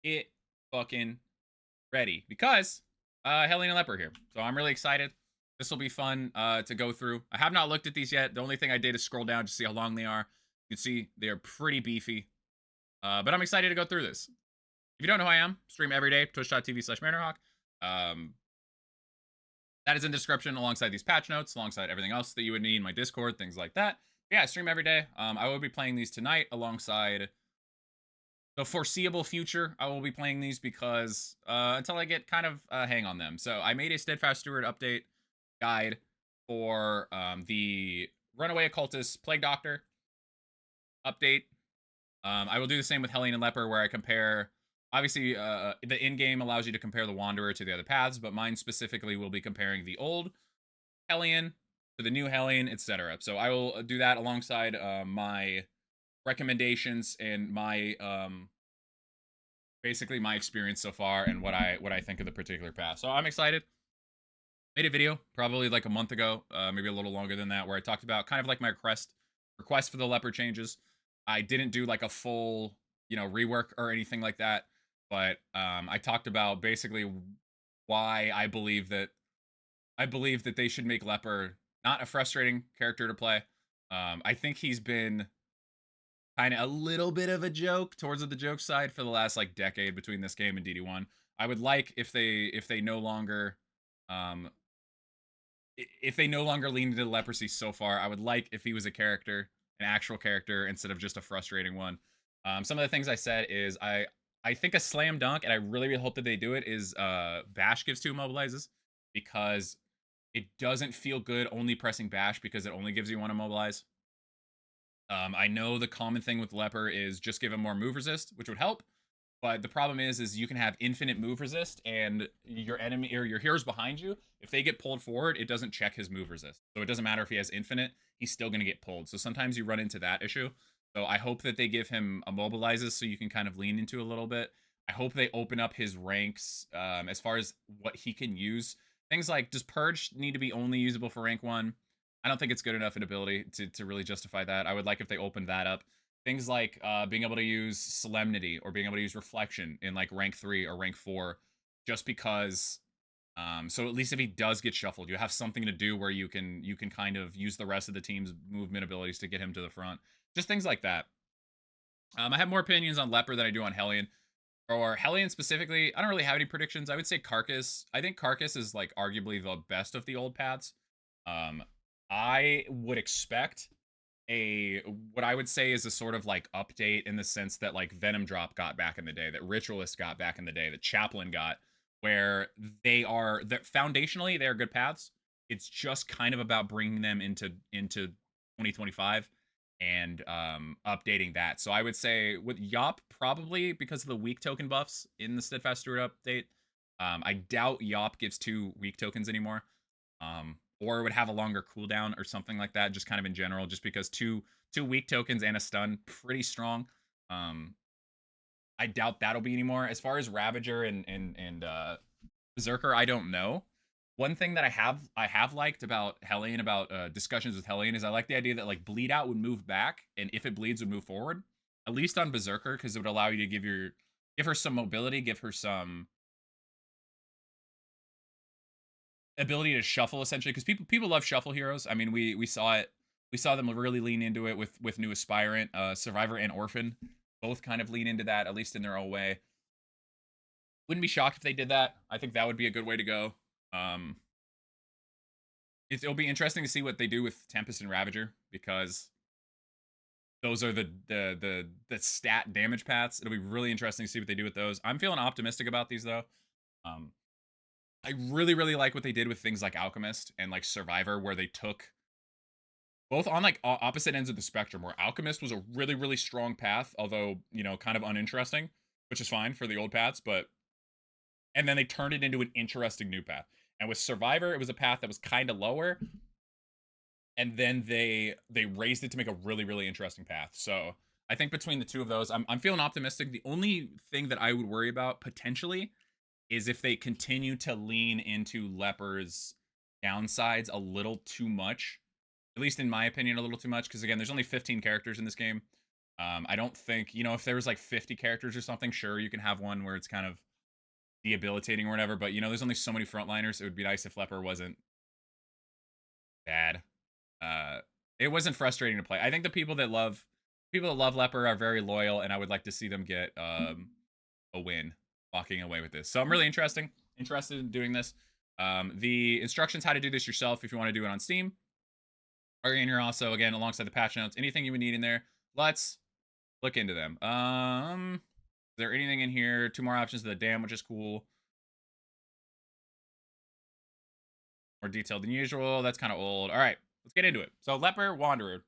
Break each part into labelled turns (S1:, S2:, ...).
S1: it fucking ready because Hellion and Leper here. So I'm really excited. This will be fun to go through. I have not looked at these yet. The only thing I did is scroll down to see how long they are. You can see they're pretty beefy. But I'm excited to go through this. If you don't know who I am, stream every day, twitch.tv/MarinerHawk. That is in the description alongside these patch notes, alongside everything else that you would need in my Discord, things like that. But yeah, I stream every day. I will be playing these tonight alongside the foreseeable future. I will be playing these because until I get kind of a hang on them. So I made a Steadfast Steward update guide for the Runaway Occultist Plague Doctor update. I will do the same with Hellion and Leper, where I compare. Obviously, the in-game allows you to compare the Wanderer to the other paths, but mine specifically will be comparing the old Hellion to the new Hellion, etc. So I will do that alongside my recommendations and my basically my experience so far and what I think of the particular path. So I'm excited. Made a video probably like a month ago, maybe a little longer than that, where I talked about kind of like my request for the leper changes. I didn't do like a full, rework or anything like that, but I talked about basically why I believe that they should make Leper not a frustrating character to play. I think he's been kind of a little bit of a joke towards the joke side for the last like decade between this game and DD1. I would like if they no longer um if they no longer lean into leprosy so far. I would like if he was a character, an actual character, instead of just a frustrating one. Some of the things I said is I think a slam dunk, and I really hope that they do it, is Bash gives 2 immobilizes, because it doesn't feel good only pressing Bash because it only gives you 1 immobilize. I know the common thing with Leper is just give him more move resist, which would help. But the problem is you can have infinite move resist, and your enemy or your heroes behind you, if they get pulled forward, it doesn't check his move resist. So it doesn't matter if he has infinite, he's still going to get pulled. So sometimes you run into that issue. So I hope that they give him immobilizes so you can kind of lean into a little bit. I hope they open up his ranks as far as what he can use. Things like, does Purge need to be only usable for rank 1? I don't think it's good enough an ability to really justify that. I would like if they opened that up. Things like being able to use Solemnity or being able to use Reflection in like rank 3 or rank 4, just because. So at least if he does get shuffled, you have something to do where you can kind of use the rest of the team's movement abilities to get him to the front. Just things like that. I have more opinions on Leper than I do on Hellion. Or Hellion specifically, I don't really have any predictions. I would say Carcass. I think Carcass is like arguably the best of the old paths. Um, I would expect what I would say is a sort of like update in the sense that like Venom Drop got back in the day, that Ritualist got back in the day, that Chaplain got, where they are that foundationally they are good paths. It's just kind of about bringing them into 2025 and updating that. So I would say with Yop, probably because of the weak token buffs in the Steadfast Steward update. I doubt Yop gives 2 weak tokens anymore. Or it would have a longer cooldown or something like that, just kind of in general, just because two weak tokens and a stun, pretty strong. I doubt that'll be anymore. As far as Ravager and Berserker, I don't know. One thing that I have liked about Hellion, about discussions with Hellion, is I like the idea that like bleed out would move back, and if it bleeds would move forward. At least on Berserker, because it would allow you to give her some mobility, give her some ability to shuffle, essentially, because people love shuffle heroes. I mean, we saw them really lean into it with new Aspirant, Survivor, and Orphan, both kind of lean into that, at least in their own way. Wouldn't be shocked if they did that. I think that would be a good way to go. It'll be interesting to see what they do with Tempest and Ravager, because those are the stat damage paths. It'll be really interesting to see what they do with those. I'm feeling optimistic about these though. I really like what they did with things like Alchemist and like Survivor, where they took both on like opposite ends of the spectrum, where Alchemist was a really strong path, although kind of uninteresting, which is fine for the old paths, and then they turned it into an interesting new path. And with Survivor, it was a path that was kind of lower, and then they raised it to make a really interesting path. So I think between the two of those, I'm feeling optimistic. The only thing that I would worry about potentially is if they continue to lean into Leper's downsides a little too much. At least in my opinion, a little too much, because again, there's only 15 characters in this game. I don't think, you know, if there was like 50 characters or something, sure, you can have one where it's kind of debilitating or whatever, but you know, there's only so many frontliners. It would be nice if Leper wasn't bad. Uh, it wasn't frustrating to play. I think the people that love Leper are very loyal, and I would like to see them get a win walking away with this. So I'm really interested in doing this. The instructions how to do this yourself if you want to do it on Steam are in here also, again, alongside the patch notes. Anything you would need in there, let's look into them. Is there anything in here? 2 more options to the dam, which is cool. More detailed than usual. That's kind of old. All right, let's get into it. So Leper Wanderer.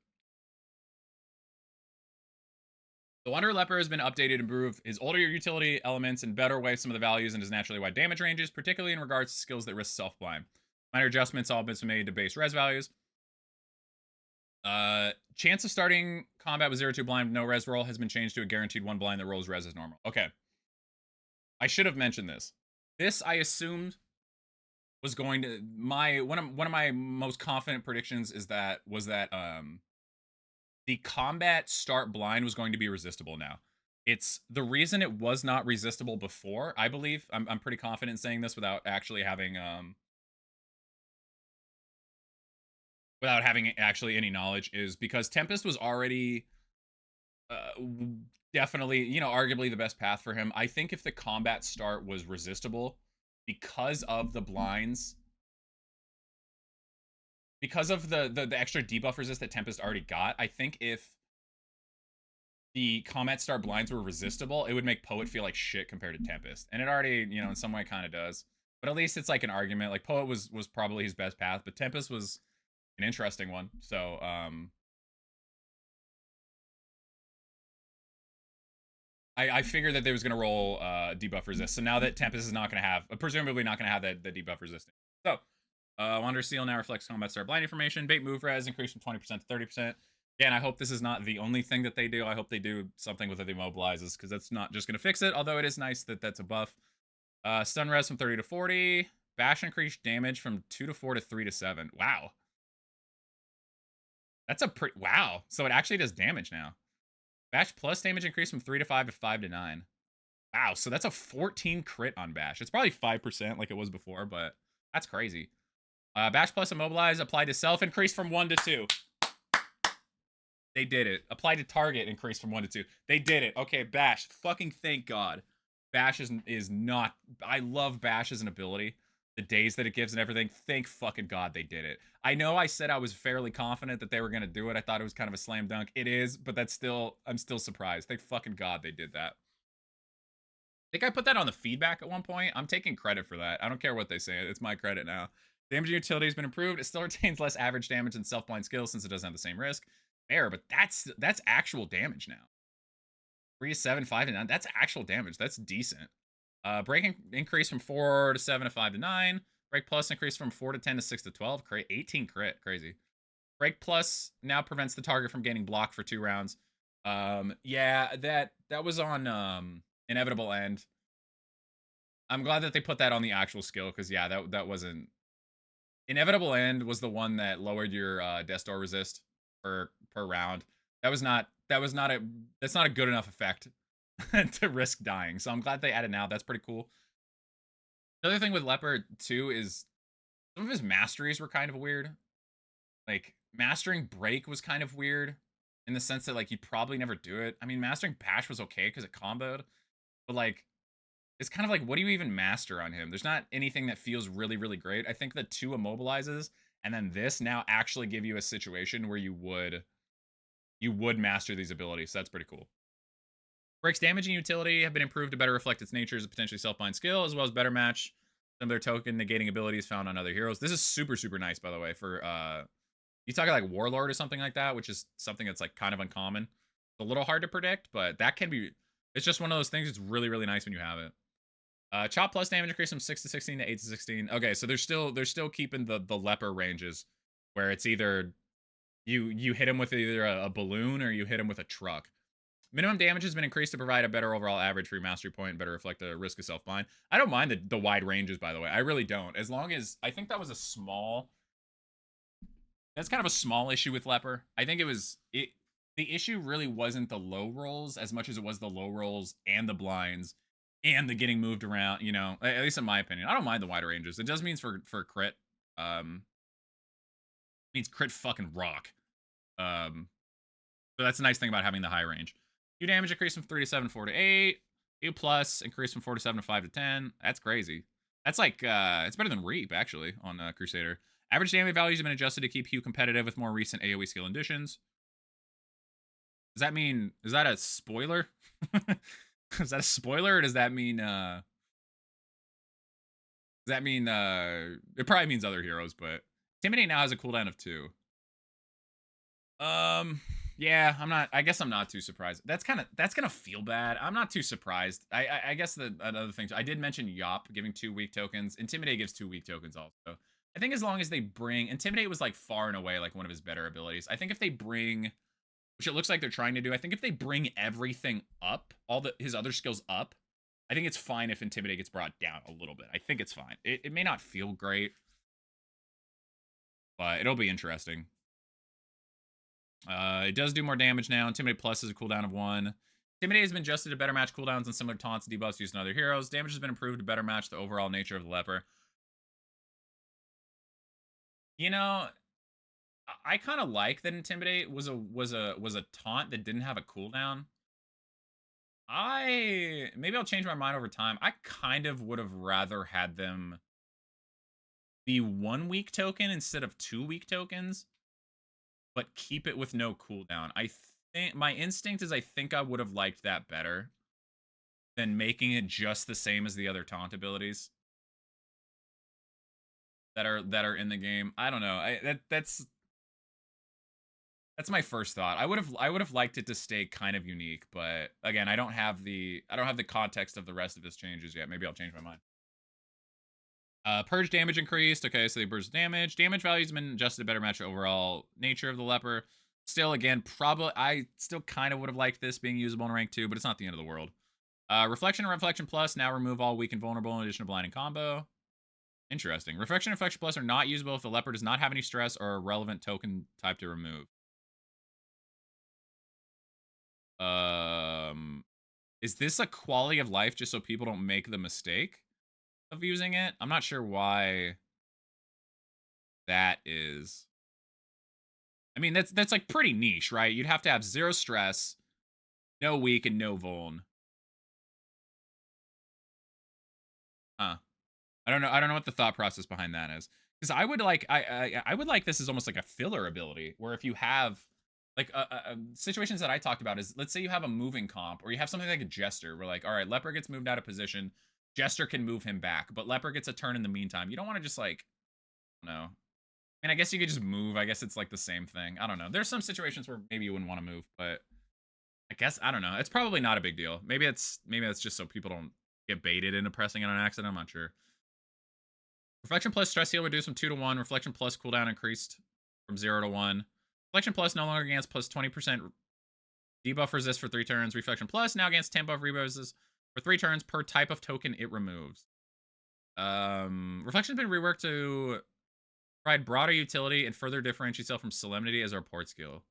S1: The Wanderer Leper has been updated to improve his older utility elements and better weigh some of the values in his naturally wide damage ranges, particularly in regards to skills that risk self-blind. Minor adjustments all been made to base res values. Chance of starting combat with 0-2 blind with no res roll has been changed to a guaranteed 1 blind that rolls res as normal. Okay. I should have mentioned this. This, I assumed, was going to one of my most confident predictions was that the combat start blind was going to be resistible now. It's the reason it was not resistible before, I believe. I'm pretty confident in saying this without actually having actually any knowledge, is because Tempest was already definitely, you know, arguably the best path for him. I think if the combat start was resistible because of the blinds, because of the extra debuff resist that Tempest already got, I think if the combat start blinds were resistible, it would make Poet feel like shit compared to Tempest. And it already, you know, in some way kind of does. But at least it's like an argument. Like, Poet was probably his best path, but Tempest was an interesting one. So, I figured that they was going to roll debuff resist. So now that Tempest is not going to have, presumably not going to have that the debuff resistance. So, Wander Seal now reflects combat start blind information. Bait move res increased from 20% to 30%. Again, I hope this is not the only thing that they do. I hope they do something with it that immobilizes, because that's not just going to fix it, although it is nice that that's a buff. Stun res from 30 to 40. Bash increased damage from 2 to 4 to 3 to 7. Wow. That's a pretty... Wow. So it actually does damage now. Bash plus damage increase from 3 to 5 to 5 to 9. Wow, so that's a 14 crit on Bash. It's probably 5% like it was before, but that's crazy. Bash plus immobilize applied to self increased from 1 to 2. They did it. Applied to target increased from 1 to 2. They did it. Okay, Bash. Fucking thank God. Bash is not... I love Bash as an ability. The days that it gives and everything. Thank fucking God they did it. I know I said I was fairly confident that they were going to do it. I thought it was kind of a slam dunk. It is, but that's still... I'm still surprised. Thank fucking God they did that. I think I put that on the feedback at one point. I'm taking credit for that. I don't care what they say. It's my credit now. Damage utility has been improved. It still retains less average damage than self-blind skills since it doesn't have the same risk. Fair, but that's actual damage now. 3 to 7, 5 to 9. That's actual damage. That's decent. Break increase from 4 to 7 to 5 to 9. Break plus increase from 4 to 10 to 6 to 12. 18 crit. Crazy. Break plus now prevents the target from gaining blocked for 2 rounds. Yeah, that was on Inevitable End. I'm glad that they put that on the actual skill, because yeah, that wasn't... Inevitable End was the one that lowered your Death Door resist per round. That's not a good enough effect to risk dying. So I'm glad they added now. That's pretty cool. Another thing with Leper too is some of his masteries were kind of weird. Like, mastering Break was kind of weird in the sense that, like, you'd probably never do it. I mean, mastering Bash was okay because it comboed, but like, it's kind of like, what do you even master on him? There's not anything that feels really, really great. I think the 2 immobilizes and then this now actually give you a situation where you would master these abilities. So that's pretty cool. Break's damage and utility have been improved to better reflect its nature as a potentially self-bind skill, as well as better match some of their token negating abilities found on other heroes. This is super, super nice, by the way, for you talking like Warlord or something like that, which is something that's like kind of uncommon. It's a little hard to predict, but that can be... It's just one of those things. It's really, really nice when you have it. Chop plus damage increase from 6 to 16 to 8 to 16. Okay, so they're still keeping the Leper ranges where it's either you hit him with either a balloon or you hit him with a truck. Minimum damage has been increased to provide a better overall average for your mastery point and better reflect the risk of self-blind. I don't mind the wide ranges, by the way. I really don't. As long as... I think that was a small... That's kind of a small issue with Leper. I think it was... The the issue really wasn't the low rolls as much as it was the low rolls and the blinds and the getting moved around, you know, at least in my opinion. I don't mind the wider ranges. It does means for crit. Means crit fucking rock. So that's a nice thing about having the high range. Q damage increase from 3 to 7, 4 to 8. Q plus increase from 4 to 7 to 5 to 10. That's crazy. That's like it's better than Reap actually on Crusader. Average damage values have been adjusted to keep Q competitive with more recent AoE skill additions. Does that mean, is that a spoiler? Is that a spoiler, or does that mean it probably means other heroes, but Intimidate now has a cooldown of 2. Yeah, I guess I'm not too surprised. That's gonna feel bad. I'm not too surprised. I guess another thing, I did mention Yop giving 2 weak tokens. Intimidate gives 2 weak tokens also. I think as long as they bring, Intimidate was like far and away like one of his better abilities. I think if they bring, which it looks like they're trying to do, I think if they bring everything up, his other skills up, I think it's fine if Intimidate gets brought down a little bit. I think it's fine. It may not feel great, but it'll be interesting. It does do more damage now. Intimidate Plus is a cooldown of 1. Intimidate has been adjusted to better match cooldowns and similar taunts and debuffs used in other heroes. Damage has been improved to better match the overall nature of the Leper. You know, I kind of like that Intimidate was a taunt that didn't have a cooldown. Maybe I'll change my mind over time. I kind of would have rather had them be 1 weak token instead of 2 weak tokens, but keep it with no cooldown. I think my instinct is I think I would have liked that better than making it just the same as the other taunt abilities that are in the game. I don't know. That's my first thought. I would have liked it to stay kind of unique, but again, I don't have the context of the rest of his changes yet. Maybe I'll change my mind. Purge damage increased. Okay, so they burst damage. Damage values have been adjusted to better match the overall nature of the Leper. Still, again, probably I still kind of would have liked this being usable in rank 2, but it's not the end of the world. Reflection and Reflection Plus now remove all weak and vulnerable in addition to blinding combo. Interesting. Reflection and Reflection Plus are not usable if the Leper does not have any stress or a relevant token type to remove. Is this a quality of life just so people don't make the mistake of using it? I'm not sure why that is. I mean, that's like pretty niche, right? You'd have to have 0 stress, no weak, and no vuln. Huh. I don't know what the thought process behind that is. Because I would like I would like this as almost like a filler ability, where if you have like situations that I talked about is, let's say you have a moving comp, or you have something like a Jester, where like, all right, Leper gets moved out of position, Jester can move him back, but Leper gets a turn in the meantime. You don't want to just like, I don't know. I mean, I guess you could just move. I guess it's like the same thing. I don't know. There's some situations where maybe you wouldn't want to move, but I guess I don't know. It's probably not a big deal. Maybe that's just so people don't get baited into pressing it on accident. I'm not sure. Reflection Plus stress heal reduced from 2 to 1. Reflection Plus cooldown increased from 0 to 1. Reflection Plus no longer grants plus 20% debuff resist for 3 turns. Reflection Plus now grants 10 buff rebounds for 3 turns per type of token it removes. Reflection's been reworked to provide broader utility and further differentiate itself from Solemnity as our port skill.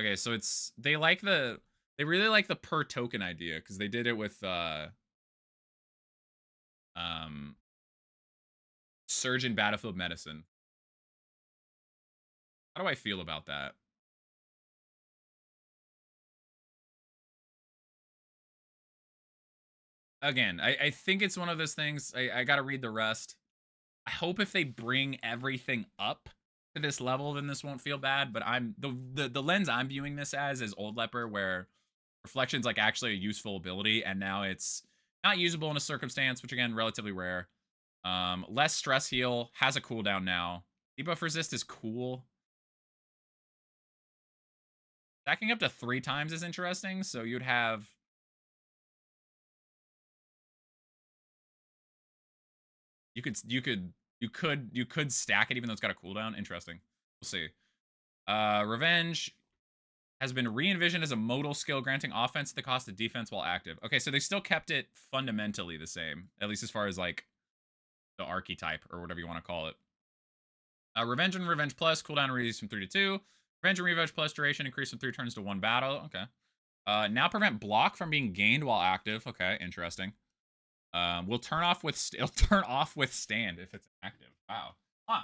S1: Okay, so it's they really like the per token idea, because they did it with Surgeon Battlefield Medicine. How do I feel about that? Again, I think it's one of those things. I gotta read the rest. I hope if they bring everything up to this level, then this won't feel bad. But I'm the lens I'm viewing this as is Old Leper, where Reflection's like actually a useful ability, and now it's not usable in a circumstance, which again, relatively rare. Less stress heal, has a cooldown now. Debuff resist is cool. Stacking up to 3 times is interesting. So you'd have, you could stack it even though it's got a cooldown. Interesting. We'll see. Revenge has been re-envisioned as a modal skill, granting offense at the cost of defense while active. Okay, so they still kept it fundamentally the same, at least as far as like the archetype or whatever you want to call it. Revenge and Revenge Plus cooldown reduced from 3 to 2. Revenge and Revenge plus duration increase from 3 turns to 1 battle. Okay. Now prevent block from being gained while active. Okay, interesting. Will turn off with it'll turn off with stand if it's active. Wow. Huh.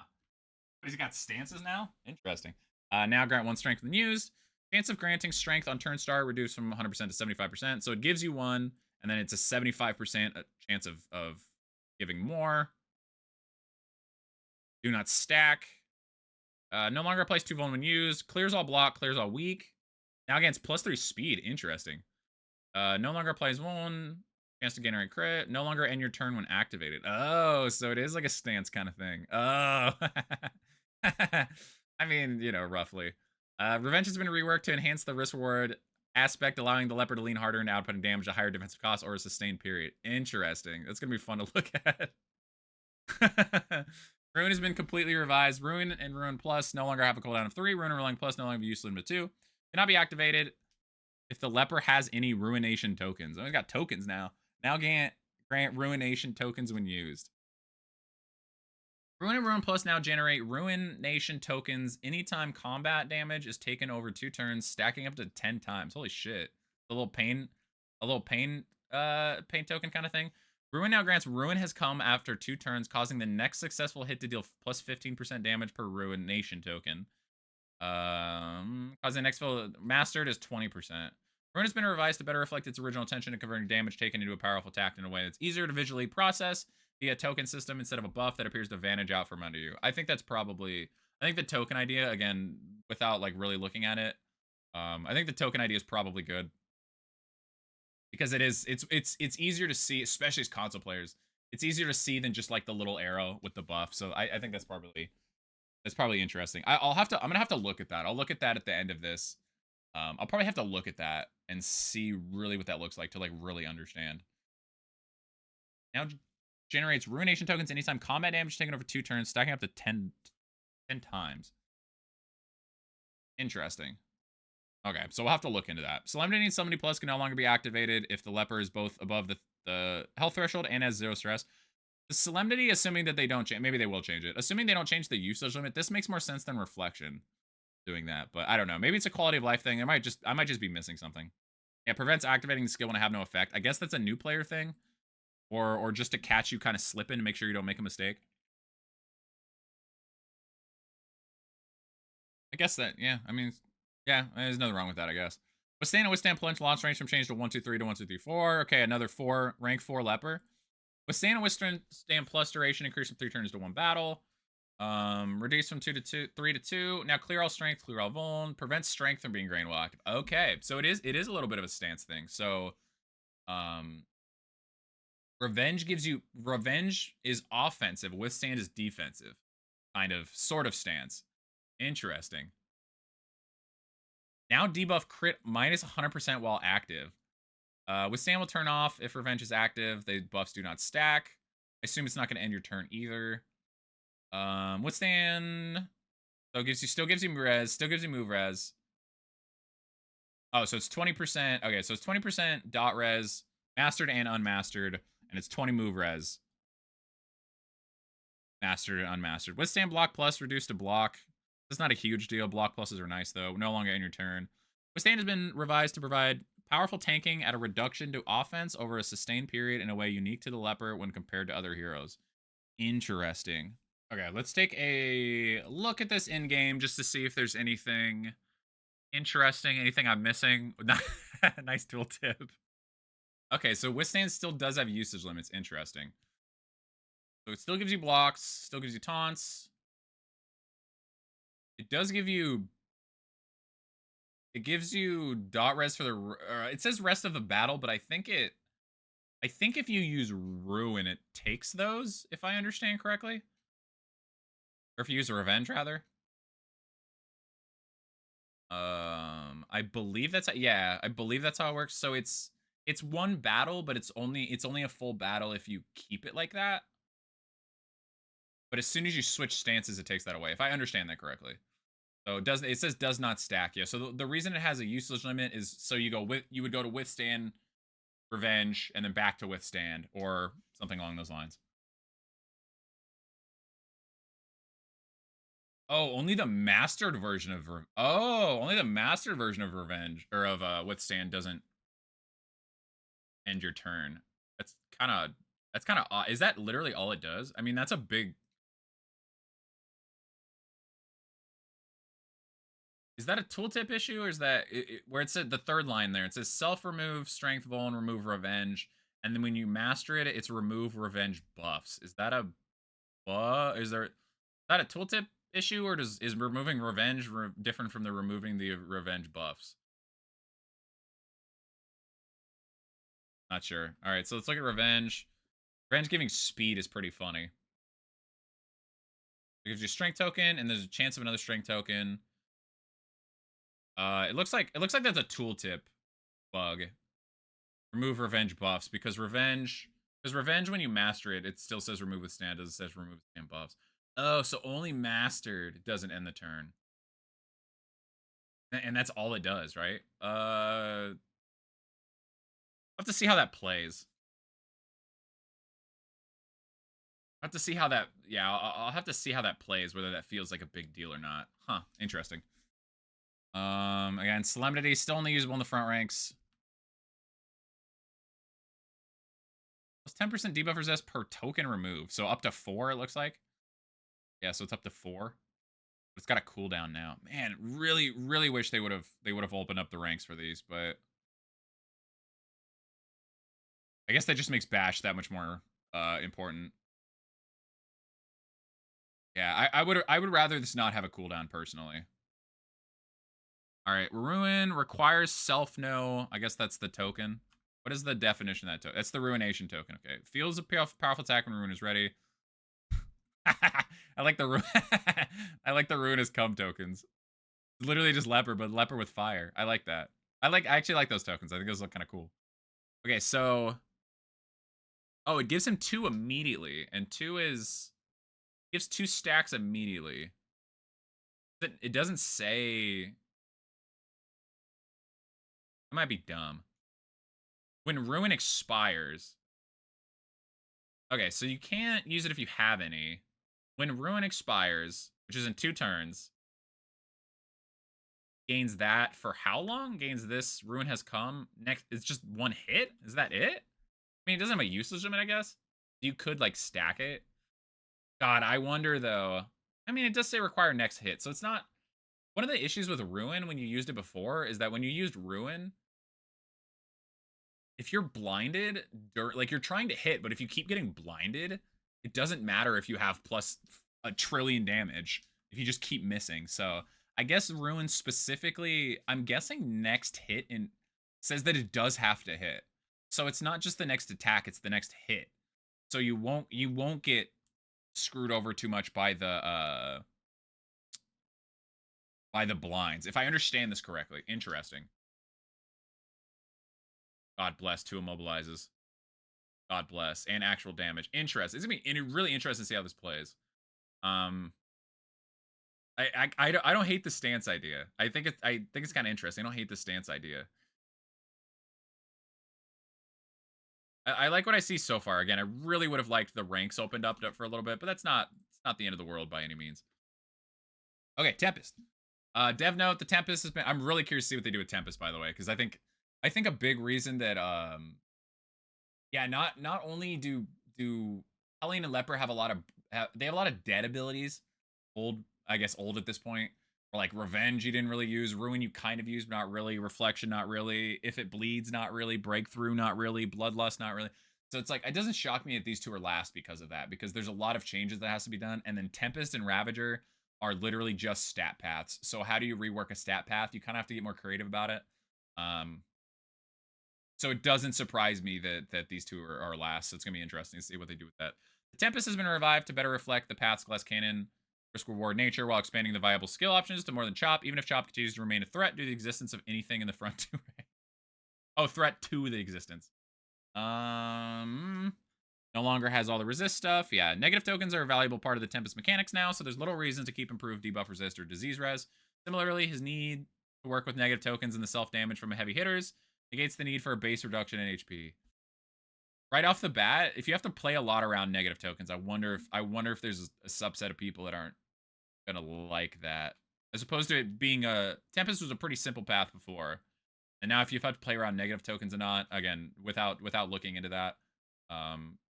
S1: He's got stances now? Interesting. Now grant 1 strength when used. Chance of granting strength on turn start reduced from 100% to 75%. So it gives you 1, and then it's a 75% chance of giving more. Do not stack. No longer applies 2 vuln when used. Clears all block, clears all weak. Now against +3 speed. Interesting. No longer applies 1. Chance to generate crit. No longer end your turn when activated. Oh, so it is like a stance kind of thing. Oh. I mean, you know, roughly. Revenge has been reworked to enhance the risk-reward aspect, allowing the Leper to lean harder into outputting damage at higher defensive cost or a sustained period. Interesting. That's going to be fun to look at. Ruin has been completely revised. Ruin and Ruin Plus no longer have a cooldown of 3. Ruin and Ruin Plus no longer have a use limit of 2. Cannot be activated if the Leper has any Ruination tokens. Oh, he's got tokens now. Now grant Ruination tokens when used. Ruin and Ruin Plus now generate Ruination tokens anytime combat damage is taken over 2 turns, stacking up to 10 times. Holy shit. A little pain token kind of thing. Ruin now grants Ruin has come after 2 turns, causing the next successful hit to deal plus 15% damage per Ruination token. Causing the next fill mastered is 20%. Ruin has been revised to better reflect its original intention of converting damage taken into a powerful attack in a way that's easier to visually process via token system instead of a buff that appears to vanish out from under you. I think that's probably, I think the token idea, again, without like really looking at it, I think the token idea is probably good. Because it's easier to see, especially as console players. It's easier to see than just like the little arrow with the buff. So I think that's probably interesting. I'm gonna have to look at that. I'll look at that at the end of this. I'll probably have to look at that and see really what that looks like to like really understand. Now generates Ruination tokens anytime combat damage taken over 2 turns, stacking up to 10 times. Interesting. Okay, so we'll have to look into that. Solemnity and Solemnity Plus can no longer be activated if the Leper is both above the health threshold and has 0 stress. The Solemnity, assuming that they don't change, maybe they will change it. Assuming they don't change the usage limit, this makes more sense than Reflection doing that. But I don't know. Maybe it's a quality of life thing. I might just be missing something. Yeah, prevents activating the skill when it have no effect. I guess that's a new player thing, or just to catch you kind of slipping to make sure you don't make a mistake. I guess that, yeah. I mean, yeah, there's nothing wrong with that, I guess. Withstand and Withstand plunge launch range from change to 1, 2, 3 to 1, 2, 3, 4. Okay, another 4, rank 4 Leper. Withstand and Withstand plus duration increase from 3 turns to 1 battle. Reduce from 3 to 2. Now clear all strength, clear all vuln. Prevents strength from being drained while active. Okay, so it is a little bit of a stance thing. So, Revenge is offensive. Withstand is defensive. Kind of, sort of stance. Interesting. Now debuff crit minus 100% while active. Withstand will turn off if Revenge is active. The buffs do not stack. I assume it's not going to end your turn either. Withstand. So it still gives you res. Still gives you move res. Oh, so it's 20%. Okay, so it's 20% dot res, mastered and unmastered, and it's 20 move res. Mastered and unmastered. Withstand block plus reduced to block. That's not a huge deal. Block pluses are nice, though. No longer in your turn. Withstand has been revised to provide powerful tanking at a reduction to offense over a sustained period in a way unique to the Leper when compared to other heroes. Interesting. Okay, let's take a look at this in-game just to see if there's anything interesting, anything I'm missing. Nice tooltip. Okay, so Withstand still does have usage limits. Interesting. So it still gives you blocks, still gives you taunts. It does give you... It gives you dot res for the... it says rest of the battle, but I think if you use Ruin, it takes those, if I understand correctly. Or if you use a Revenge, rather. I believe that's... Yeah, I believe that's how it works. So it's one battle, but it's only a full battle if you keep it like that. But as soon as you switch stances, it takes that away, if I understand that correctly. So it says does not stack. Yeah, so the reason it has a usage limit is so you would go to Withstand, Revenge, and then back to Withstand, or something along those lines. Oh, only the mastered version of only the mastered version of revenge or of withstand doesn't end your turn. That's kind of odd. Is that literally all it does? I mean, that's a big. Is that a tooltip issue, or is that where it said the third line there? It says self remove, strength vuln, remove revenge, and then when you master it, it's remove revenge buffs. Is that a Is that a tooltip issue, or is removing revenge different from the removing the revenge buffs? Not sure. All right, so let's look at revenge. Revenge giving speed is pretty funny. It gives you a strength token, and there's a chance of another strength token. It looks like that's a tooltip bug. Remove revenge buffs because revenge when you master it, it still says remove withstand. It says remove withstand buffs. Oh, so only mastered doesn't end the turn, and that's all it does, right? I'll have to see how that plays. I have to see how that. Yeah, I'll have to see how that plays. Whether that feels like a big deal or not. Huh? Interesting. Again, Solemnity still only usable in the front ranks. Plus 10% debuff resist per token removed. So up to 4, it looks like. Yeah, so it's up to 4. But it's got a cooldown now. Man, really, really wish they would have opened up the ranks for these, but I guess that just makes Bash that much more important. Yeah, I would rather this not have a cooldown personally. All right, Ruin requires self-know. I guess that's the token. What is the definition of that token? That's the Ruination token. Okay. Feels a powerful attack when Ruin is ready. I like the I like the Ruin as cum tokens. It's literally just Leper, but Leper with fire. I like that. I actually like those tokens. I think those look kind of cool. Okay, so oh, it gives him 2 immediately, and 2 is gives 2 stacks immediately. It doesn't say. I might be dumb. When Ruin expires. Okay, so you can't use it if you have any. When Ruin expires, which is in 2 turns, gains that for how long? Gains this. Ruin has come. Next, it's just 1 hit? Is that it? I mean, it doesn't have a usage limit, I guess. You could, like, stack it. God, I wonder, though. I mean, it does say require next hit, so it's not. One of the issues with Ruin when you used it before is that when you used Ruin, if you're blinded, like you're trying to hit, but if you keep getting blinded, it doesn't matter if you have plus a trillion damage if you just keep missing. So I guess Ruin specifically, I'm guessing next hit says that it does have to hit. So it's not just the next attack, it's the next hit. So you won't get screwed over too much by the blinds. If I understand this correctly. Interesting. God bless, 2 immobilizes. God bless. And actual damage. Interesting. It's going to be really interesting to see how this plays. I don't hate the stance idea. I think it's kind of interesting. I don't hate the stance idea. I like what I see so far. Again, I really would have liked the ranks opened up for a little bit, but it's not the end of the world by any means. Okay, Tempest. Dev note, the Tempest has been. I'm really curious to see what they do with Tempest, by the way, because I think a big reason that yeah, not only do Hellion and Leper have a lot of they have a lot of dead abilities. Old at this point. Or like Revenge you didn't really use, Ruin you kind of used, but not really, Reflection not really, If It Bleeds not really, Breakthrough not really, Bloodlust not really. So it's like, it doesn't shock me that these 2 are last because of that, because there's a lot of changes that has to be done, and then Tempest and Ravager are literally just stat paths. So how do you rework a stat path? You kind of have to get more creative about it. So it doesn't surprise me that these 2 are last. So it's gonna be interesting to see what they do with that. The Tempest has been revived to better reflect the path's glass cannon risk-reward nature while expanding the viable skill options to more than Chop, even if Chop continues to remain a threat due to the existence of anything in the front 2 ranks. Oh, threat to the existence. No longer has all the resist stuff. Yeah, negative tokens are a valuable part of the Tempest mechanics now, so there's little reason to keep improved debuff resist or disease res. Similarly, his need to work with negative tokens and the self-damage from heavy hitters negates the need for a base reduction in HP. Right off the bat, if you have to play a lot around negative tokens, I wonder if there's a subset of people that aren't gonna like that. As opposed to it being a Tempest was a pretty simple path before. And now if you've had to play around negative tokens or not, again, without looking into that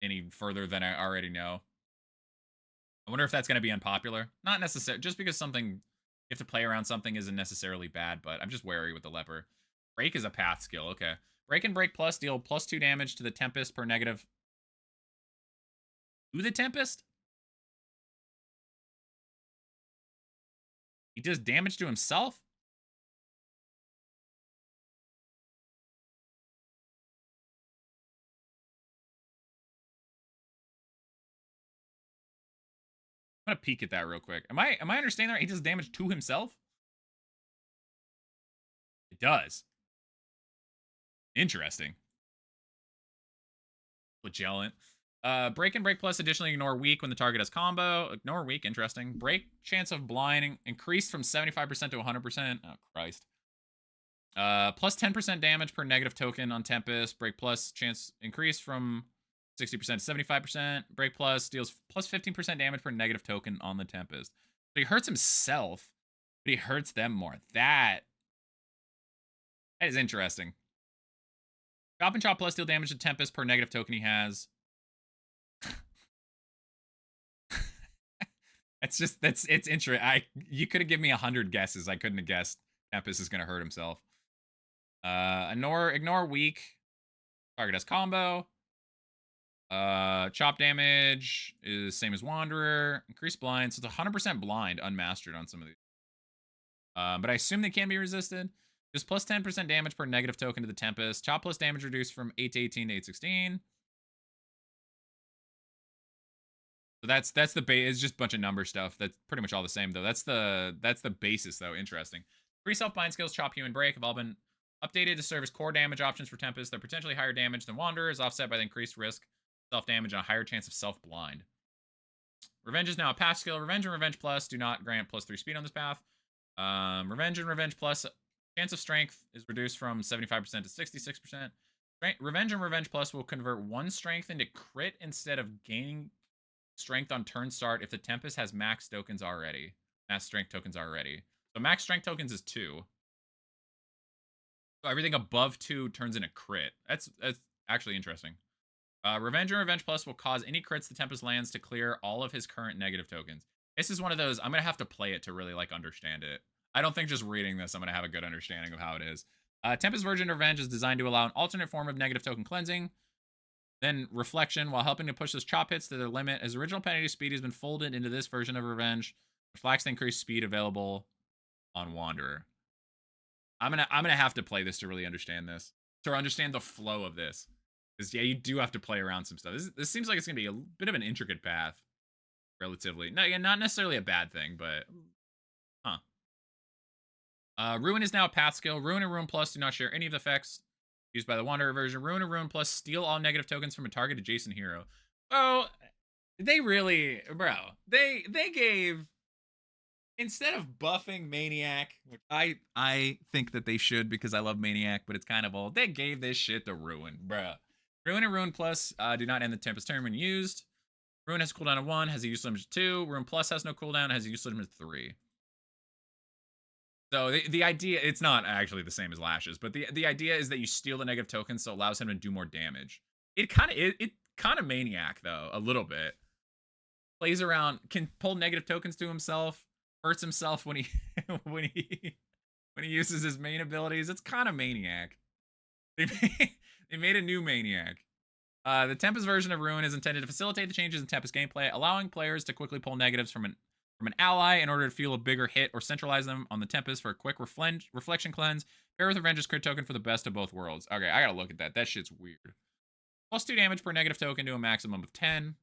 S1: any further than I already know. I wonder if that's gonna be unpopular. Not necessarily just because something you have to play around something isn't necessarily bad, but I'm just wary with the Leper. Break is a path skill, okay. Break and Break Plus deal +2 damage to the Tempest per negative. To the Tempest? He does damage to himself? I'm gonna peek at that real quick. Am I understanding that he does damage to himself? It does. Interesting. Magellan. Break and Break Plus additionally ignore weak when the target has combo. Ignore weak, interesting. Break chance of blinding increased from 75% to 100%. Oh, Christ. Plus 10% damage per negative token on Tempest. Break Plus chance increased from 60% to 75%. Break Plus deals plus 15% damage per negative token on the Tempest. So he hurts himself, but he hurts them more. That is interesting. Chop and Chop Plus deal damage to Tempest per negative token he has. It's interesting. You could have given me 100 guesses. I couldn't have guessed Tempest is gonna hurt himself. Ignore weak. Target has combo. Chop damage is same as Wanderer. Increase blind, so it's 100% blind unmastered on some of these. But I assume they can be resisted. Just plus 10% damage per negative token to the Tempest. Chop plus damage reduced from 8 to 18 to 816. So that's the base. It's just a bunch of number stuff. That's pretty much all the same though. That's the basis though. Interesting. 3 self-bind skills, Chop, Hew, and Break, have all been updated to serve as core damage options for Tempest. They're potentially higher damage than Wanderers, offset by the increased risk, self-damage, and a higher chance of self-blind. Revenge is now a path skill. Revenge and Revenge Plus do not grant plus 3 speed on this path. Revenge and Revenge Plus, chance of strength is reduced from 75% to 66%. Revenge and Revenge Plus will convert 1 strength into crit instead of gaining strength on turn start if the Tempest has max tokens already. Max strength tokens already. So max strength tokens is 2. So everything above 2 turns into crit. That's actually interesting. Revenge and Revenge Plus will cause any crits the Tempest lands to clear all of his current negative tokens. This is one of those, I'm going to have to play it to really, like, understand it. I don't think just reading this, I'm going to have a good understanding of how it is. Tempest version of Revenge is designed to allow an alternate form of negative token cleansing. Then Reflection, while helping to push those chop hits to their limit, as original penalty speed has been folded into this version of Revenge, reflects the increased speed available on Wanderer. I'm gonna have to play this to really understand this, to understand the flow of this. Because yeah, you do have to play around some stuff. This seems like it's gonna be a bit of an intricate path, relatively. No, yeah, not necessarily a bad thing, but Ruin is now a path skill. Ruin and Ruin Plus do not share any of the effects used by the Wanderer version. Ruin and Ruin Plus steal all negative tokens from a target adjacent hero. Oh, they really, bro. They gave, instead of buffing Maniac, which I think that they should because I love Maniac, but it's kind of old. They gave this shit to Ruin, bro. Ruin and Ruin Plus do not end the Tempest turn when used. Ruin has a cooldown of 1, has a use limit of 2. Ruin Plus has no cooldown, has a use limit of 3. So the idea, it's not actually the same as Lashes, but the idea is that you steal the negative tokens, so it allows him to do more damage. It kind of Maniac though, a little bit. Plays around, can pull negative tokens to himself, hurts himself when he when he uses his main abilities. It's kind of Maniac. They made a new Maniac. The Tempest version of Ruin is intended to facilitate the changes in Tempest gameplay, allowing players to quickly pull negatives from an ally in order to feel a bigger hit or centralize them on the Tempest for a quick reflection cleanse. Pair with Revenge's crit token for the best of both worlds. Okay, I gotta look at that. That shit's weird. Plus 2 damage per negative token to a maximum of 10.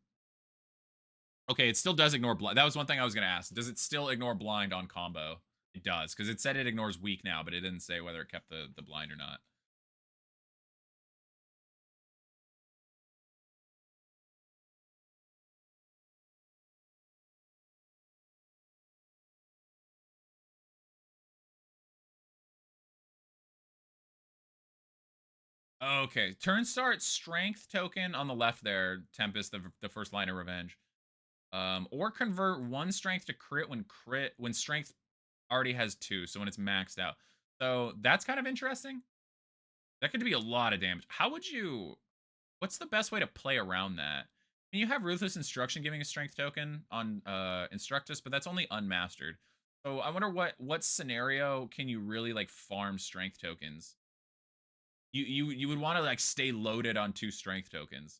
S1: Okay, it still does ignore blind. That was one thing I was gonna ask. Does it still ignore blind on combo? It does, because it said it ignores weak now, but it didn't say whether it kept the blind or not. Okay, turn start strength token on the left there, Tempest, the first line of Revenge. Or convert 1 strength to crit when strength already has 2, so when it's maxed out. So that's kind of interesting. That could be a lot of damage. How would you what's the best way to play around that? Can you have Ruthless Instruction giving a strength token on Instructus, but that's only unmastered. So I wonder what scenario can you really like farm strength tokens? You would want to like stay loaded on 2 strength tokens.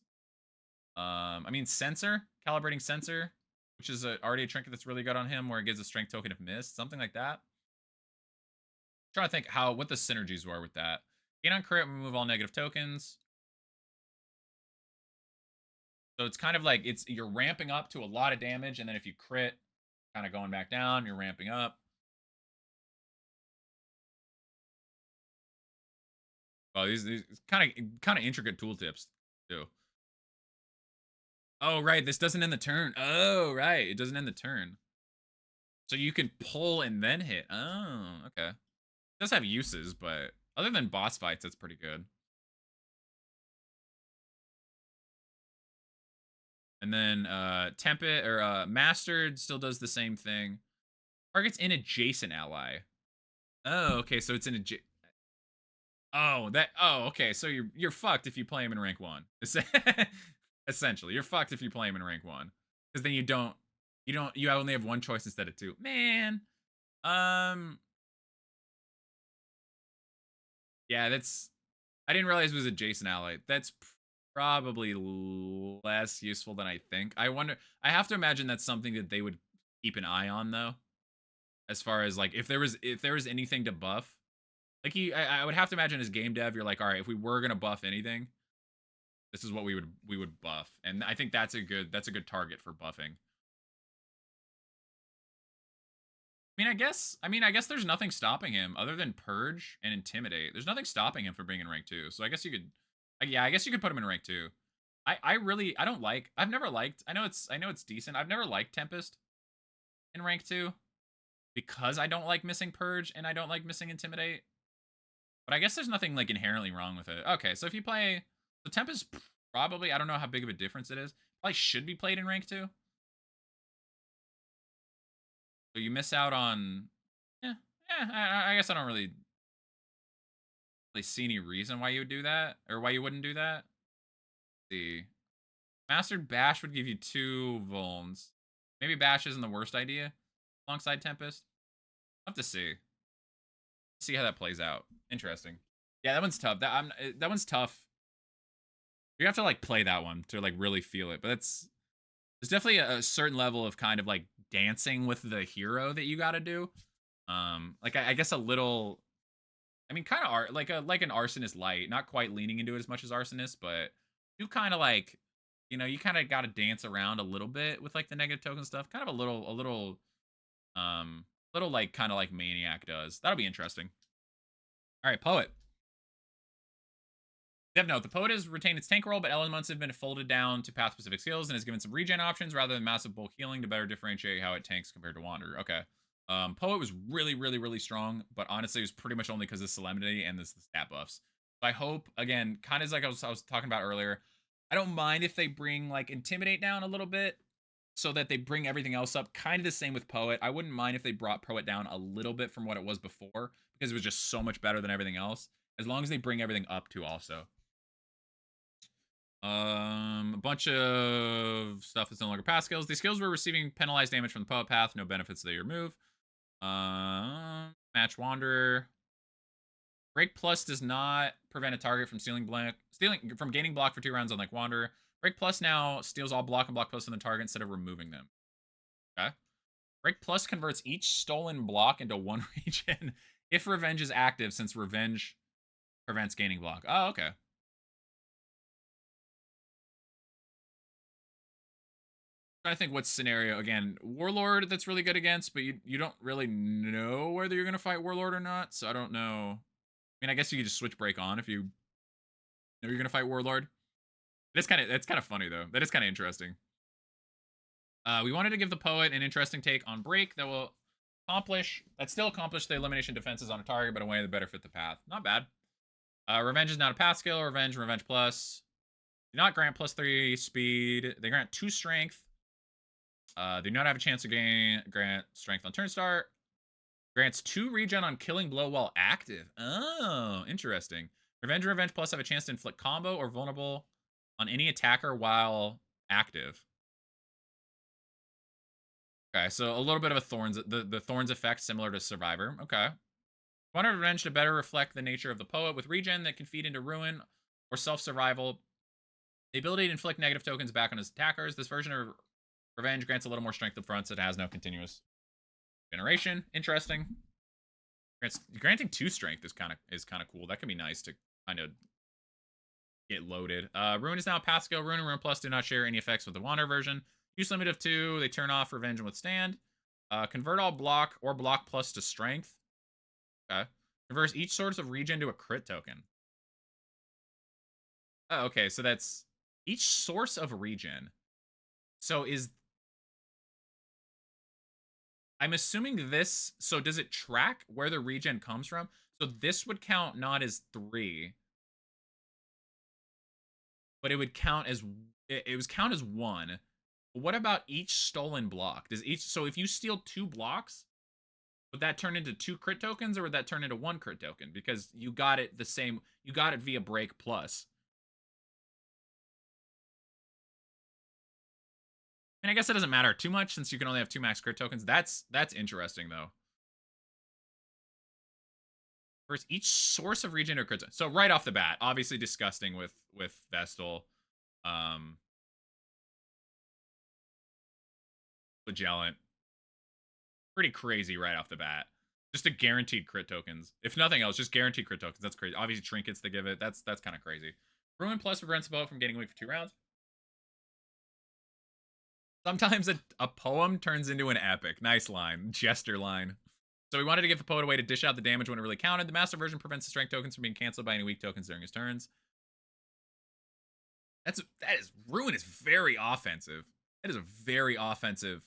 S1: I mean calibrating sensor, which is already a trinket that's really good on him, where it gives a strength token if missed, something like that. Trying to think what the synergies were with that. Gain on crit, remove all negative tokens. So it's kind of like you're ramping up to a lot of damage, and then if you crit, kind of going back down, you're ramping up. Oh, these kind of intricate tooltips too. Oh, right. This doesn't end the turn. Oh, right. It doesn't end the turn. So you can pull and then hit. Oh, okay. It does have uses, but other than boss fights, that's pretty good. And then Tempest or Mastered still does the same thing. Targets an adjacent ally. Oh, okay. So it's an Oh, okay. So you're fucked if you play him in rank 1. Essentially, you're fucked if you play him in rank 1. Because then you only have 1 choice instead of 2. Man. Yeah, I didn't realize it was adjacent ally. That's probably less useful than I think. I have to imagine that's something that they would keep an eye on though. As far as like if there was anything to buff. Like I would have to imagine as game dev, you're like, all right, if we were gonna buff anything, this is what we would buff. And I think that's a good target for buffing. I guess there's nothing stopping him other than Purge and Intimidate. There's nothing stopping him from being in rank 2. So I guess you could, yeah, I guess you could put him in rank 2. I don't like. I've never liked. I know it's decent. I've never liked Tempest in rank 2 because I don't like missing Purge and I don't like missing Intimidate. But I guess there's nothing like inherently wrong with it. Okay, so if you play the Tempest, probably I don't know how big of a difference it is. Probably should be played in rank 2. So you miss out on, yeah. I guess I don't really see any reason why you would do that or why you wouldn't do that. Let's see, Mastered Bash would give you 2 vulns. Maybe Bash isn't the worst idea alongside Tempest. I'll have to see. See how that plays out. Interesting. Yeah, that one's tough. That one's tough. You have to like play that one to like really feel it. But there's definitely a certain level of kind of like dancing with the hero that you got to do. Like I guess a little. I mean, kind of like an Arsonist light, not quite leaning into it as much as Arsonist, but you kind of like, you kind of got to dance around a little bit with like the negative token stuff. Kind of a little like kind of like Maniac does. That'll be interesting. All right, Poet. Dev note: the Poet has retained its tank role, but elements have been folded down to path-specific skills and has given some regen options rather than massive bulk healing to better differentiate how it tanks compared to Wanderer. Okay. Poet was really strong, but honestly, it was pretty much only because of Solemnity and the stat buffs. So I hope, again, kind of like I was talking about earlier, I don't mind if they bring like Intimidate down a little bit so that they bring everything else up. Kind of the same with Poet. I wouldn't mind if they brought Poet down a little bit from what it was before because it was just so much better than everything else. As long as they bring everything up too also. A bunch of stuff that's no longer path skills. These skills were receiving penalized damage from the Poet path. No benefits they remove. Match Wanderer. Break Plus does not prevent a target from from gaining block for 2 rounds, unlike Wanderer. Break Plus now steals all block and block plus on the target instead of removing them. Okay. Break Plus converts each stolen block into 1 regen if Revenge is active, since Revenge prevents gaining block. Oh, okay. I think what scenario, again, Warlord that's really good against, but you don't really know whether you're going to fight Warlord or not, so I don't know. I mean, I guess you could just switch Break on if you know you're going to fight Warlord. That's kind of funny, though. That is kind of interesting. We wanted to give the Poet an interesting take on Break that still accomplish the elimination defenses on a target, but in a way that better fit the path. Not bad. Revenge is not a path skill. Revenge Plus. Do not grant +3 speed. They grant 2 strength. They do not have a chance to grant strength on turn start. Grants 2 regen on killing blow while active. Oh, interesting. Revenge plus have a chance to inflict combo or vulnerable on any attacker while active. Okay, so a little bit of a Thorns, the Thorns effect similar to Survivor. Okay. Want Revenge to better reflect the nature of the poet with regen that can feed into Ruin or self-survival. The ability to inflict negative tokens back on his attackers. This version of Revenge grants a little more strength up front, so it has no continuous generation. Interesting. Granting 2 strength is kind of cool. That can be nice to kind of get loaded. Ruin is now a path skill. Ruin and Ruin Plus do not share any effects with the Wander version. Use limit of 2. They turn off Revenge and Withstand. Convert all block or block plus to strength. Okay. Reverse each source of regen to a crit token. Oh, okay, so that's each source of regen. So I'm assuming this, so does it track where the regen comes from? So this would count not as 3, but it would count as, it was count as 1. What about each stolen block? So if you steal 2 blocks, would that turn into 2 crit tokens or would that turn into 1 crit token? Because you got it you got it via break plus. And I guess it doesn't matter too much since you can only have 2 max crit tokens. That's interesting though. First, each source of regen or crit. So right off the bat, obviously disgusting with Vestal. Magellan. Pretty crazy right off the bat. Just a guaranteed crit tokens. If nothing else, just guaranteed crit tokens. That's crazy. Obviously trinkets they give it. That's kind of crazy. Ruin plus prevents a boat from getting weak for 2 rounds. Sometimes a poem turns into an epic. Nice line. Jester line. So we wanted to give the poet a way to dish out the damage when it really counted. The master version prevents the strength tokens from being canceled by any weak tokens during his turns. Ruin is very offensive. That is a very offensive.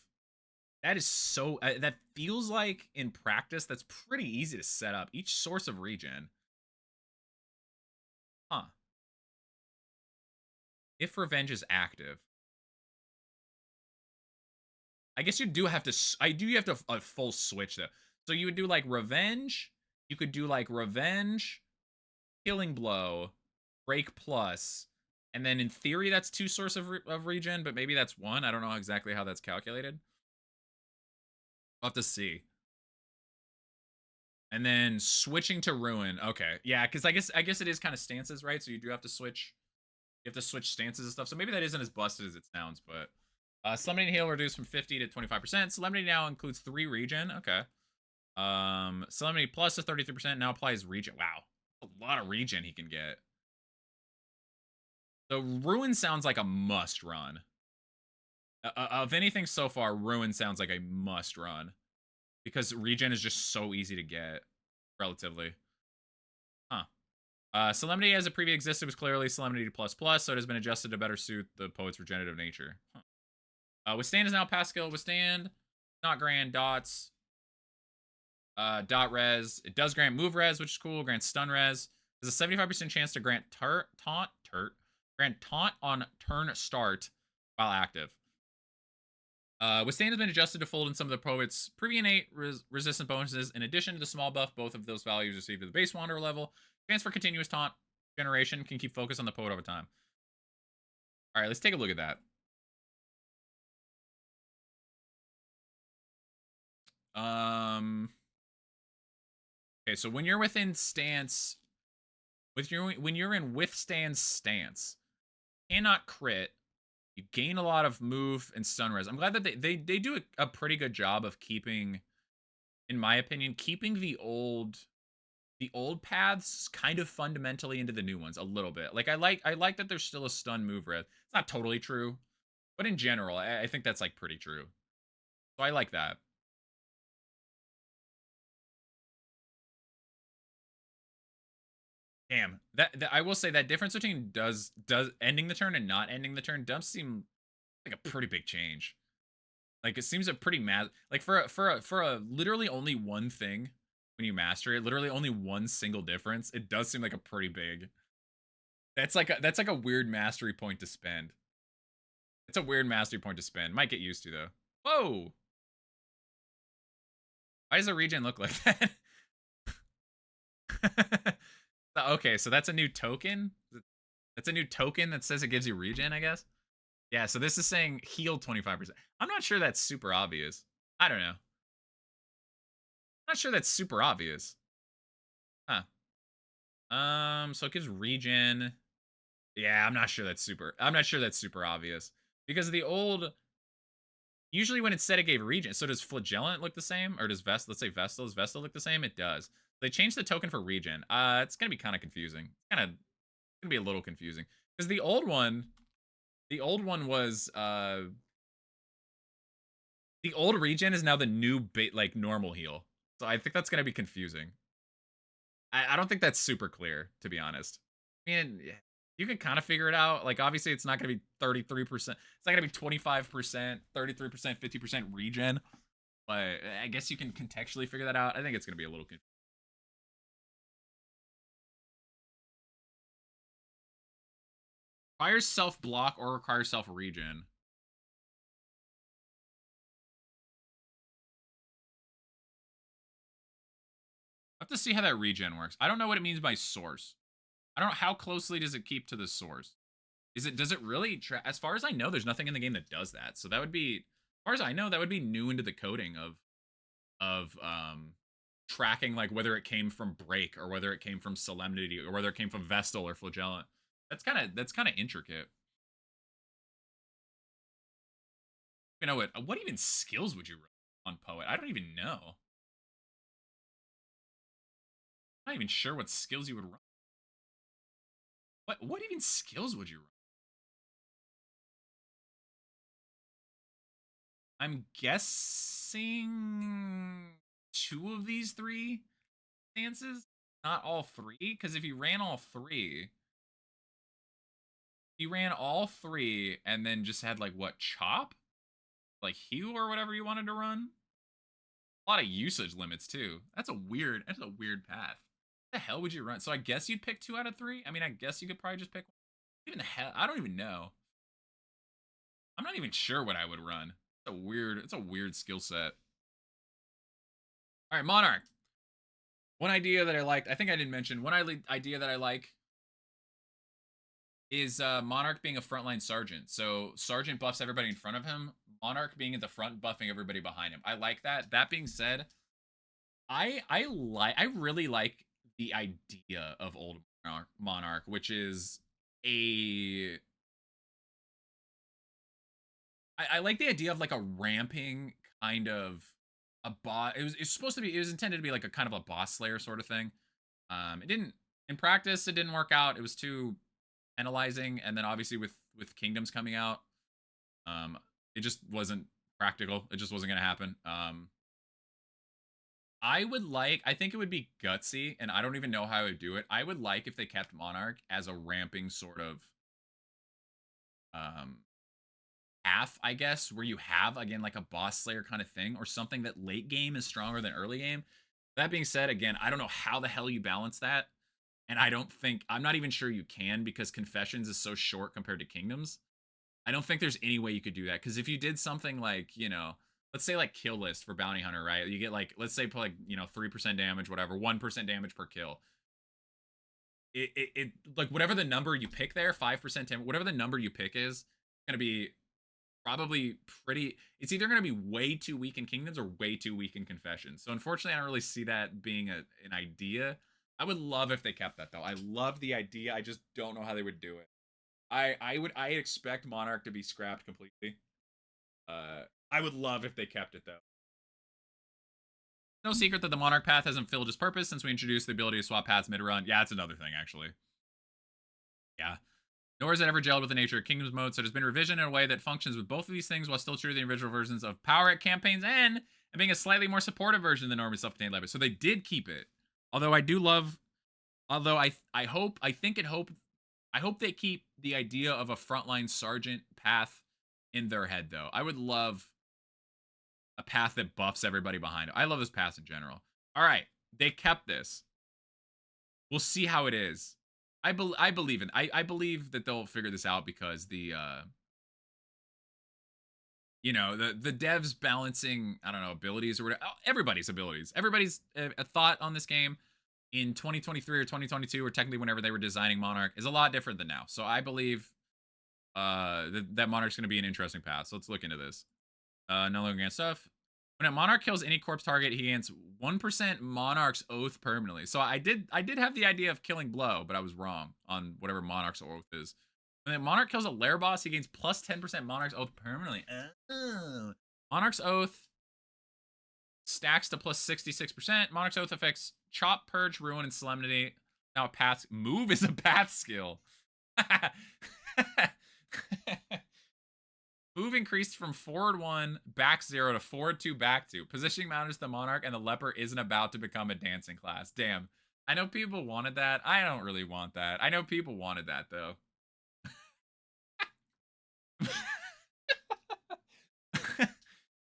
S1: That is so, that feels like in practice that's pretty easy to set up. Each source of regen. Huh. If Revenge is active. I guess you do have to, a full switch though. So you would do like Revenge. You could do like Revenge, Killing Blow, Break Plus. And then in theory, that's 2 source of regen, but maybe that's 1. I don't know exactly how that's calculated. We'll have to see. And then switching to Ruin. Okay. Yeah, because I guess it is kind of stances, right? So you do have to switch. You have to switch stances and stuff. So maybe that isn't as busted as it sounds, but Solemnity Heal reduced from 50 to 25%. Solemnity now includes 3 regen. Okay. Solemnity plus is 33%. Now applies regen. Wow. A lot of regen he can get. So Ruin sounds like a must run. Of anything so far, Ruin sounds like a must run. Because regen is just so easy to get, relatively. Huh. Solemnity as it previously existed was clearly Solemnity plus plus, so it has been adjusted to better suit the poet's regenerative nature. Huh. Withstand is now pass skill. Withstand, not grant dots. Dot res. It does grant move res, which is cool. Grants stun res. There's a 75% chance to grant grant taunt on turn start while active. Withstand has been adjusted to fold in some of the poet's previous innate resistant bonuses. In addition to the small buff, both of those values received at the base wanderer level. Chance for continuous taunt generation can keep focus on the poet over time. All right, let's take a look at that. Okay, so when you're within stance, when you're in withstand stance, cannot crit. You gain a lot of move and stun res. I'm glad that they do a pretty good job of keeping, in my opinion, keeping the old paths kind of fundamentally into the new ones a little bit. Like I like that there's still a stun move res. It's not totally true, but in general, I think that's like pretty true. So I like that. Damn, that I will say that difference between does ending the turn and not ending the turn does seem like a pretty big change. Like it seems a pretty like for a literally only one thing when you master it, literally only one single difference. It does seem like a pretty big. That's like a weird mastery point to spend. It's a weird mastery point to spend. Might get used to though. Whoa! Why does a regen look like that? Okay, so that's a new token? That's a new token that says it gives you regen, I guess? Yeah, so this is saying heal 25%. I'm not sure that's super obvious. I don't know. I'm not sure that's super obvious. Huh. So it gives regen. Yeah, I'm not sure that's super obvious. Because the old usually when it said it gave regen, so does Flagellant look the same? Or does let's say Vestal, does Vestal look the same? It does. They changed the token for regen. It's gonna be kind of confusing. Gonna be a little confusing. Because the old one was the old regen is now the new like normal heal. So I think that's gonna be confusing. I don't think that's super clear, to be honest. I mean, you can kind of figure it out. Like, obviously, it's not going to be 33%. It's not going to be 25%, 33%, 50% regen. But I guess you can contextually figure that out. I think it's going to be a little confusing. Requires self-block or requires self-regen. I have to see how that regen works. I don't know what it means by source. I don't know how closely does it keep to the source. Does it really as far as I know, there's nothing in the game that does that. So that would be, as far as I know, that would be new into the coding of tracking, like whether it came from break or whether it came from solemnity or whether it came from Vestal or Flagellant. That's kind of intricate. You know what even skills would you run on Poet? I don't even know. I'm not even sure what skills you would run. What even skills would you run? I'm guessing 2 of these 3 stances, not all 3, because if you ran all 3, you ran all 3 and then just had like what, chop? Like heal or whatever you wanted to run? A lot of usage limits too. That's a weird path. What the hell would you run? So I guess you'd pick 2 out of 3? I mean, I guess you could probably just pick one. Even the hell, I don't even know. I'm not even sure what I would run. It's a weird skill set. All right, Monarch. One idea that I liked, I think I didn't mention, one idea that I like is Monarch being a frontline sergeant. So sergeant buffs everybody in front of him. Monarch being at the front, buffing everybody behind him. I like that. That being said, I really like the idea of old Monarch, which is I like the idea of like a ramping kind of a boss. It's supposed to be, it was intended to be like a kind of a boss slayer sort of thing. It didn't, in practice it didn't work out. It was too penalizing, and then obviously with Kingdoms coming out, it just wasn't practical. It just wasn't gonna happen. I think it would be gutsy, and I don't even know how I would do it. I would like if they kept Monarch as a ramping sort of path, I guess, where you have again like a boss slayer kind of thing, or something that late game is stronger than early game. That being said, again, I don't know how the hell you balance that. And I'm not even sure you can, because Confessions is so short compared to Kingdoms. I don't think there's any way you could do that. Because if you did something like, let's say like kill list for Bounty Hunter, right? You get like, let's say like, 3% damage, whatever, 1% damage per kill. It like whatever the number you pick there, 5% damage, whatever the number you pick is going to be probably it's either going to be way too weak in Kingdoms or way too weak in Confessions. So unfortunately, I don't really see that being an idea. I would love if they kept that though. I love the idea. I just don't know how they would do it. I expect Monarch to be scrapped completely. I would love if they kept it though. No secret that the Monarch path hasn't filled its purpose since we introduced the ability to swap paths mid-run. Yeah, that's another thing actually. Yeah. Nor has it ever gelled with the nature of Kingdoms mode, so it has been revisioned in a way that functions with both of these things while still true to the original versions of Power at Campaign's End and being a slightly more supportive version than the normal self-contained Leper. So they did keep it. Although I hope they keep the idea of a frontline sergeant path in their head, though. I would love a path that buffs everybody behind it. I love this path in general. All right, they kept this. We'll see how it is. I believe that they'll figure this out, because you know, the devs balancing, I don't know, abilities or whatever, everybody's abilities. Everybody's a thought on this game in 2023 or 2022, or technically whenever they were designing Monarch, is a lot different than now. So I believe that Monarch's going to be an interesting path. So let's look into this. No longer against stuff. When a Monarch kills any corpse target, he gains 1% Monarch's Oath permanently. So I did have the idea of killing Blow, but I was wrong on whatever Monarch's Oath is. When a Monarch kills a Lair boss, he gains plus 10% Monarch's Oath permanently. Monarch's Oath stacks to plus 66%. Monarch's Oath affects Chop, Purge, Ruin, and Solemnity. Now a path move is a path skill. Move increased from forward 1, back 0 to forward 2, back 2. Positioning matters to the Monarch, and the Leper isn't about to become a dancing class. Damn. I know people wanted that. I don't really want that. I know people wanted that, though.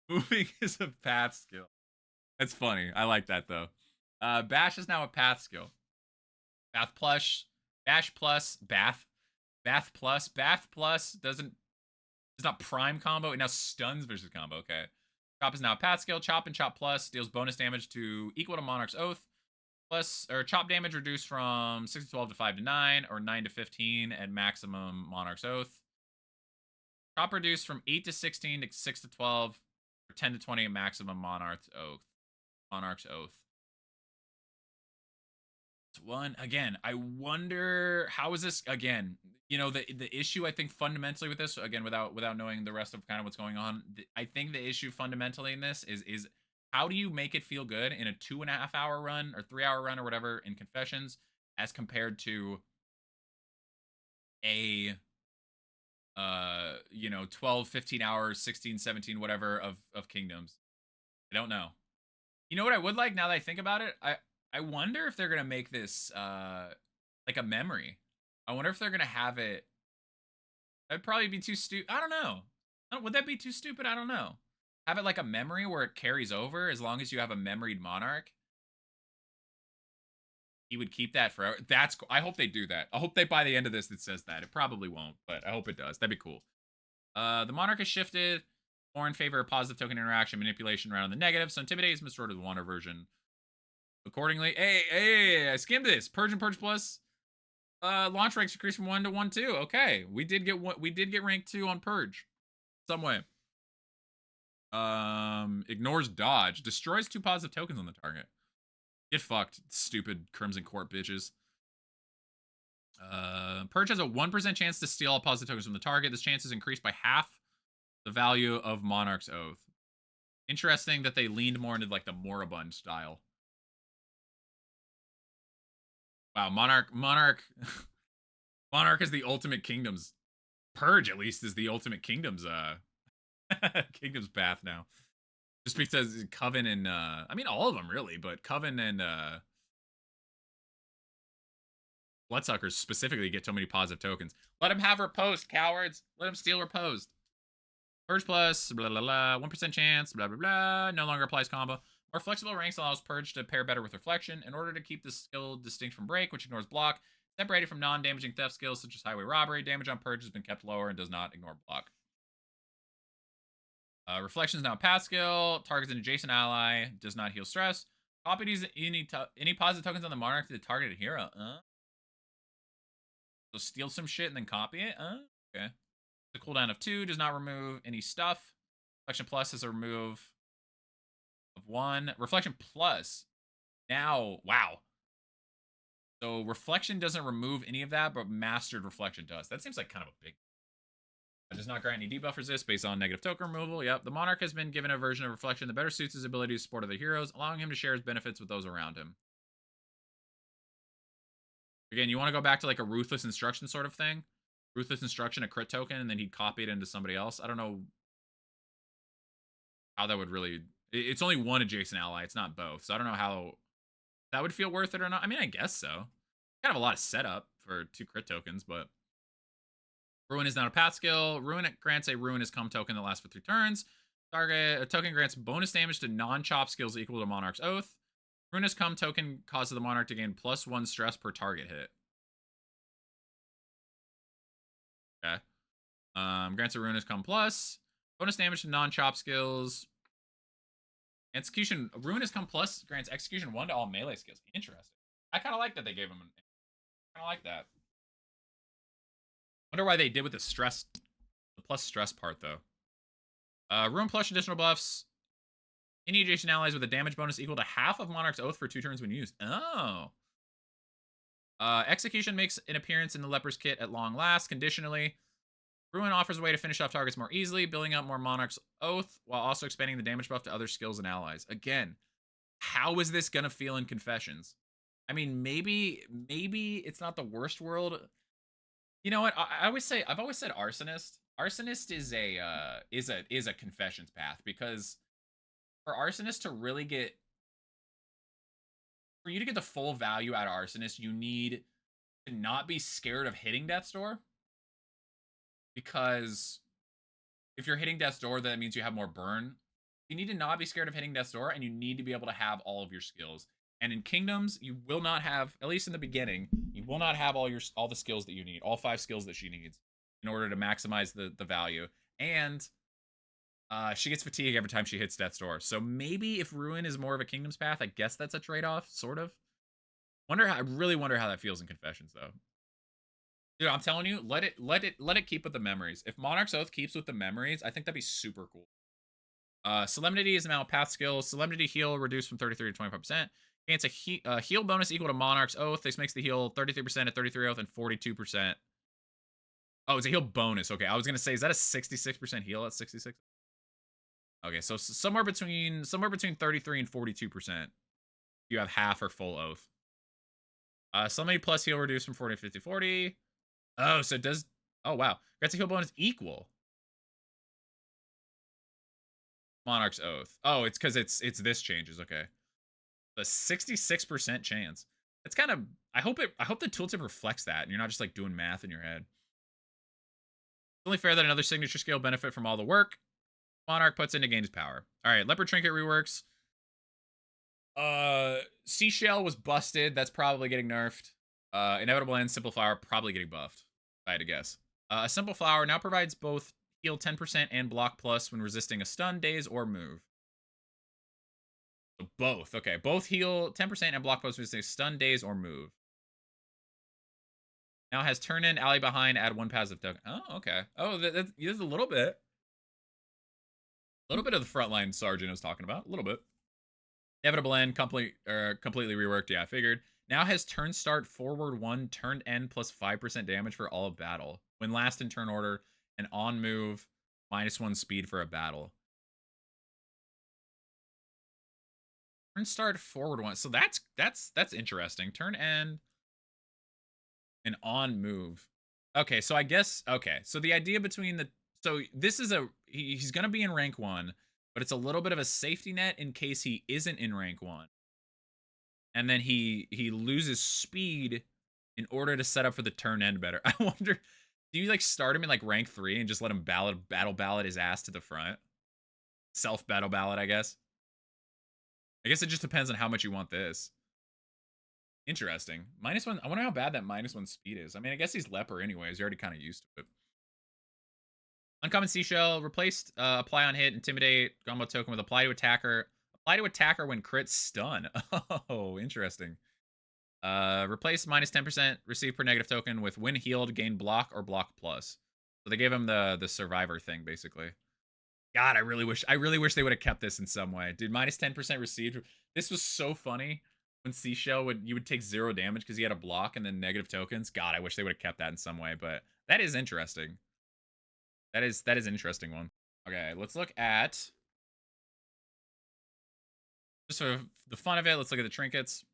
S1: Moving is a path skill. That's funny. I like that, though. Bash is now a path skill. Bath plus, Bash plus, Bath plus doesn't, it's not prime combo. It now stuns versus combo. Okay. Chop is now a path skill. Chop and Chop plus deals bonus damage to equal to Monarch's Oath. Plus, or chop damage reduced from 6 to 12 to 5 to 9, or 9 to 15 at maximum Monarch's Oath. Chop reduced from 8 to 16 to 6 to 12, or 10 to 20 at maximum Monarch's Oath. Monarch's Oath. One again, I wonder how is this again, you know, the issue I think fundamentally with this, again, without knowing the rest of kind of what's going on, I think the issue fundamentally in this is how do you make it feel good in a 2.5 hour run or 3 hour run or whatever in Confessions as compared to a you know, 12 15 hours 16 17 whatever of Kingdoms. I don't know. You know what I would like now that I think about it? I wonder if they're gonna make this like a memory. I wonder if they're gonna have it. That'd probably be too stupid. I don't know. Would that be too stupid? I don't know. Have it like a memory where it carries over as long as you have a memoried Monarch. He would keep that forever. That's cool. I hope they do that. I hope they by the end of this it says that. It probably won't, but I hope it does. That'd be cool. The Monarch is shifted more in favor of positive token interaction manipulation rather than negative. So Intimidate is restored to the Wander version. Accordingly, hey, I skimmed this. Purge and Purge Plus. Launch ranks increased from 1 to 1 2. Okay, we did get rank 2 on Purge. Some way. Ignores dodge. Destroys 2 positive tokens on the target. Get fucked, stupid Crimson Court bitches. Purge has a 1% chance to steal all positive tokens from the target. This chance is increased by half the value of Monarch's Oath. Interesting that they leaned more into like the Moribund style. Wow, Monarch is the ultimate Kingdoms. Purge, at least, is the ultimate Kingdoms Kingdoms path now. Just because Coven and I mean all of them really, but Coven and Bloodsuckers specifically get so many positive tokens. Let him have her post, cowards. Let him steal her post. Purge plus, blah blah blah, 1% chance, blah blah blah. No longer applies combo. More flexible ranks allows Purge to pair better with Reflection. In order to keep this skill distinct from Break, which ignores block, separated from non-damaging theft skills such as Highway Robbery, damage on Purge has been kept lower and does not ignore block. Reflection is now a path skill. Targets an adjacent ally. Does not heal stress. Copy any positive tokens on the Monarch to the targeted hero. So steal some shit and then copy it. Okay. The cooldown of 2 does not remove any stuff. Reflection Plus is a remove of 1. Reflection Plus. Now, wow. So Reflection doesn't remove any of that, but Mastered Reflection does. That seems like kind of a big. It does not grant any debuff resist based on negative token removal. Yep. The Monarch has been given a version of Reflection that better suits his ability to support other heroes, allowing him to share his benefits with those around him. Again, you want to go back to like a Ruthless Instruction sort of thing. Ruthless Instruction, a crit token, and then he'd copy it into somebody else. I don't know how that would really. It's only one adjacent ally. It's not both. So I don't know how that would feel worth it or not. I mean, I guess so. Kind of a lot of setup for 2 crit tokens, but Ruin is not a path skill. Ruin grants a Ruin is Come token that lasts for 3 turns. Target a token grants bonus damage to non-chop skills equal to Monarch's Oath. Ruin is Come token causes the Monarch to gain +1 stress per target hit. Okay. Grants a Ruin is Come plus. Bonus damage to non-chop skills. Execution. Ruin has come plus grants execution 1 to all melee skills. Interesting. I kind of like that they gave him. I kind of like that. Wonder why they did with the stress, the plus stress part though. Ruin plus additional buffs. Any adjacent allies with a damage bonus equal to half of Monarch's Oath for 2 turns when used. Oh. Execution makes an appearance in the Leper's kit at long last, conditionally. Ruin offers a way to finish off targets more easily, building up more Monarch's Oath, while also expanding the damage buff to other skills and allies. Again, how is this gonna feel in Confessions? I mean, maybe it's not the worst world. You know what? I've always said Arsonist. Arsonist is a Confessions path, because for Arsonist to really get, for you to get the full value out of Arsonist, you need to not be scared of hitting Death's Door. Because if you're hitting Death's Door, that means you have more burn. You need to not be scared of hitting Death's Door, and you need to be able to have all of your skills. And in Kingdoms, you will not have, at least in the beginning, you will not have all the skills that you need, all 5 skills that she needs in order to maximize the value. And she gets fatigue every time she hits Death's Door. So maybe if Ruin is more of a Kingdoms path, I guess that's a trade-off, sort of. I really wonder how that feels in Confessions, though. Dude, I'm telling you, let it keep with the memories. If Monarch's Oath keeps with the memories, I think that'd be super cool. Solemnity is an amount of path skill. Solemnity heal reduced from 33 to 25%. Gains a heal bonus equal to Monarch's Oath. This makes the heal 33% at 33 Oath and 42%. Oh, it's a heal bonus. Okay, I was gonna say, is that a 66% heal at 66? Okay, so somewhere between 33 and 42%. You have half or full Oath. Solemnity plus heal reduced from 40 to 50, 40. Oh, so it does. Oh, wow. Gets a heal bonus equal Monarch's Oath. Oh, it's because it's this changes. Okay. The 66% chance. It's kind of, I hope the tooltip reflects that and you're not just like doing math in your head. It's only fair that another signature skill benefit from all the work Monarch puts in to gain his power. All right, Leper Trinket reworks. Seashell was busted. That's probably getting nerfed. Inevitable End, Simple Flower probably getting buffed, if I had to guess. A Simple Flower now provides both heal 10% and block plus when resisting a stun, daze, or move. So both. Okay, both heal 10% and block plus when resisting stun, daze, or move. Now has turn in, ally behind, add 1 passive token. Oh, okay. Oh, that's a little bit. A little bit of the frontline Sergeant I was talking about. A little bit. Inevitable End, completely reworked. Yeah, I figured. Now has turn start forward 1, turn end plus 5% damage for all of battle. When last in turn order, and on move, -1 speed for a battle. Turn start forward 1. So that's interesting. Turn end and on move. Okay, so I guess, okay. So the idea between the, so this is he's going to be in rank 1, but it's a little bit of a safety net in case he isn't in rank 1. And then he loses speed in order to set up for the turn end better. I wonder, do you like start him in like rank 3 and just let him battle ballad his ass to the front? Self battle ballad, I guess. I guess it just depends on how much you want this. Interesting. -1. I wonder how bad that -1 speed is. I mean, I guess he's Leper anyways. You're already kind of used to it. Uncommon Seashell replaced apply on hit, intimidate, combo token with apply to attacker. Apply to attacker when crit stun. Oh, interesting. Replace -10% receive per negative token with when healed, gain block or block plus. So they gave him the survivor thing basically. God, I really wish they would have kept this in some way. Dude, -10% received. This was so funny when Seashell you would take 0 damage because he had a block and then negative tokens. God, I wish they would have kept that in some way, but that is interesting. That is an interesting one. Okay, let's look at, just for the fun of it, let's look at the trinkets.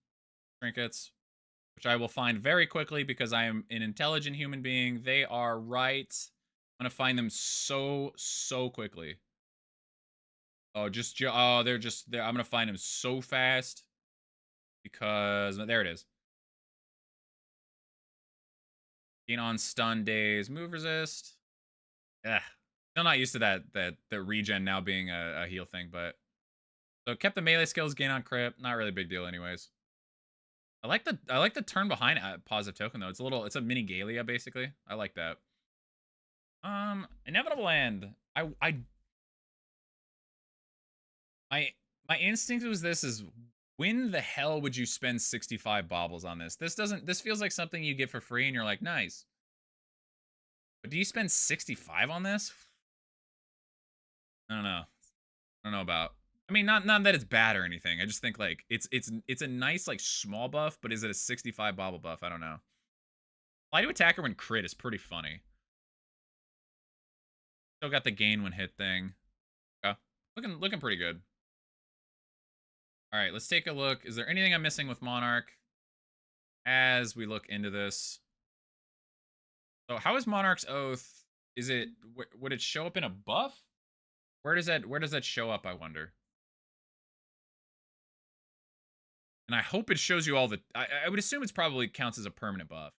S1: Which I will find very quickly because I am an intelligent human being. They are right. I'm gonna find them so quickly. Oh, they're just there. I'm gonna find them so fast because there it is. Gain on stun, days, move resist. Yeah, still not used to the regen now being a heal thing, but so kept the melee skills, gain on crit. Not really a big deal, anyways. I like the turn behind positive token though. It's a mini Galia basically. I like that. Inevitable End. My my instinct was this is when the hell would you spend 65 baubles on this? This feels like something you get for free and you're like, nice. But do you spend 65 on this? I don't know. I don't know about. I mean, not that it's bad or anything. I just think like it's a nice like small buff, but is it a 65 bauble buff? I don't know. Fly to attacker when crit is pretty funny. Still got the gain when hit thing. Okay. Looking pretty good. All right, let's take a look. Is there anything I'm missing with Monarch as we look into this? So how is Monarch's Oath? Is it would it show up in a buff? Where does that show up, I wonder? And I hope it shows you all the I would assume it's probably counts as a permanent buff.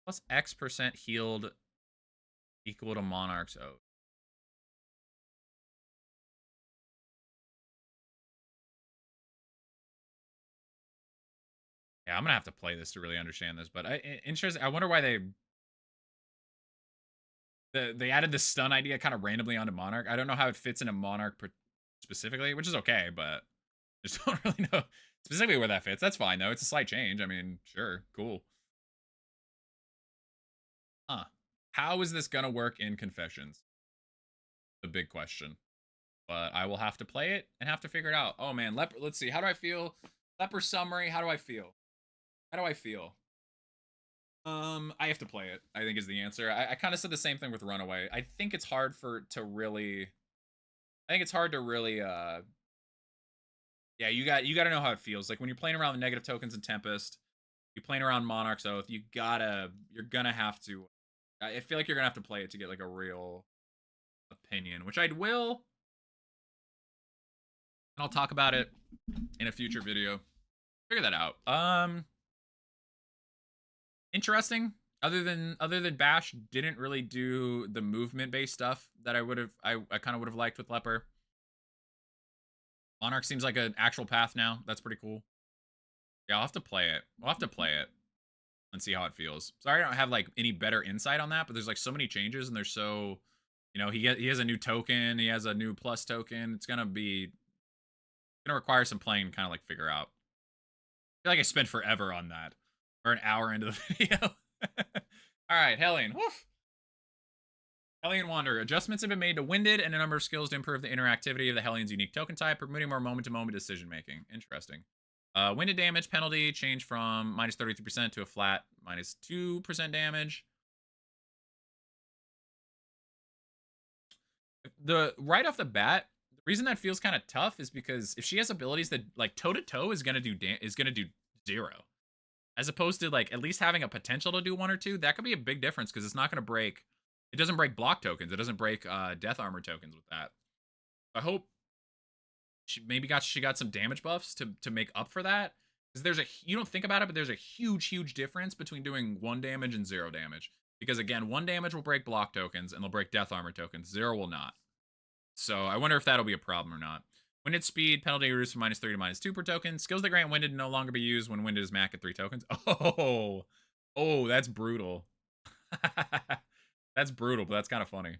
S1: Plus X% healed equal to Monarch's Oath. Yeah, I'm gonna have to play this to really understand this, but interesting. I wonder why they added the stun idea kind of randomly onto Monarch. I don't know how it fits into Monarch specifically, which is okay, but I just don't really know specifically where that fits. That's fine though. It's a slight change. I mean, sure, cool. Huh? How is this gonna work in Confessions? The big question. But I will have to play it and have to figure it out. Oh man, Leper. Let's see. How do I feel? Leper summary. How do I feel? How do I feel? I have to play it, I think is the answer. I kind of said the same thing with Runaway. I think it's hard to really I think it's hard to really yeah, you got to know how it feels. Like when you're playing around the negative tokens in Tempest, you're playing around Monarch's Oath, you're gonna have to I feel like you're gonna have to play it to get like a real opinion, which I will. And I'll talk about it in a future video. Figure that out. Interesting. Other than Bash didn't really do the movement based stuff that I kind of would have liked with Leper. Monarch seems like an actual path now. That's pretty cool. Yeah, I'll have to play it. We'll have to play it and see how it feels. Sorry I don't have like any better insight on that, but there's like so many changes and there's so, you know, he has a new token, he has a new plus token. It's gonna require some playing to kind of like figure out. I feel like I spent forever on that. Or an hour into the video. Alright, Hellion. Woof. Hellion Wanderer. Adjustments have been made to Winded and a number of skills to improve the interactivity of the Hellion's unique token type, permitting more moment-to-moment decision-making. Interesting. Winded damage penalty changed from minus 33% to a flat minus 2% damage. Right off the bat, the reason that feels kind of tough is because if she has abilities that like toe-to-toe is gonna do 0. As opposed to like at least having a potential to do 1 or 2, that could be a big difference because it's not gonna break. It doesn't break block tokens. It doesn't break death armor tokens with that. I hope she got some damage buffs to make up for that. Because you don't think about it, but there's a huge difference between doing 1 damage and 0 damage. Because again, 1 damage will break block tokens and they'll break death armor tokens. 0 will not. So I wonder if that'll be a problem or not. Winded speed penalty reduced from -3 to -2 per token. Skills that grant Winded no longer be used when Winded is max at 3 tokens. Oh, that's brutal. That's brutal, but that's kind of funny.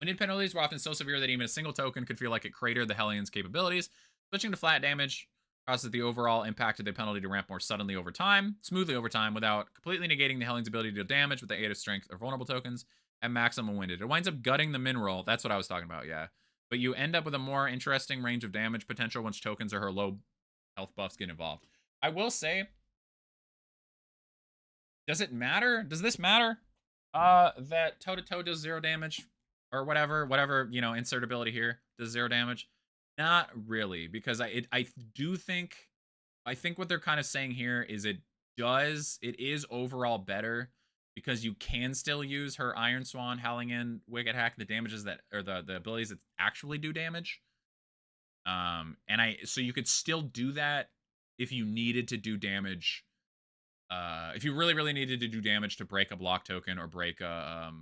S1: Winded penalties were often so severe that even a single token could feel like it cratered the Hellion's capabilities. Switching to flat damage causes the overall impact of the penalty to ramp more smoothly over time, without completely negating the Hellion's ability to deal damage with the aid of strength or vulnerable tokens at maximum Winded. It winds up gutting the min roll. That's what I was talking about, yeah. But you end up with a more interesting range of damage potential once tokens or her low health buffs get involved. I will say, does it matter? Does this matter? That toe-to-toe does 0 damage or whatever, you know, insert ability here does 0 damage. Not really, because I think what they're kind of saying here is it is overall better because you can still use her Iron Swan, Howling In, Wicked Hack, the damages that or the abilities that actually do damage. So you could still do that if you needed to do damage. If you really needed to do damage to break a block token or break a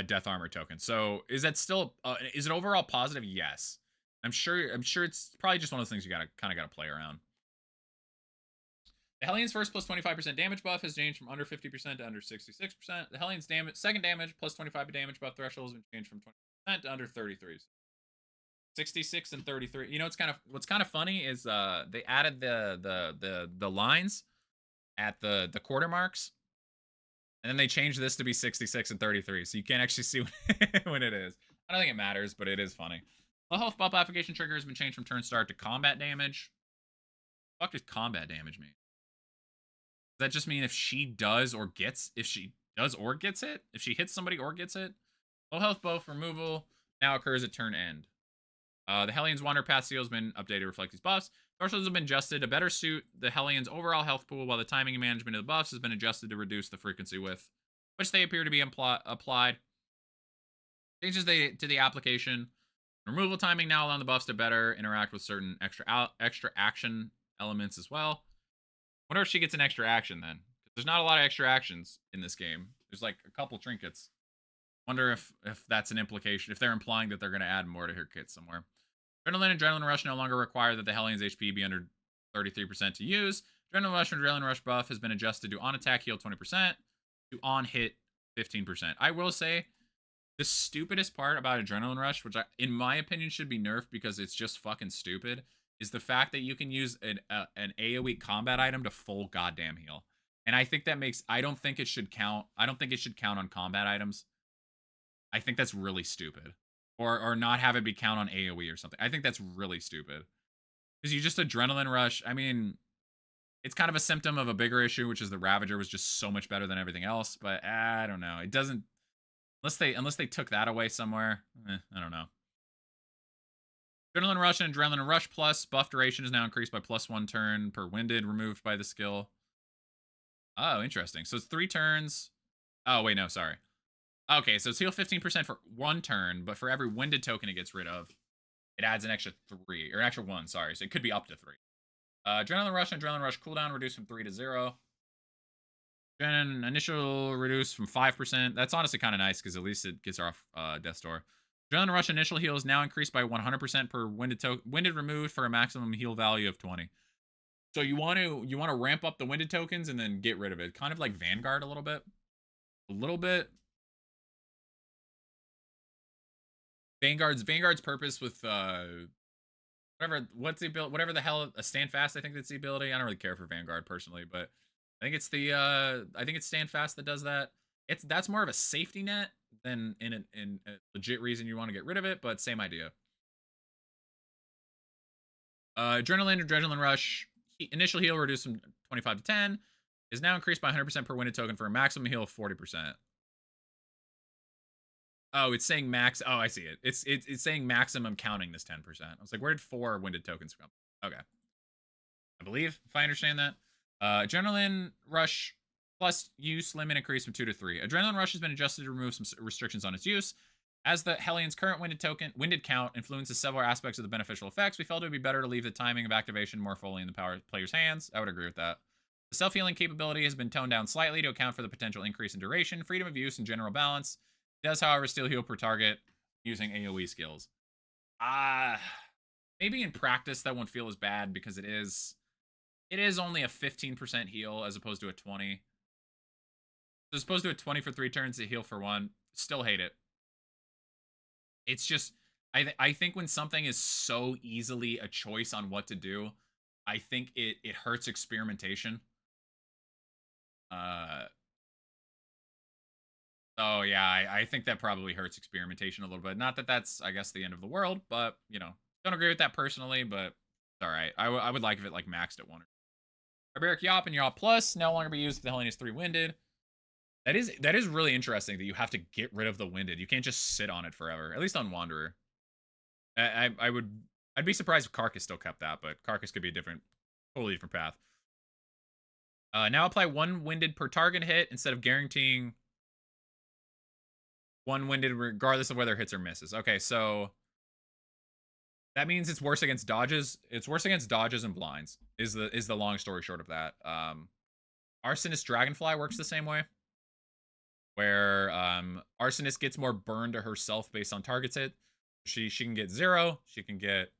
S1: death armor token. So is that still is it overall positive? Yes. I'm sure it's probably just one of those things you gotta play around. The Hellion's first plus 25% damage buff has changed from under 50% to under 66%. The Hellion's second damage plus 25 damage buff threshold has been changed from 20% to under 33. 66 and 33. You know, what's kind of funny is they added the lines at the quarter marks, and then they changed this to be 66 and 33, so you can't actually see when it is. I don't think it matters, but it is funny. Low health buff application trigger has been changed from turn start to combat damage. What the fuck does combat damage mean? Does that just mean if she does or gets it? If she hits somebody or gets it? Low health buff removal now occurs at turn end. The Hellion's Wander Path Seal has been updated to reflect these buffs. Torsos have been adjusted to better suit the Hellion's overall health pool, while the timing and management of the buffs has been adjusted to reduce the frequency with which they appear to be applied. Changes to the application. Removal timing now allow the buffs to better interact with certain extra action elements as well. Wonder if she gets an extra action then. There's not a lot of extra actions in this game. There's like a couple trinkets. Wonder if that's an implication, if they're implying that they're going to add more to her kit somewhere. Adrenaline and Adrenaline Rush no longer require that the Hellion's HP be under 33% to use. Adrenaline Rush and Adrenaline Rush buff has been adjusted to on attack heal 20% to on hit 15%. I will say, the stupidest part about Adrenaline Rush, which in my opinion should be nerfed because it's just fucking stupid, is the fact that you can use an AoE combat item to full goddamn heal. And I think that makes, I don't think it should count on combat items. I think that's really stupid. Or not have it be count on AoE or something. I think that's really stupid. Because you just Adrenaline Rush, I mean, it's kind of a symptom of a bigger issue, which is the Ravager was just so much better than everything else. But I don't know. It doesn't, unless they took that away somewhere, I don't know. Adrenaline Rush and Adrenaline Rush Plus buff duration is now increased by +1 turn per winded, removed by the skill. Oh, interesting. So it's 3 turns. Oh, wait, no, sorry. Okay, so it's heal 15% for 1 turn, but for every winded token it gets rid of, it adds an extra 3, or an extra 1, sorry. So it could be up to 3. Adrenaline Rush and Adrenaline Rush cooldown reduced from 3 to 0. Initial reduced from 5%. That's honestly kind of nice, because at least it gets her off Death's Door. Adrenaline Rush initial heal is now increased by 100% per winded removed for a maximum heal value of 20. So you want to ramp up the winded tokens and then get rid of it. Kind of like Vanguard a little bit. A little bit. Vanguard's purpose with whatever the hell, a stand fast, I think that's the ability. I don't really care for Vanguard personally, but I think it's stand fast that does that. That's more of a safety net than in a legit reason you want to get rid of it, but same idea. Adrenaline Rush initial heal reduced from 25 to 10 is now increased by 100% per winded token for a maximum heal of 40%. Oh, it's saying max. Oh, I see it. It's saying maximum counting this 10%. I was like, where did 4 winded tokens come? Okay. I believe, if I understand that. Adrenaline Rush plus use limit increased from 2 to 3. Adrenaline Rush has been adjusted to remove some restrictions on its use. As the Hellion's current winded count influences several aspects of the beneficial effects, we felt it would be better to leave the timing of activation more fully in the player's hands. I would agree with that. The self-healing capability has been toned down slightly to account for the potential increase in duration, freedom of use, and general balance. It does, however, still heal per target using AoE skills. Maybe in practice that won't feel as bad because it is only a 15% heal as opposed to a 20. As opposed to a 20 for 3 turns to heal for 1. Still hate it. It's just, I think when something is so easily a choice on what to do, I think it hurts experimentation. So yeah, I think that probably hurts experimentation a little bit. Not that that's, I guess, the end of the world, but, you know, don't agree with that personally, but it's alright. I would like if it, like, maxed at 1. Barbaric Yop and Yop Plus no longer be used if the Hellion is 3 winded. That is really interesting that you have to get rid of the winded. You can't just sit on it forever. At least on Wanderer. I'd be surprised if Carcass still kept that, but Carcass could be a totally different path. Now apply 1 winded per target hit instead of guaranteeing 1 winded regardless of whether it hits or misses. Okay, so that means it's worse against dodges. It's worse against dodges and blinds. Is the long story short of that. Arsonist Dragonfly works the same way, where Arsonist gets more burn to herself based on targets hit. She can get 0. She can get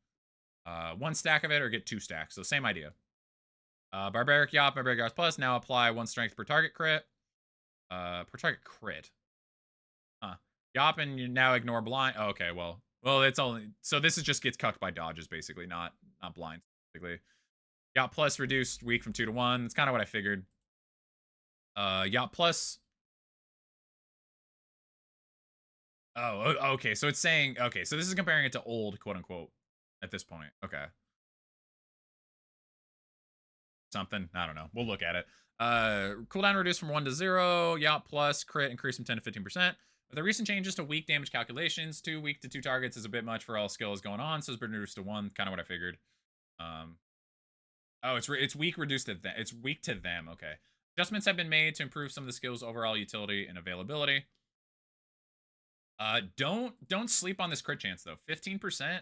S1: 1 stack of it or get 2 stacks. So same idea. Barbaric Yop, Barbaric Yop Plus. Now apply 1 strength per target crit. Per target crit. Huh. Yop and you now ignore blind. Oh, okay, well, it's only so this is just gets cucked by dodges basically, not blind basically. Yop Plus reduced weak from 2 to 1. That's kind of what I figured. Yop Plus. Oh, okay. So it's saying okay. So this is comparing it to old, quote unquote, at this point. Okay. Something. I don't know. We'll look at it. Cooldown reduced from 1 to 0. Yacht plus crit increased from 10 to 15%. With the recent changes to weak damage calculations, 2 weak to 2 targets is a bit much for all skills going on, so it's been reduced to 1. Kind of what I figured. Oh, it's weak reduced to them. It's weak to them. Okay. Adjustments have been made to improve some of the skills' overall utility and availability. Don't sleep on this crit chance though. 15%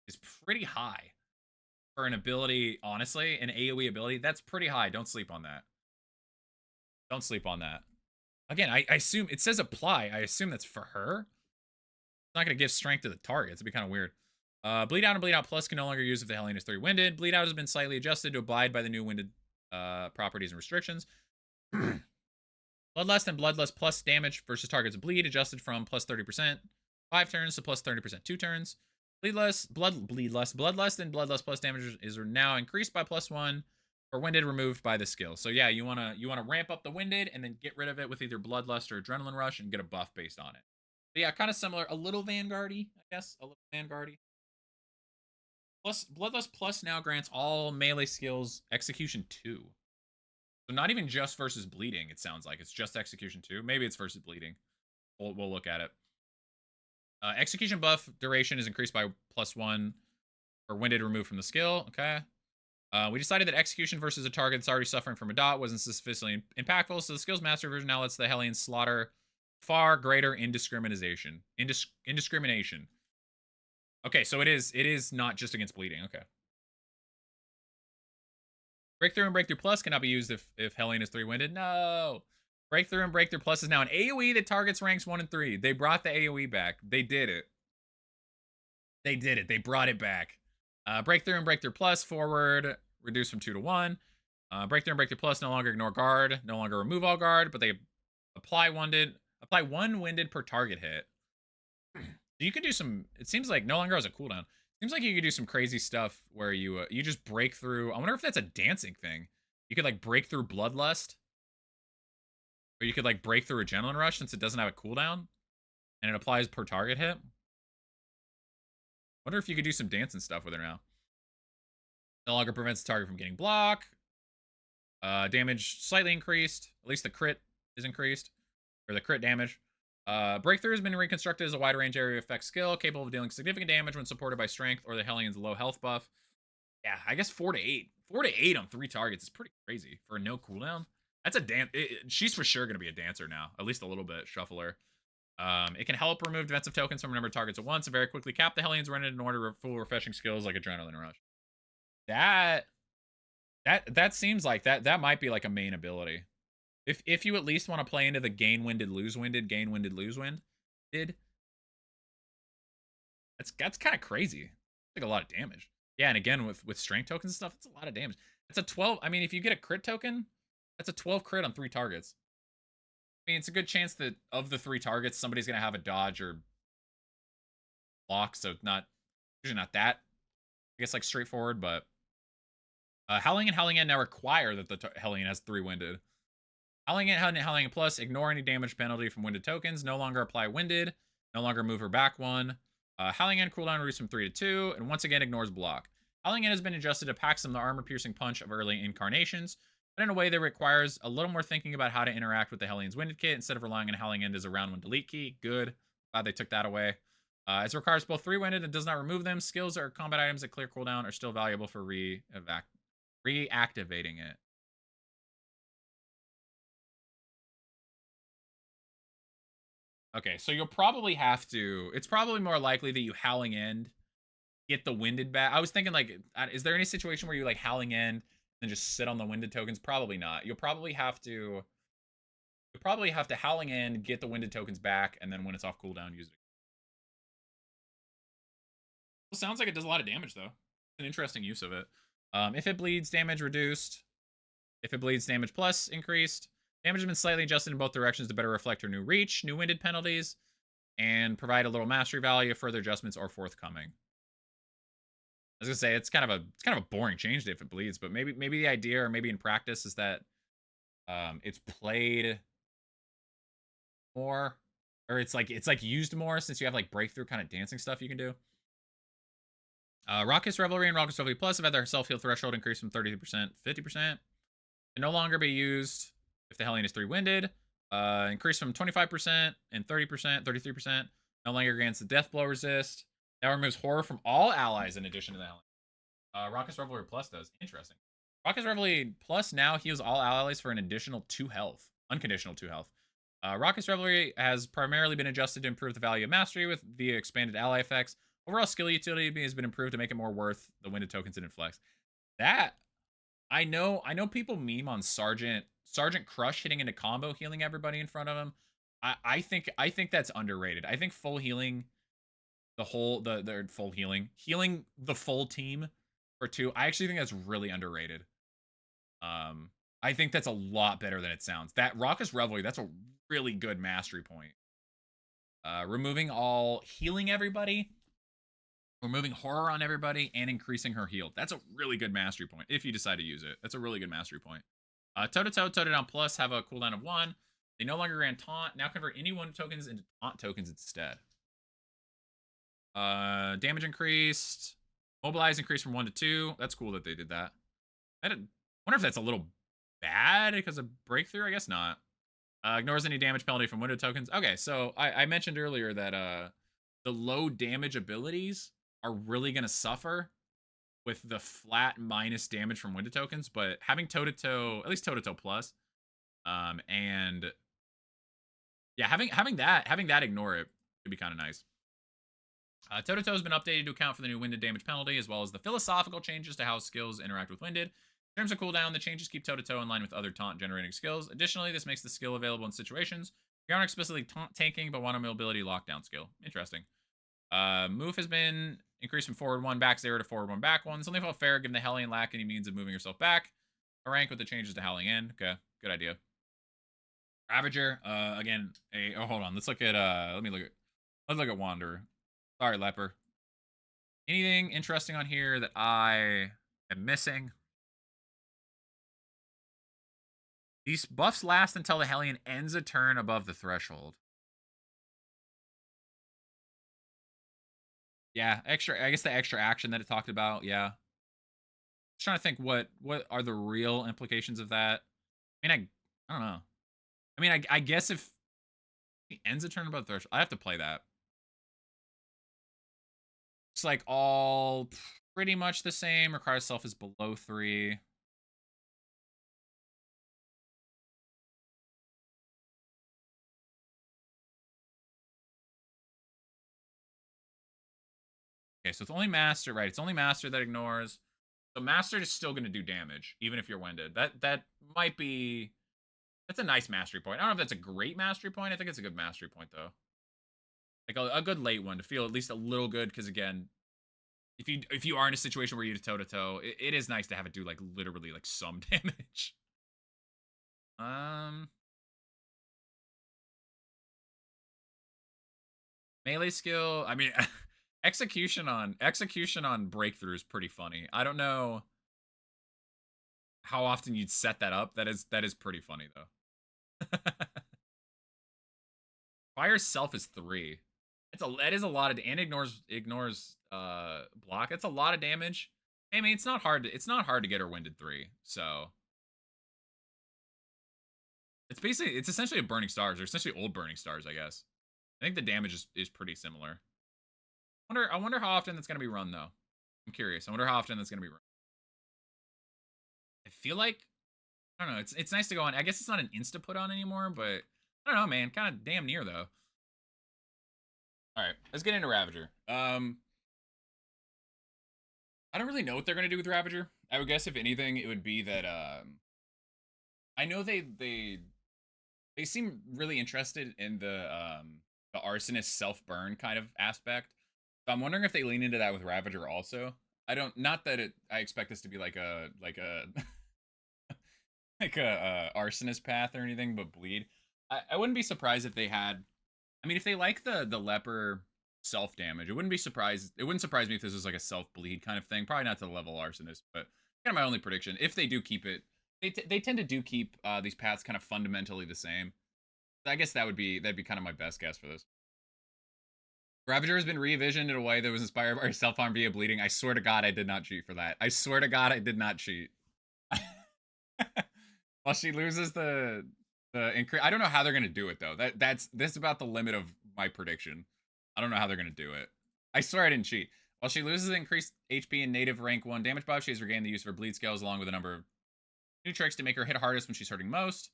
S1: is pretty high for an ability, honestly, an AoE ability. That's pretty high. Don't sleep on that. Don't sleep on that. Again, I assume it says apply. I assume that's for her. It's not going to give strength to the target. It'd be kind of weird. Bleed Out and Bleed Out Plus can no longer use if the Hellion is 3 winded. Bleed Out has been slightly adjusted to abide by the new winded properties and restrictions. Bloodlust and Bloodlust Plus damage versus target's bleed adjusted from plus 30% 5 turns to plus 30% 2 turns. Bloodlust and Bloodlust Plus damage is now increased by +1 or winded removed by the skill. So yeah, you wanna ramp up the winded and then get rid of it with either Bloodlust or Adrenaline Rush and get a buff based on it. But yeah, kind of similar, a little Vanguard-y, I guess, a little Vanguard-y. Plus, Bloodlust Plus now grants all melee skills Execution 2. So not even just versus bleeding, it sounds like. It's just Execution 2. Maybe it's versus bleeding. We'll look at it. Execution buff duration is increased by +1 or winded removed from the skill. Okay. We decided that execution versus a target that's already suffering from a dot wasn't sufficiently impactful, so the skills master version now lets the Hellion slaughter far greater indiscrimination. Indiscrimination. Okay, so it is not just against bleeding. Okay. Breakthrough and Breakthrough Plus cannot be used if Hellion is 3-winded. No. Breakthrough and Breakthrough Plus is now an AoE that targets ranks 1 and 3. They brought the AoE back. They did it. They did it. They brought it back. Breakthrough and Breakthrough Plus forward reduced from 2 to 1. Breakthrough and Breakthrough Plus no longer ignore guard, no longer remove all guard, but they apply 1 winded per target hit. You could do some. It seems like no longer has a cooldown. Seems like you could do some crazy stuff where you just break through. I wonder if that's a dancing thing. You could like break through Bloodlust, or you could like break through Adrenaline Rush since it doesn't have a cooldown, and it applies per target hit. Wonder if you could do some dancing stuff with it now. No longer prevents the target from getting block. Damage slightly increased. At least the crit is increased, or the crit damage. Breakthrough has been reconstructed as a wide range area effect skill, capable of dealing significant damage when supported by strength or the Hellion's low health buff. Yeah, I guess 4 to 8. 4 to 8 on 3 targets is pretty crazy for a no cooldown. That's a dance. She's for sure going to be a dancer now, at least a little bit. Shuffler. It can help remove defensive tokens from a number of targets at once and very quickly cap the Hellions run it in order of full refreshing skills like Adrenaline Rush. That seems like that might be like a main ability. If you at least want to play into the gain winded, lose winded, gain winded, lose wind, that's kind of crazy. Like a lot of damage. Yeah, and again with strength tokens and stuff, it's a lot of damage. It's a 12. I mean, if you get a crit token, that's a 12 crit on 3 targets. I mean, it's a good chance that of the 3 targets, somebody's gonna have a dodge or block, so usually not that. I guess like straightforward, but Howling and Howling End now require that the Hellion has 3 winded. Howling and Howling Plus ignore any damage penalty from winded tokens. No longer apply winded. No longer move her back 1. Howling End cooldown reduced from 3 to 2, and once again ignores block. Howling End has been adjusted to pack some of the armor-piercing punch of early incarnations, but in a way that requires a little more thinking about how to interact with the Hellion's Winded Kit instead of relying on Howling End as a round 1 delete key. Good. Glad they took that away. It requires both 3 winded and does not remove them. Skills or combat items that clear cooldown are still valuable for reactivating it. Okay, so you'll probably have to. It's probably more likely that you Howling End, get the winded back. I was thinking like, is there any situation where you like Howling End and just sit on the winded tokens? Probably not. You'll probably have to. You'll probably have to Howling End, get the winded tokens back, and then when it's off cooldown, use it. Well, sounds like it does a lot of damage, though. An interesting use of it. If it bleeds, damage reduced. If it bleeds, damage plus increased. Damage has been slightly adjusted in both directions to better reflect her new reach, new winded penalties, and provide a little mastery value if further adjustments are forthcoming. I was gonna say it's kind of a boring change if it bleeds, but maybe the idea, or maybe in practice, is that it's played more, or it's like used more since you have like breakthrough kind of dancing stuff you can do. Raucous Revelry and Raucous Revelry Plus have had their self-heal threshold increased from 30% to 50%. Can no longer be used if the Hellion is 3-winded. Increased from 25% and 30%, 33%. No longer grants the death blow resist. Now removes horror from all allies in addition to the Hellion. Raucous Revelry Plus does. Interesting. Raucous Revelry Plus now heals all allies for an additional 2 health. Unconditional 2 health. Raucous Revelry has primarily been adjusted to improve the value of mastery with via expanded ally effects. Overall skill utility has been improved to make it more worth the winded tokens and inflex. That I know people meme on Sergeant Crush hitting into combo healing everybody in front of him. I think that's underrated. I think full healing the whole the full healing the full team for 2. I actually think that's really underrated. I think that's a lot better than it sounds. That Raucous Revelry, that's a really good mastery point. Removing all healing everybody, removing horror on everybody, and increasing her heal. That's a really good mastery point if you decide to use it. That's a really good mastery point. Toe-to-toe, toe-to-down plus have a cooldown of 1. They no longer grant taunt. Now convert any 1 tokens into taunt tokens instead. Damage increased. Mobilize increased from 1 to 2. That's cool that they did that. I wonder if that's a little bad because of breakthrough. I guess not. Ignores any damage penalty from window tokens. Okay, so I mentioned earlier that the low damage abilities are really going to suffer with the flat minus damage from window tokens, but having toe-to-toe, at least toe-to-toe plus, and yeah, having that ignore it could be kind of nice. Toe-to-toe has been updated to account for the new winded damage penalty, as well as the philosophical changes to how skills interact with winded. In terms of cooldown, the changes keep toe-to-toe in line with other taunt-generating skills. Additionally, this makes the skill available in situations you aren't explicitly tanking, but want a mobility lockdown skill. Interesting. Move has been increased from forward 1 back 0 to forward 1 back 1. Something felt fair given the Hellion lack any means of moving yourself back. A rank with the changes to Howling End. Okay, good idea. Ravager, again, oh, hold on. Let's look at let's look at Wanderer. Sorry, Leper. Anything interesting on here that I am missing? These buffs last until the Hellion ends a turn above the threshold. Yeah, extra. I guess the extra action that it talked about. Yeah. Just trying to think what are the real implications of that. I mean, I don't know. I mean, I guess if he ends a turn above the threshold, I have to play that. It's like all pretty much the same. Requires self is below 3. Okay, so it's only master, right? It's only master that ignores. So master is still going to do damage, even if you're winded. That might be. That's a nice mastery point. I don't know if that's a great mastery point. I think it's a good mastery point though. Like a good late one to feel at least a little good, because again, if you are in a situation where you toe to toe, it is nice to have it do like literally like some damage. Melee skill. I mean, execution on breakthrough is pretty funny. I don't know how often you'd set that up. That is pretty funny though. Fire self is 3. That is a lot of, and ignores block. It's a lot of damage. I mean, it's not hard to get her winded 3. So it's essentially a burning stars, or essentially old burning stars, I guess. I think the damage is pretty similar. I wonder how often that's gonna be run though. I'm curious. I wonder how often that's gonna be run. I feel like, I don't know. It's nice to go on. I guess it's not an insta put on anymore, but I don't know, man. Kind of damn near though. All right, let's get into Ravager. I don't really know what they're gonna do with Ravager. I would guess if anything, it would be that I know they seem really interested in the arsonist self burn kind of aspect. So I'm wondering if they lean into that with Ravager also. I don't. Not that I expect this to be like a like a arsonist path or anything, but bleed. I wouldn't be surprised if they had. I mean, if they like the leper self damage, it wouldn't be surprised. It wouldn't surprise me if this was like a self bleed kind of thing. Probably not to the level arsonist, but kind of my only prediction. If they do keep it, they tend to do keep these paths kind of fundamentally the same. I guess that'd be kind of my best guess for this. Ravager has been revisioned in a way that was inspired by self harm via bleeding. I swear to God, I did not cheat for that. I swear to God, I did not cheat. Well, she loses the increase. I don't know how they're gonna do it though. That's about the limit of my prediction. I don't know how they're gonna do it. I swear I didn't cheat. While she loses increased HP and native rank 1 damage buff, she has regained the use of her bleed scales along with a number of new tricks to make her hit hardest when she's hurting most.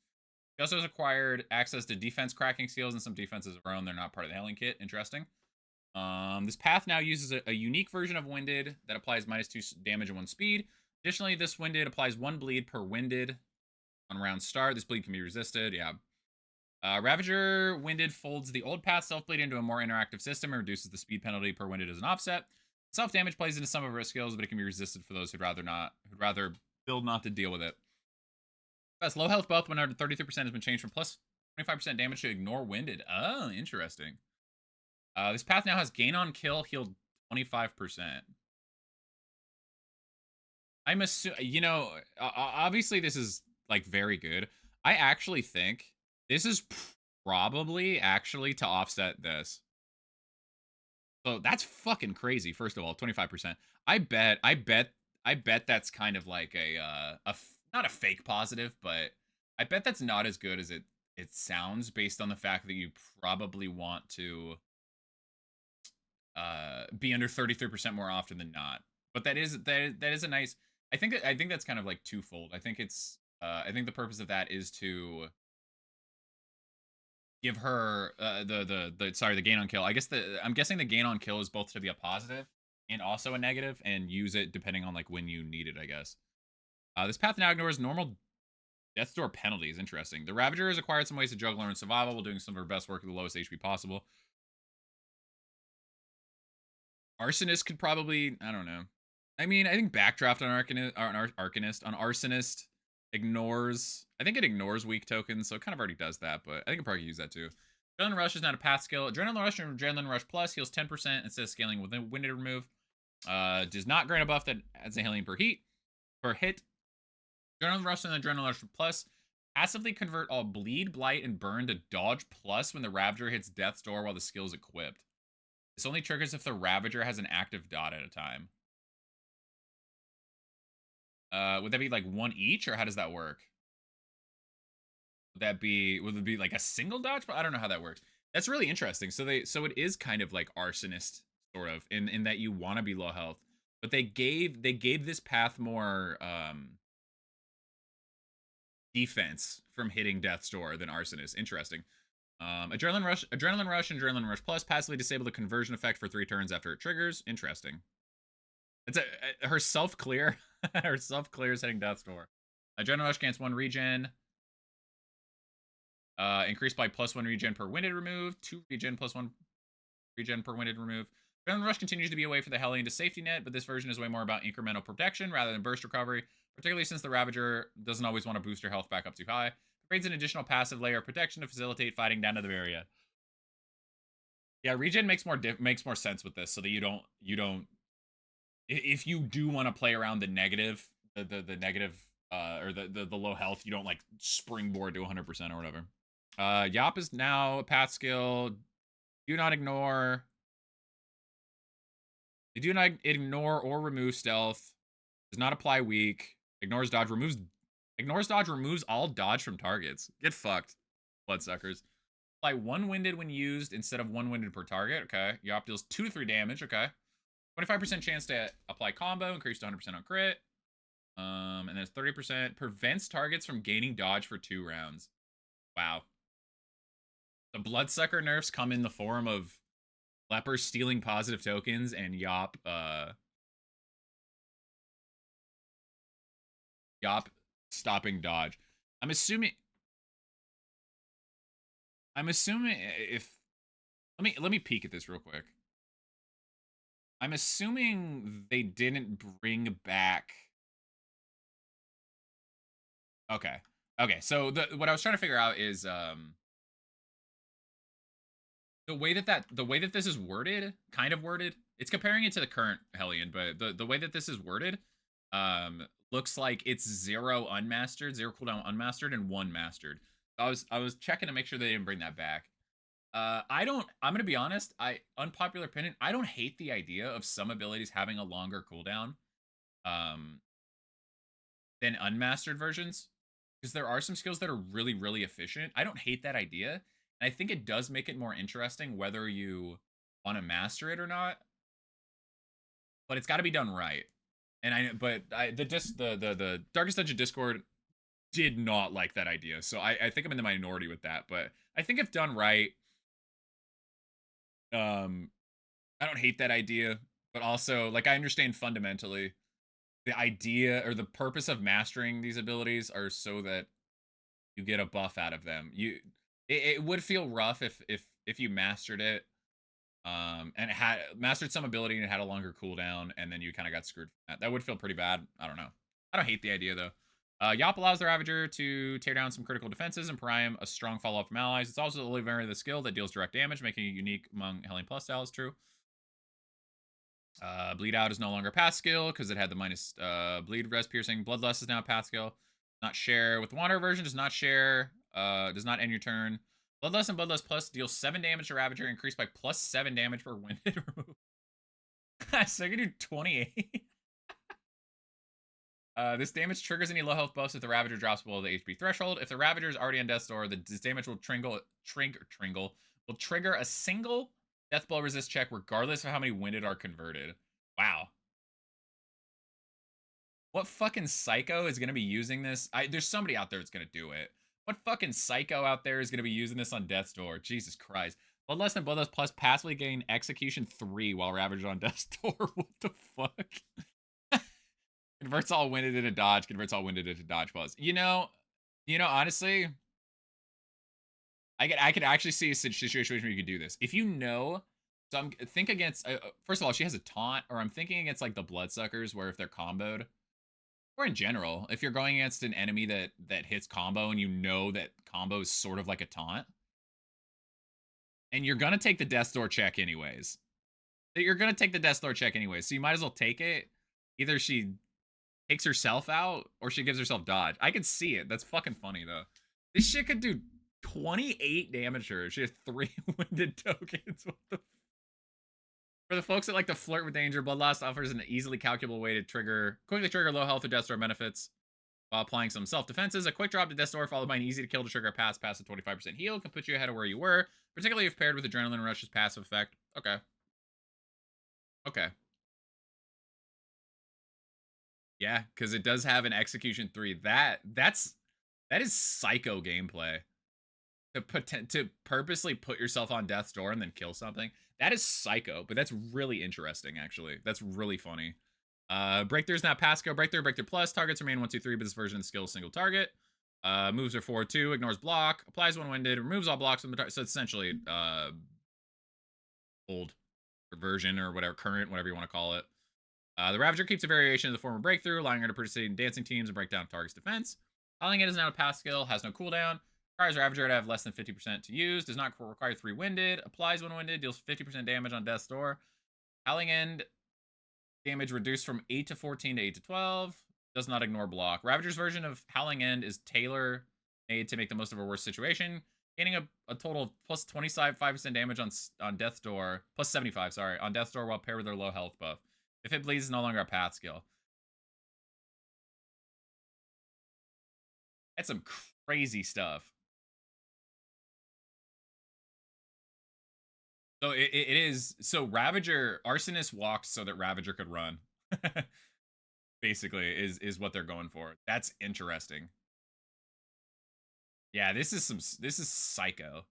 S1: She also has acquired access to defense cracking skills and some defenses of her own. They're not part of the Hellion kit. Interesting. This path now uses a unique version of Winded that applies -2 damage and 1 speed. Additionally, this Winded applies 1 bleed per Winded on round start. This bleed can be resisted. Yeah. Ravager Winded folds the old path self bleed into a more interactive system and reduces the speed penalty per Winded as an offset. Self damage plays into some of her skills, but it can be resisted for those who'd rather build not to deal with it. Best low health buff 133% has been changed from plus 25% damage to ignore Winded. Oh, interesting. This path now has gain on kill healed 25%. I'm assuming, obviously this is like very good. I actually think this is probably actually to offset this. So that's fucking crazy. First of all, 25%. I bet that's kind of like not a fake positive, but I bet that's not as good as it sounds based on the fact that you probably want to be under 33% more often than not. But that is a nice. I think that's kind of like twofold. I think the purpose of that is to give her the gain on kill. I'm guessing the gain on kill is both to be a positive and also a negative, and use it depending on like when you need it, I guess. This path now ignores normal death door penalties. Interesting. The Ravager has acquired some ways to juggle her in survival while doing some of her best work at the lowest HP possible. Arsonist could probably, I don't know. I mean, I think Backdraft on Arsonist ignores. I think it ignores weak tokens, so it kind of already does that. But I think it probably could use that too. Adrenaline Rush is not a path skill. Adrenaline Rush and Adrenaline Rush Plus heals 10% instead of scaling with Winded remove. Does not grant a buff that adds a healing per hit. Adrenaline Rush and Adrenaline Rush Plus passively convert all bleed, blight, and burn to dodge plus when the Ravager hits death's door while the skill is equipped. This only triggers if the Ravager has an active dot at a time. Would that be like 1 each, or how does that work? Would it be like a single dodge? But I don't know how that works. That's really interesting. So it is kind of like Arsonist sort of in that you want to be low health, but they gave this path more defense from hitting death's door than Arsonist. Interesting. Adrenaline Rush, and Adrenaline Rush Plus passively disable the conversion effect for 3 turns after it triggers. Interesting. It's her self clear. Her self clear is hitting death's door. Adrenaline Rush gains 1 regen. Increased by +1 regen per Winded remove. 2 regen +1 regen per Winded remove. Adrenaline Rush continues to be a way for the Hellion to safety net, but this version is way more about incremental protection rather than burst recovery, particularly since the Ravager doesn't always want to boost her health back up too high. It creates an additional passive layer of protection to facilitate fighting down to the barrier. Yeah, regen makes more sense with this, so that you don't if you do want to play around the negative, the negative or the low health, you don't like springboard to 100% or whatever. Yop is now a path skill. Do not ignore. They do not ignore or remove stealth. Does not apply weak. Ignores dodge. Ignores dodge. Removes all dodge from targets. Get fucked, bloodsuckers. Apply 1 Winded when used instead of 1 Winded per target. Okay. Yop deals 2 to 3 damage. Okay. 25% chance to apply combo. Increased to 100% on crit. And there's 30%. Prevents targets from gaining dodge for 2 rounds. Wow. The bloodsucker nerfs come in the form of Leper stealing positive tokens and Yop stopping dodge. I'm assuming if let me peek at this real quick. I'm assuming they didn't bring back. Okay. Okay. So what I was trying to figure out is the way that this is worded, kind of worded. It's comparing it to the current Hellion, but the way that this is worded, looks like it's 0 unmastered, 0 cooldown unmastered, and 1 mastered. I was checking to make sure they didn't bring that back. I don't. I'm gonna be honest. Unpopular opinion. I don't hate the idea of some abilities having a longer cooldown, um, than unmastered versions, because there are some skills that are really efficient. I don't hate that idea, and I think it does make it more interesting whether you want to master it or not. But it's got to be done right. And the Darkest Dungeon Discord did not like that idea, so I think I'm in the minority with that. But I think if done right, um, I don't hate that idea. But also, like, I understand fundamentally the idea or the purpose of mastering these abilities are so that you get a buff out of them. It would feel rough if you mastered it, and it had mastered some ability and it had a longer cooldown, and then you kind of got screwed from that. That would feel pretty bad. I don't know. I don't hate the idea though. Yop allows the Ravager to tear down some critical defenses and prime a strong follow-up from allies. It's also the only variant of the skill that deals direct damage, making it unique among Hellion Plus styles. True. Bleed Out is no longer a path skill because it had the minus bleed res piercing. Bloodlust is now a path skill. Not share with the Wanderer version. Does not share. Does not end your turn. Bloodlust and Bloodlust Plus deals 7 damage to Ravager, increased by plus 7 damage per winded remove. So I can do 28. This damage triggers any low health buffs if the Ravager drops below the HP threshold. If the Ravager is already on death's door, this damage will trigger a single death blow resist check regardless of how many winded are converted. Wow. What fucking psycho is going to be using this? There's somebody out there that's going to do it. What fucking psycho out there is going to be using this on death's door? Jesus Christ. Bloodlust and Bloodlust Plus passively gain Execution 3 while Ravager on death's door. What the fuck? Converts all winded into dodge. Converts all winded into dodge plus. Honestly, I could actually see a situation where you could do this. If you know, so I'm think against. First of all, she has a taunt, or I'm thinking against like the Bloodsuckers, where if they're comboed, or in general, if you're going against an enemy that hits combo and you know that combo is sort of like a taunt, and you're gonna take the Death's Door check anyways. You're gonna take the Death's Door check anyways, so you might as well take it. Either she takes herself out or she gives herself dodge. I can see it. That's fucking funny though. This shit could do 28 damage to her. She has 3 winded tokens. For the folks that like to flirt with danger, Bloodlust offers an easily calculable way to quickly trigger low health or Death's Door benefits while applying some self-defenses. A quick drop to Death's Door followed by an easy to kill to trigger a past a 25% heal can put you ahead of where you were, particularly if paired with Adrenaline Rush's passive effect. Okay. Okay. Yeah, because it does have an Execution 3. That is psycho gameplay. To purposely put yourself on death's door and then kill something. That is psycho, but that's really interesting, actually. That's really funny. Breakthrough is not pass skill. Breakthrough plus. Targets remain 1, 2, 3, but this version of the skill is single target. Moves are 4, 2, ignores block, applies when winded, removes all blocks from the target. So it's essentially old version or whatever, current, whatever you want to call it. The Ravager keeps a variation of the former Breakthrough, allowing her to participate in dancing teams and break down target's defense. Howling It is now a pass skill, has no cooldown, requires Ravager to have less than 50% to use, does not require 3 winded, applies when winded, deals 50% damage on Death's Door. Howling End damage reduced from 8 to 14 to 8 to 12, does not ignore block. Ravager's version of Howling End is tailor made to make the most of a worse situation, gaining a total of plus 25% damage on Death's Door, plus 75, sorry, on Death's Door while paired with their low health buff. If it bleeds, it's no longer a path skill. That's some crazy stuff. So it is. So Ravager, Arsonist walked so that Ravager could run. Basically, is what they're going for. That's interesting. Yeah, this is psycho.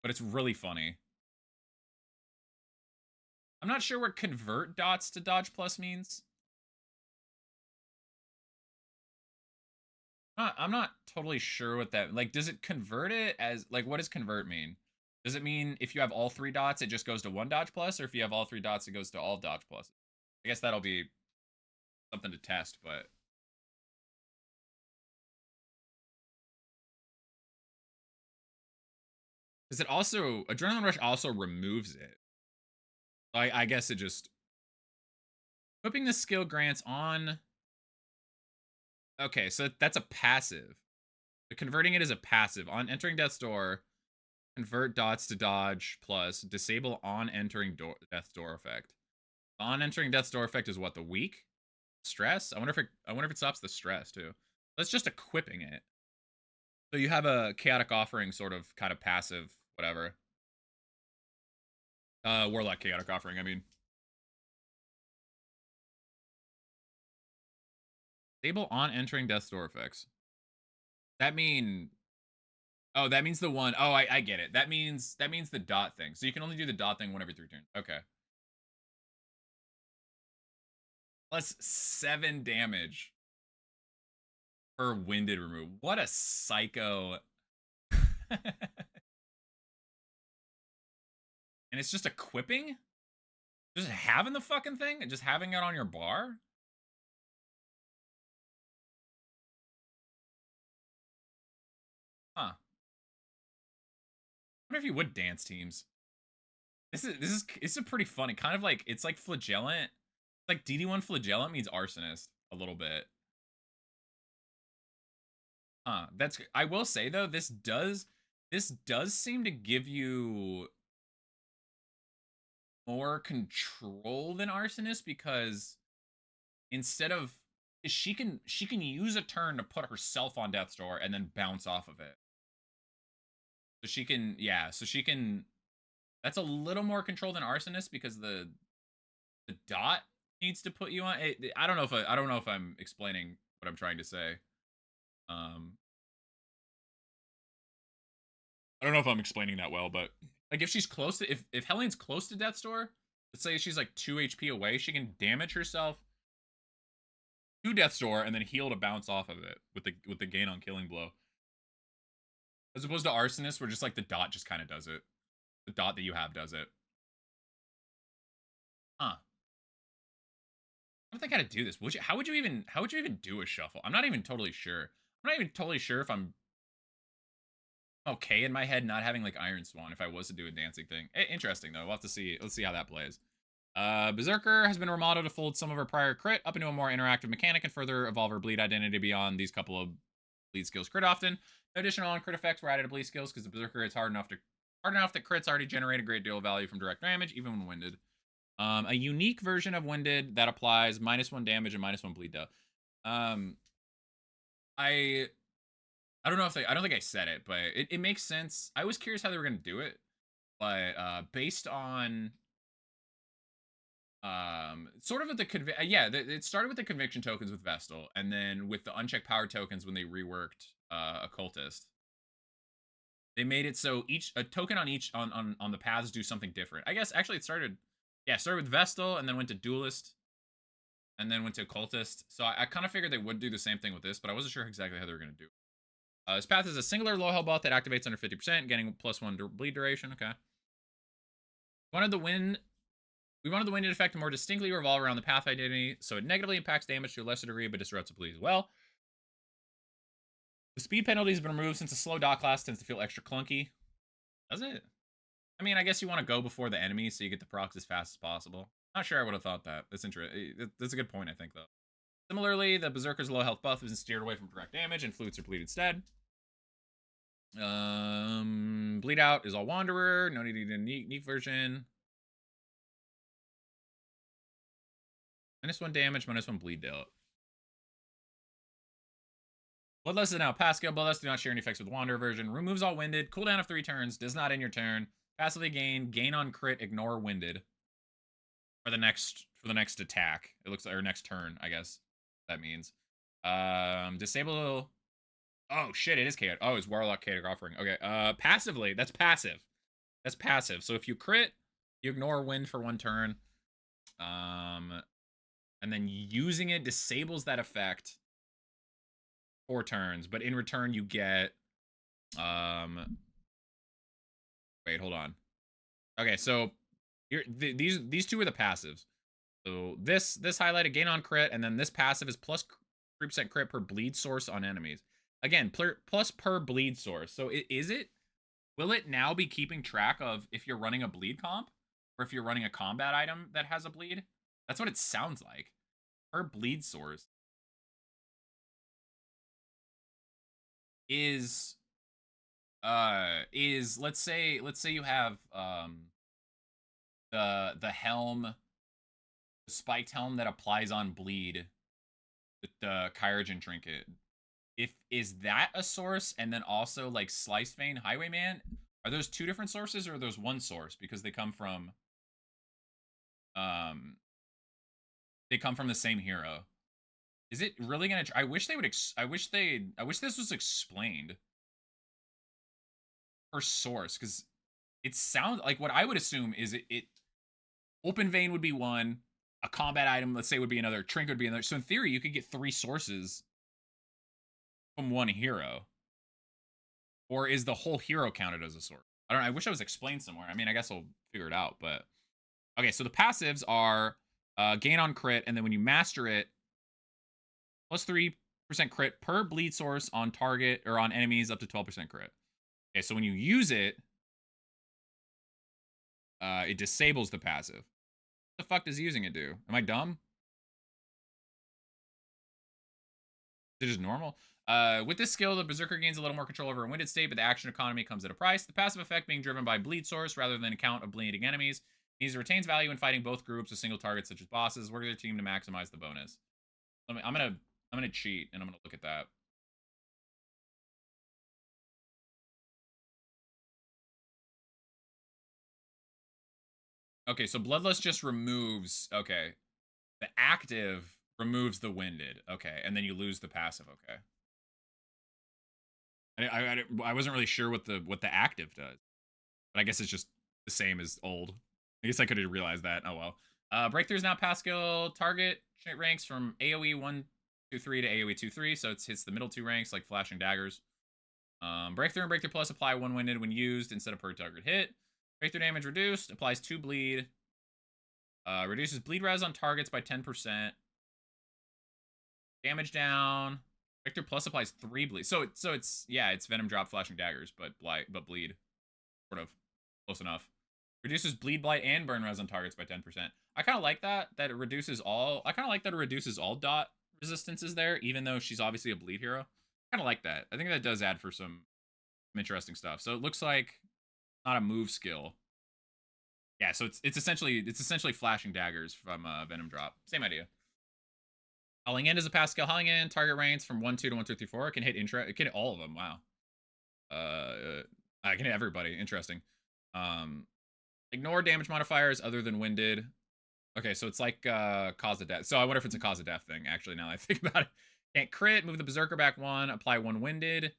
S1: But it's really funny. I'm not sure what convert dots to dodge plus means. I'm not totally sure what that, like, does it convert it as, like, what does convert mean? Does it mean if you have all 3 dots, it just goes to 1 dodge plus, or if you have all 3 dots, it goes to all dodge plus? I guess that'll be something to test, but because it also Adrenaline Rush also removes it. I guess it just equipping the skill grants on. Okay, so that's a passive. Converting it as a passive on entering death's door. Convert dots to dodge plus disable on entering death's door effect. On entering death's door effect is what, the weak stress? I wonder if it stops the stress too. That's just equipping it. So you have a chaotic offering sort of kind of passive whatever. Warlock chaotic offering, I mean. Disable on entering death's door effects. That mean Oh, that means the one. Oh, I get it. That means the dot thing. So you can only do the dot thing one every 3 turns. Okay. Plus 7 damage per winded remove. What a psycho. And it's just equipping? Just having the fucking thing and just having it on your bar? Huh. I wonder if you would dance teams. This is pretty funny. Kind of like it's like flagellant. It's like DD1 flagellant means arsonist a little bit. Huh. That's I will say though, this does seem to give you more control than arsonist, because instead of she can use a turn to put herself on death's door and then bounce off of it. So she can, yeah, so she can. That's a little more control than arsonist because the dot needs to put you on. I don't know if I'm explaining what I'm trying to say. I don't know if I'm explaining that well, but like if she's close to if Hellion's close to death's door, let's say she's like 2 HP away, she can damage herself to death's door and then heal to bounce off of it with the gain on killing blow. As opposed to arsonist, where just like the dot just kind of does it. The dot that you have does it. Huh. I don't think how to do this. How would you even do a shuffle? I'm not even totally sure. I'm not even totally sure if I'm okay in my head not having like Iron Swan if I was to do a dancing thing. Interesting though. We'll have to see. Let's see how that plays. Berserker has been remodeled to fold some of her prior crit up into a more interactive mechanic and further evolve her bleed identity beyond these couple of bleed skills crit often. No additional on crit effects were added to bleed skills because the Berserker is hard enough that crits already generate a great deal of value from direct damage, even when winded. A unique version of winded that applies -1 damage and -1 bleed though. I don't know if I don't think I said it, but it makes sense. I was curious how they were gonna do it, but based on sort of at the it started with the conviction tokens with Vestal, and then with the unchecked power tokens when they reworked Occultist. They made it so a token on each on the paths do something different. I guess actually it started with Vestal and then went to Duelist and then went to Occultist. So I kind of figured they would do the same thing with this, but I wasn't sure exactly how they were going to do it. This path is a singular low health buff that activates under 50%, getting +1 bleed duration. Okay. We wanted the winded effect to more distinctly revolve around the path identity, so it negatively impacts damage to a lesser degree, but disrupts the bleed as well. The speed penalty has been removed since the slow dot class tends to feel extra clunky. Does it? I mean, I guess you want to go before the enemy so you get the procs as fast as possible. Not sure I would have thought that. That's interesting. That's a good point, I think, though. Similarly, the Berserker's low health buff is steered away from direct damage and flutes are bleed instead. Bleed out is all Wanderer. No need to do a unique version. -1 damage, -1 bleed out. Bloodlust is now pass skill. Bloodlust do not share any effects with Wanderer version. Removes all winded. Cooldown of 3 turns. Does not end your turn. Passively gain on crit. Ignore winded. For the next attack. It looks like, or next turn, I guess that means. Disable. Oh shit, it is chaotic. Oh, it's Warlock chaotic offering. Okay. Passively, that's passive. That's passive. So if you crit, you ignore wind for 1 turn. And then using it disables that effect 4 turns, but in return you get Wait, hold on. Okay, so these two are the passives. So this highlighted gain on crit, and then this passive is plus 3% crit per bleed source on enemies. Again, plus per bleed source. So is it? Will it now be keeping track of if you're running a bleed comp, or if you're running a combat item that has a bleed? That's what it sounds like. Per bleed source is let's say you have the helm, the spiked helm that applies on bleed with the Kyrogen trinket. Is that a source, and then also like Slice Vein Highwayman? Are those two different sources, or are those one source because they come from the same hero? Is it really gonna? I wish they would. I wish this was explained per source, because it sounds like what I would assume is it open vein would be one, a combat item, let's say, would be another, trinket would be another. So in theory, you could get 3 sources from one hero. Or is the whole hero counted as a source? I don't know. I wish I was explained somewhere. I mean, I guess I'll figure it out. But okay, so the passives are gain on crit, and then when you master it, plus 3% crit per bleed source on target or on enemies, up to 12% crit. Okay, so when you use it, it disables the passive. What the fuck does using it do? Am I dumb? Is it just normal? With this skill, the Berserker gains a little more control over a winded state, but the action economy comes at a price. The passive effect being driven by bleed source rather than a count of bleeding enemies means it retains value in fighting both groups with single targets such as bosses. Work with your team to maximize the bonus. I'm gonna cheat and I'm gonna look at that. Okay, so Bloodlust just removes. Okay, the active removes the winded. Okay, and then you lose the passive. Okay. I wasn't really sure what the active does, but I guess it's just the same as old. I guess I could have realized that. Oh well. Breakthrough is now pass skill target ranks from AOE 1-2-3 to AOE 2-3, so it hits the middle 2 ranks like flashing daggers. Breakthrough and Breakthrough Plus apply 1 winded when used instead of per target hit. Breakthrough damage reduced, applies 2 bleed. Reduces bleed res on targets by 10%. Damage down. Breakthrough Plus applies 3 bleed. So it's yeah, it's Venom Drop, Flashing Daggers, but bleed. Sort of. Close enough. Reduces bleed, blight, and burn res on targets by 10%. I kind of like that it reduces all. I kind of like that it reduces all dot resistances there, even though she's obviously a bleed hero. Kind of like that. I think that does add for some interesting stuff. So it looks like not a move skill. Yeah, so it's essentially flashing daggers from Venom Drop. Same idea. Howling End is a pass skill. Howling End target range from 1-2 to 1-3-4. It can hit it can hit all of them. Wow. I can hit everybody. Interesting. Ignore damage modifiers other than winded. Okay, so it's like cause of death. So I wonder if it's a cause of death thing, actually, now that I think about it. Can't crit, move the Berserker back 1, apply 1 winded.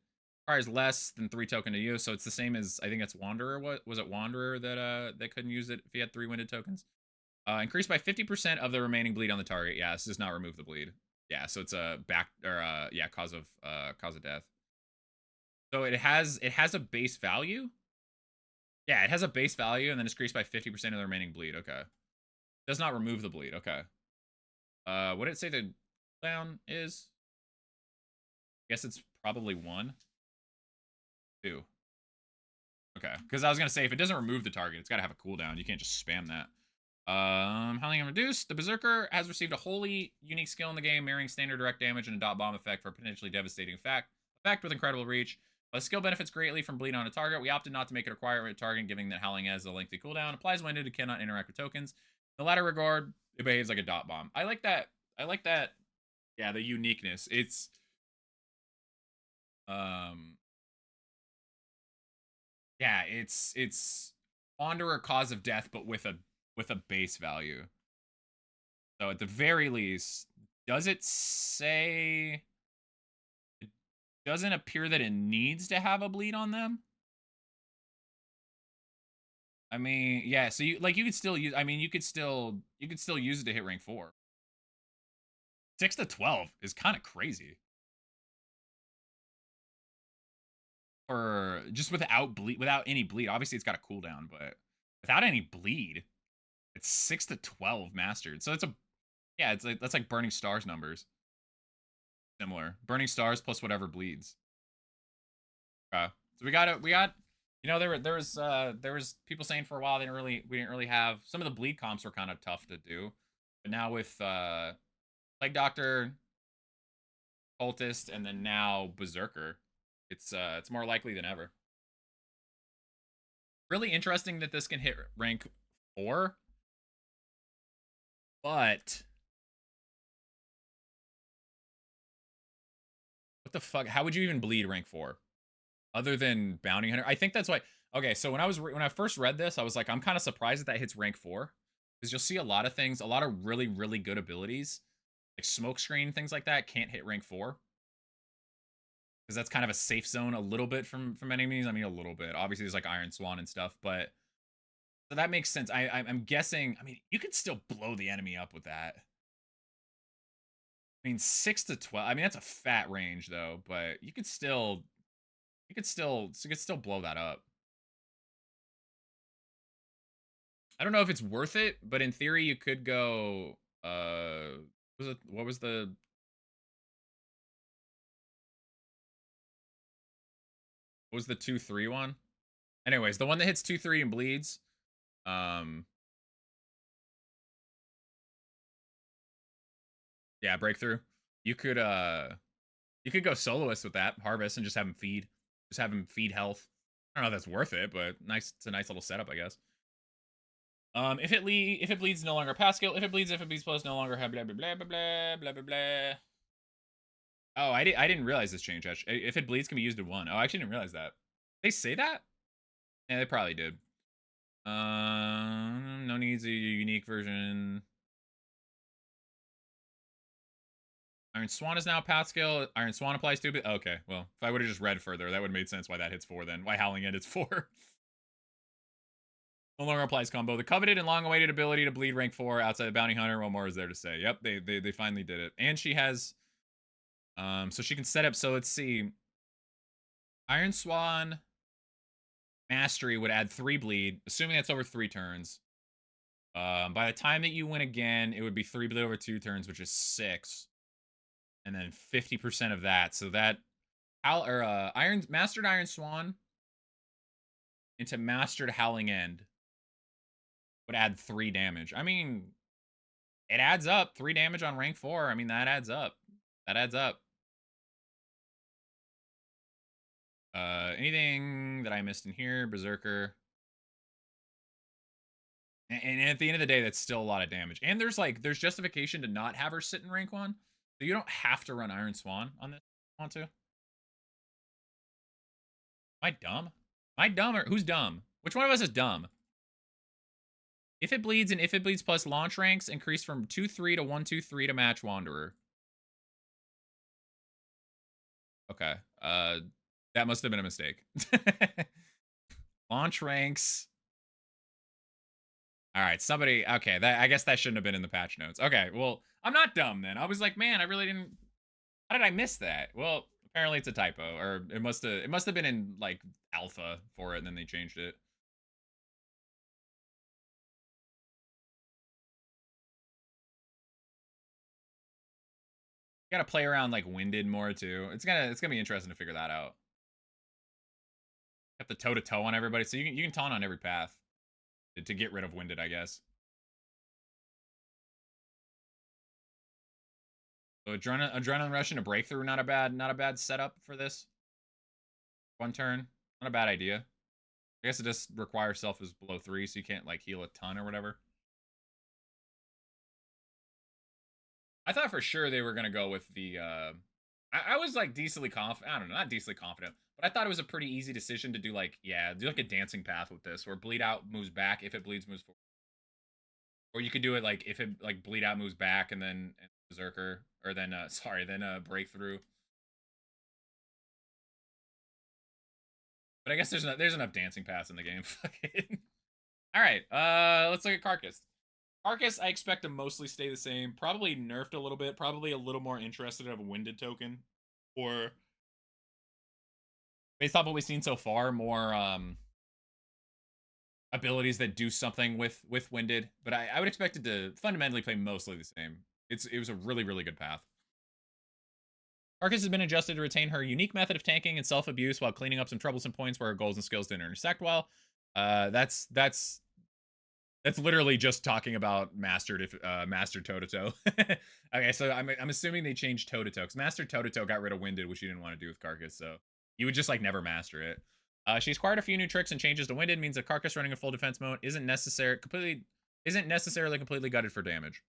S1: Requires less than 3 token to use, so it's the same as, I think it's Wanderer. What was it, Wanderer that couldn't use it if he had 3 winded tokens? Increased by 50% of the remaining bleed on the target. Yeah, this does not remove the bleed. Yeah, so it's a cause of death. So it has a base value. Yeah, it has a base value, and then it's increased by 50% of the remaining bleed. Okay. Does not remove the bleed. Okay. What did it say the cooldown is? I guess it's probably 1. 2. Okay. Because I was going to say, if it doesn't remove the target, it's got to have a cooldown. You can't just spam that. Howling and Reduced. The Berserker has received a wholly unique skill in the game, mirroring standard direct damage and a dot bomb effect for a potentially devastating effect with incredible reach. The skill benefits greatly from bleed on a target. We opted not to make it a requirement target, given that Howling has a lengthy cooldown. Applies winded and cannot interact with tokens. In the latter regard, it behaves like a dot bomb. I like that. Yeah, the uniqueness. It's yeah, it's Wanderer cause of death, but with a base value. So at the very least, does it say it doesn't appear that it needs to have a bleed on them? I mean, yeah, so you could still use, I mean, you could still use it to hit rank 4. 6 to 12 is kind of crazy. for just without any bleed. Obviously, it's got a cooldown, but without any bleed, it's 6 to 12 mastered. So it's it's like that's like Burning Stars numbers. Similar. Burning Stars plus whatever bleeds. So we got there was people saying for a while we didn't really have some of the bleed comps were kind of tough to do. But now with Plague Doctor, Cultist, and then now Berserker, it's more likely than ever. Really interesting that this can hit rank 4. But what the fuck? How would you even bleed rank 4? Other than Bounty Hunter? I think that's why. Okay, so when I first read this, I was like, I'm kind of surprised that hits rank 4. Because you'll see a lot of things, a lot of really, really good abilities, like Smokescreen, things like that, can't hit rank 4. Because that's kind of a safe zone a little bit from enemies. I mean, a little bit. Obviously, there's like Iron Swan and stuff, but so that makes sense. I'm guessing. I mean, you could still blow the enemy up with that. I mean, 6 to 12. I mean, that's a fat range though, but you could still blow that up. I don't know if it's worth it, but in theory, you could go. What was the 2-3 one? Anyways, the one that hits 2-3 and bleeds. Yeah, breakthrough. You could go soloist with that, harvest, and just have him feed. Just have him feed health. I don't know if that's worth it, but nice. It's a nice little setup, I guess. If it bleeds, no longer pass skill. If it bleeds plus, no longer have blah blah blah blah blah blah blah blah. Oh, I didn't realize this change. Actually, if it bleeds, can be used in 1. Oh, I actually didn't realize that. They say that? Yeah, they probably did. No needs a unique version. Iron Swan is now path skill. Iron Swan applies to it. Okay, well, if I would have just read further, that would have made sense why that hits 4 then. Why Howling End hits 4. No longer applies combo. The coveted and long-awaited ability to bleed rank 4 outside the Bounty Hunter. What more is there to say? Yep, they finally did it. And she has... so she can set up... So let's see. Iron Swan Mastery would add 3 bleed, assuming that's over 3 turns. By the time that you win again, it would be 3 bleed over 2 turns, which is 6. And then 50% of that. So that... Mastered Iron Swan into Mastered Howling End would add 3 damage. I mean, it adds up. 3 damage on rank 4. I mean, that adds up. That adds up. Anything that I missed in here? Berserker. And at the end of the day, that's still a lot of damage. And there's justification to not have her sit in rank 1. So you don't have to run Iron Swan on this if you want to. Am I dumb? Am I dumb or who's dumb? Which one of us is dumb? If it bleeds and if it bleeds plus launch ranks increase from 2-3 to 1-2-3 to match Wanderer. Okay. That must have been a mistake. Launch ranks. All right, somebody. Okay, I guess that shouldn't have been in the patch notes. Okay, well, I'm not dumb then. I was like, man, I really didn't. How did I miss that? Well, apparently it's a typo, or it must have been in like alpha for it, and then they changed it. You gotta play around like winded more too. It's gonna be interesting to figure that out. Have to toe to toe on everybody, so you can taunt on every path to get rid of winded, I guess. So adrenaline rush and a breakthrough, not a bad setup for this. 1 turn, not a bad idea. I guess it just requires self is below 3, so you can't like heal a ton or whatever. I thought for sure they were gonna go with the. I was like decently confident. I don't know, not decently confident, but I thought it was a pretty easy decision to do like a dancing path with this, where bleed out moves back, if it bleeds moves forward, or you could do it like if it like bleed out moves back and then Berserker, or then breakthrough. But I guess there's enough dancing paths in the game. All right, let's look at Carcass. Carcass, I expect to mostly stay the same. Probably nerfed a little bit. Probably a little more interested in a winded token, or based off what we've seen so far, more abilities that do something with Winded, but I would expect it to fundamentally play mostly the same. It was a really, really good path. Carcass has been adjusted to retain her unique method of tanking and self-abuse while cleaning up some troublesome points where her goals and skills didn't intersect well. That's literally just talking about mastered toe to toe. Okay, so I'm assuming they changed toe to toe because mastered toe to toe got rid of Winded, which you didn't want to do with Carcass, so you would just like never master it. She's acquired a few new tricks and changes to Winded, means that Carcass running a full defense mode isn't necessarily completely gutted for damage.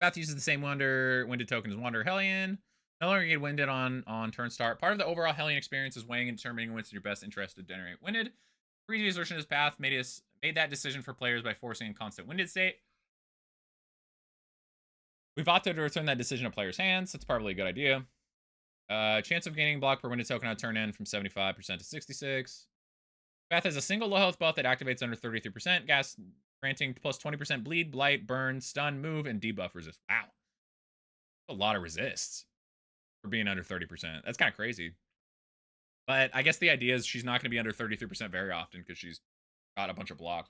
S1: Path uses the same Winded token as Wanderer Hellion. No longer get Winded on turn start. Part of the overall Hellion experience is weighing and determining what's in your best interest to generate Winded. Previous version of this path made that decision for players by forcing a constant Winded state. We've opted to return that decision to players' hands. That's probably a good idea. Chance of gaining block per Winded token on turn end from 75% to 66. Path has a single low health buff that activates under 33%. Gas granting plus 20% bleed, blight, burn, stun, move, and debuff resist. Wow. A lot of resists for being under 30%. That's kind of crazy. But I guess the idea is she's not going to be under 33% very often because she's got a bunch of block.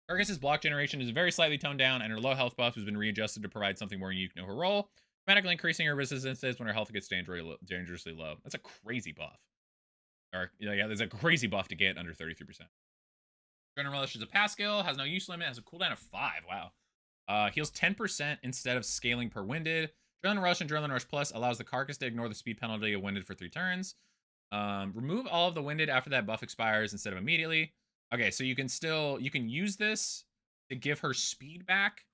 S1: Carcass's block generation is very slightly toned down, and her low health buff has been readjusted to provide something more unique to her role, dramatically increasing her resistances when her health gets dangerously low. That's a crazy buff. Or, yeah, there's a crazy buff to get under 33%. Adrenaline Rush is a pass skill, has no use limit, has a cooldown of 5. Wow. Heals 10% instead of scaling per Winded. Adrenaline Rush and Adrenaline Rush Plus allows the Carcass to ignore the speed penalty of Winded for 3 turns. Remove all of the Winded after that buff expires instead of immediately. Okay, so you can use this to give her speed back,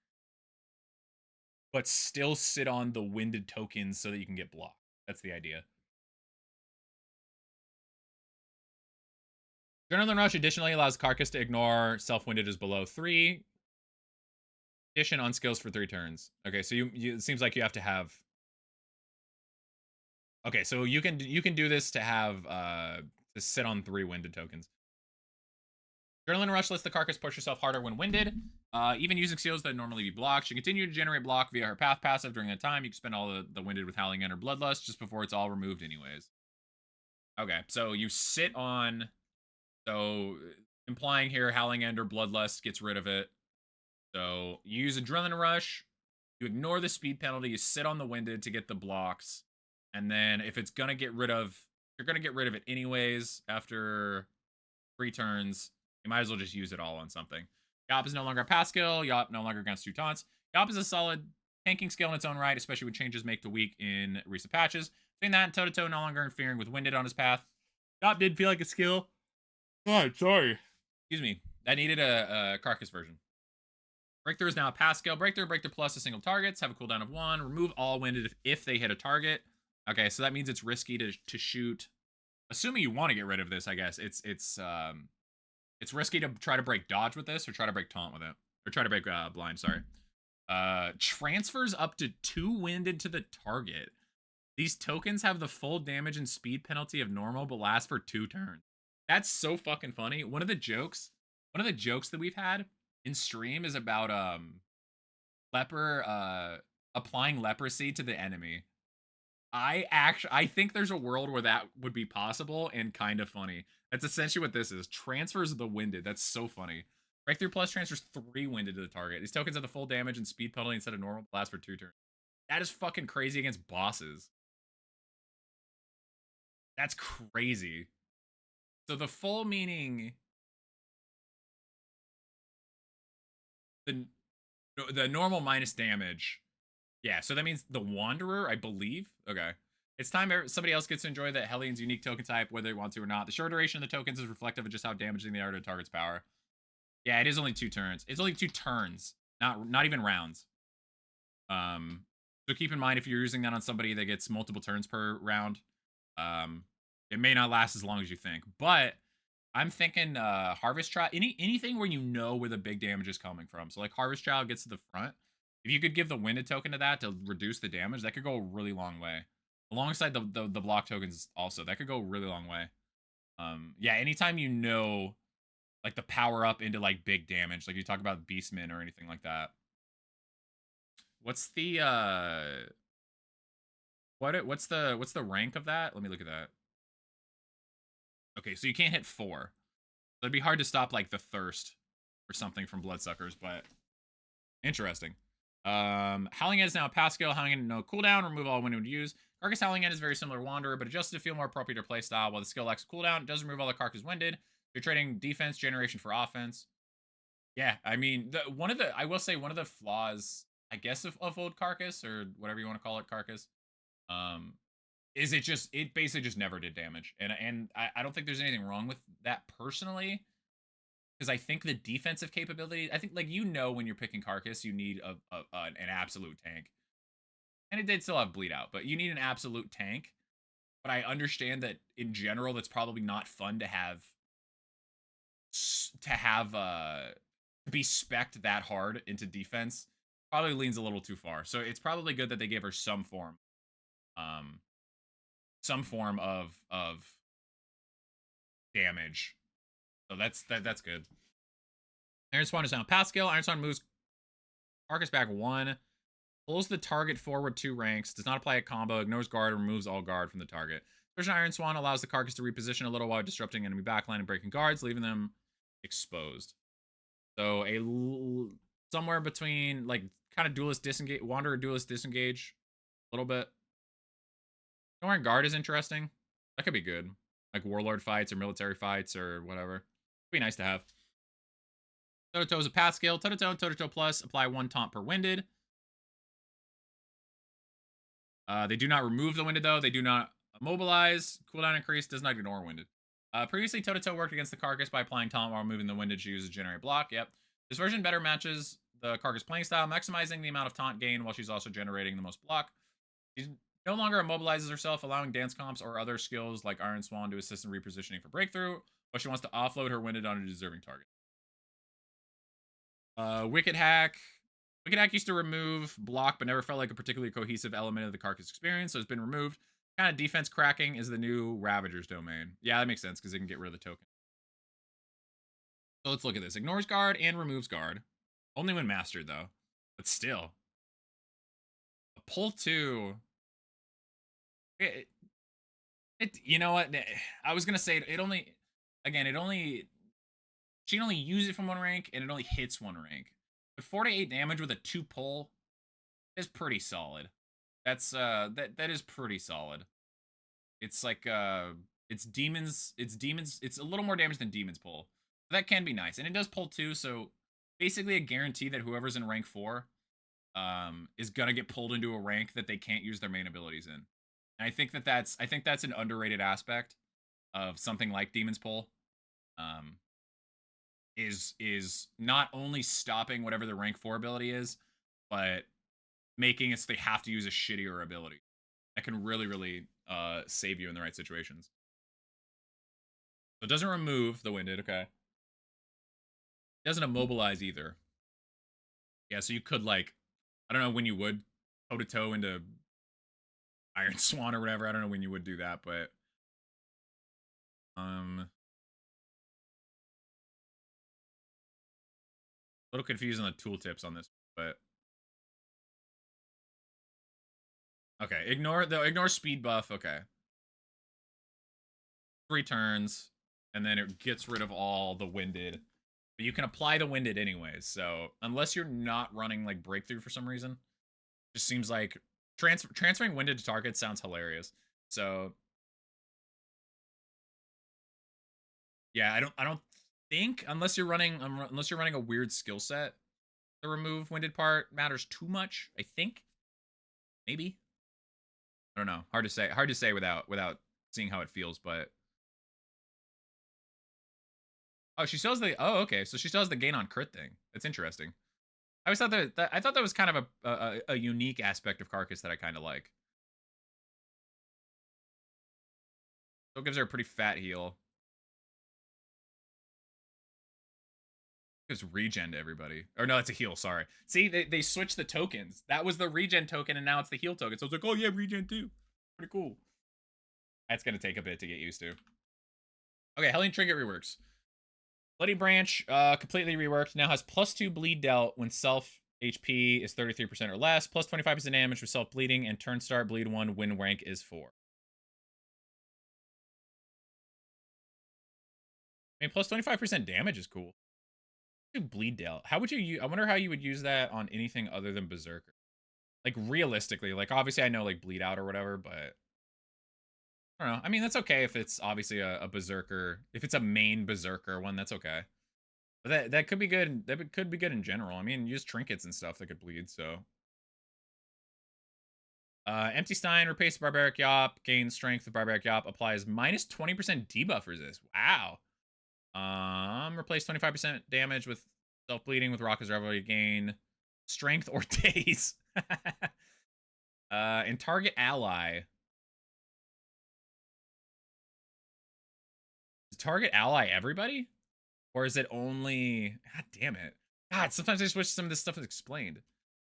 S1: but still sit on the Winded tokens so that you can get blocked. That's the idea. Adrenaline Rush additionally allows Carcass to ignore self-Winded as below 3. Addition on skills for 3 turns. Okay, so it seems like you have to have. Okay, so you can do this to have to sit on 3 Winded tokens. Adrenaline Rush lets the Carcass push herself harder when winded, even using skills that normally be blocked. She continue to generate block via her path passive during that time. You can spend all the winded with Howling End or Bloodlust just before it's all removed anyways. Okay, so you sit on, so implying here Howling End or Bloodlust gets rid of it. So you use Adrenaline Rush, you ignore the speed penalty, you sit on the winded to get the blocks, and then if it's gonna get rid of, you're gonna get rid of it anyways after 3 turns. You might as well just use it all on something. Yop is no longer a pass skill. Yop no longer against 2 taunts. Yop is a solid tanking skill in its own right, especially when changes make to weak in recent patches. Saying that, toe-to-toe no longer interfering with Winded on his path. Yop did feel like a skill. Oh, sorry. Excuse me. That needed a Carcass version. Breakthrough is now a pass skill. Breakthrough plus to single targets. Have a cooldown of 1. Remove all Winded if they hit a target. Okay, so that means it's risky to shoot. Assuming you want to get rid of this, I guess. It's risky to try to break dodge with this or try to break taunt with it. Or try to break blind, sorry. Transfers up to 2 winded to the target. These tokens have the full damage and speed penalty of normal, but last for 2 turns. That's so fucking funny. One of the jokes that we've had in stream is about Leper applying leprosy to the enemy. I think there's a world where that would be possible and kind of funny. That's essentially what this is. Transfers the winded. That's so funny. Breakthrough plus transfers 3 winded to the target. These tokens have the full damage and speed penalty instead of normal. Last for 2 turns. That is fucking crazy against bosses. That's crazy. So the full meaning, the normal minus damage. Yeah, so that means the Wanderer, I believe. Okay. It's time somebody else gets to enjoy that Hellion's unique token type, whether they want to or not. The short duration of the tokens is reflective of just how damaging they are to a target's power. Yeah, it is only 2 turns. It's only 2 turns, not even rounds. So keep in mind if you're using that on somebody that gets multiple turns per round, it may not last as long as you think. But I'm thinking Harvest Child, anything where you know where the big damage is coming from. So like Harvest Child gets to the front. If you could give the winded token to that to reduce the damage, that could go a really long way. Alongside the block tokens also, that could go a really long way. Yeah, anytime you know like the power up into like big damage, like you talk about Beastmen or anything like that. What's the What's the rank of that? Let me look at that. Okay, so you can't hit 4. So it'd be hard to stop like the thirst or something from bloodsuckers, but interesting. Howling End is now a pass skill. Howling End no cooldown. Remove all when it would use. Carcass Howling End is very similar to Wanderer, but adjusted to feel more appropriate to play style. While the skill lacks cooldown, it does remove all the Carcass Winded. You're trading defense generation for offense. Yeah, I mean, I will say one of the flaws, I guess, of old Carcass or whatever you want to call it, Carcass, um, is it basically just never did damage, and I don't think there's anything wrong with that personally, because I think the defensive capability, I think like when you're picking Carcass, you need an absolute tank, and it did still have bleed out, but you need an absolute tank. But I understand that in general, that's probably not fun to have to be specced that hard into defense. Probably leans a little too far. So it's probably good that they gave her some form um of damage. So that's good. Iron Swan is now pass skill. Iron Swan moves Carcass back 1, pulls the target forward 2 ranks, does not apply a combo, ignores guard, removes all guard from the target. Version Iron Swan allows the Carcass to reposition a little while disrupting enemy backline and breaking guards, leaving them exposed. So somewhere between like kind of duelist disengage, Wanderer duelist disengage a little bit. Ignoring guard is interesting. That could be good. Like warlord fights or military fights or whatever. It'd be nice to have. Toto is a pass skill. Toto plus. Apply 1 taunt per winded. They do not remove the winded though. They do not immobilize. Cooldown increase. Does not ignore winded. Previously, Toto worked against the Carcass by applying taunt while removing the winded. She uses generate block. Yep. This version better matches the Carcass playing style, maximizing the amount of taunt gain while she's also generating the most block. She's no longer immobilizes herself, allowing dance comps or other skills like Iron Swan to assist in repositioning for breakthrough, but she wants to offload her winded on a deserving target. Wicked Hack. Wicked Hack used to remove block, but never felt like a particularly cohesive element of the Carcass experience, so it's been removed. Kind of defense cracking is the new Ravager's domain. Yeah, that makes sense, because they can get rid of the token. So let's look at this. Ignores guard and removes guard. Only when mastered, though. But still. A pull 2. You know what? I was going to say, it only... Again, she can only use it from 1 rank, and it only hits 1 rank. But 4 to 8 damage with a 2 pull is pretty solid. That's that is pretty solid. It's like it's demons, it's a little more damage than demons pull. That can be nice. And it does pull 2, so basically a guarantee that whoever's in rank 4 is gonna get pulled into a rank that they can't use their main abilities in. And I think that's an underrated aspect of something like Demon's Pull. Is not only stopping whatever the rank 4 ability is, but making it so they have to use a shittier ability. That can really save you in the right situations. So it doesn't remove the winded, okay. It doesn't immobilize either. Yeah, so you could like, I don't know when you would toe-to-toe into Iron Swan or whatever. I don't know when you would do that, but a little confused on the tooltips on this, but okay, ignore speed buff, okay. 3 turns, and then it gets rid of all the winded. But you can apply the winded anyways, so unless you're not running like breakthrough for some reason, just seems like transferring winded to targets sounds hilarious. So yeah, I don't think unless you're running a weird skill set, the remove winded part matters too much. I think maybe, I don't know. Hard to say without seeing how it feels, but oh, she still has the okay, so she still has the gain on crit thing. That's interesting. I always thought that was kind of a unique aspect of Carcass that I kind of like. So it gives her a pretty fat heal. Gives regen to everybody. Or no, it's a heal, sorry. See, they switched the tokens. That was the regen token, and now it's the heal token. So it's like, oh yeah, regen too. Pretty cool. That's going to take a bit to get used to. Okay, Hellion Trinket reworks. Bloody Branch, completely reworked. Now has +2 bleed dealt when self HP is 33% or less, plus 25% damage with self-bleeding, and turn start bleed 1, win rank is 4. I mean, plus 25% damage is cool. Do bleed dealt. How would you I wonder how you would use that on anything other than Berserker. Like, realistically, like, obviously I know, like, bleed out or whatever, but I don't know. I mean, that's okay if it's obviously a Berserker. If it's a main Berserker one, that's okay. But that could be good. Could be good in general. I mean, use trinkets and stuff that could bleed, so. Empty Stein, replace Barbaric Yop, gains strength with Barbaric Yop, applies minus 20% debuff resist. Wow. Replace 25% damage with self-bleeding with Rocka's Revelry, gain strength or daze. And target ally. Is target ally everybody? Or is it only... God damn it. God, sometimes I just wish some of this stuff is explained.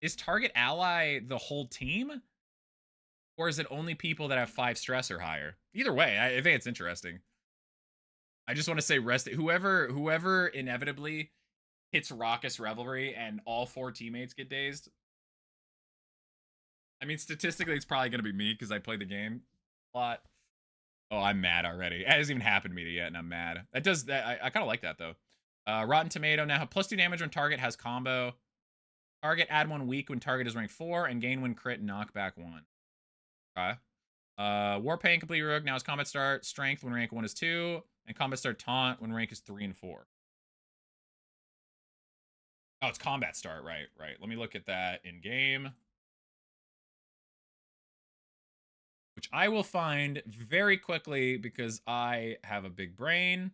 S1: Is target ally the whole team? Or is it only people that have 5 stress or higher? Either way, I think it's interesting. I just want to say rest. Whoever inevitably hits Raucous Revelry and all 4 teammates get dazed. I mean, statistically, it's probably going to be me because I play the game a lot. Oh, I'm mad already. It hasn't even happened to me yet, and I'm mad. That does that. I kind of like that though. Rotten Tomato now plus 2 damage when target has combo. Target add 1 weak when target is rank 4, and gain when crit knockback 1. Okay. Warpaint complete rogue now is combat start. Strength when rank 1 is 2, and combat start taunt when rank is 3 and 4. Oh, it's combat start, right? Let me look at that in game. Which I will find very quickly because I have a big brain.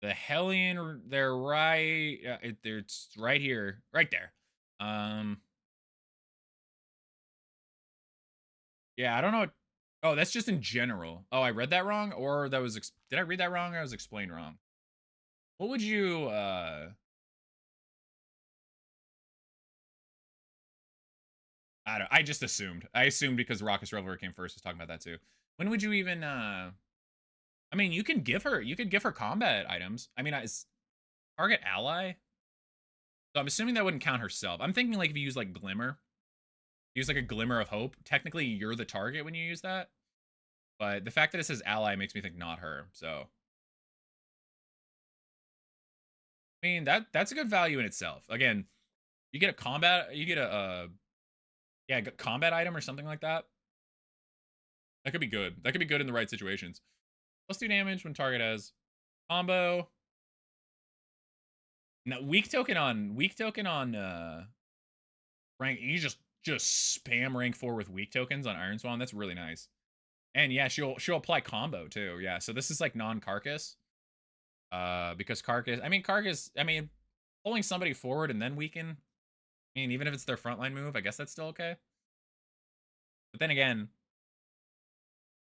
S1: The Hellion, they're right. It's right here, right there. Yeah, I don't know. Oh, that's just in general. Oh, I read that wrong, or that was. Did I read that wrong, or I was explained wrong? What would you? I don't. I just assumed. I assumed because Raucous Revelry came first. I was talking about that too. When would you even? I mean, you can give her. You could give her combat items. I mean, is target ally. So I'm assuming that wouldn't count herself. I'm thinking like if you use like Glimmer, use like a Glimmer of Hope. Technically, you're the target when you use that. But the fact that it says ally makes me think not her. So I mean that's a good value in itself. Again, you get a combat, you get a yeah, combat item or something like that. That could be good. That could be good in the right situations. Plus 2 damage when target has combo. Now weak token on rank. You just spam rank 4 with weak tokens on Iron Swan. That's really nice. And yeah, she'll apply combo too. Yeah, so this is like non-Carcass. Because Carcass, pulling somebody forward and then weaken. I mean, even if it's their frontline move, I guess that's still okay. But then again,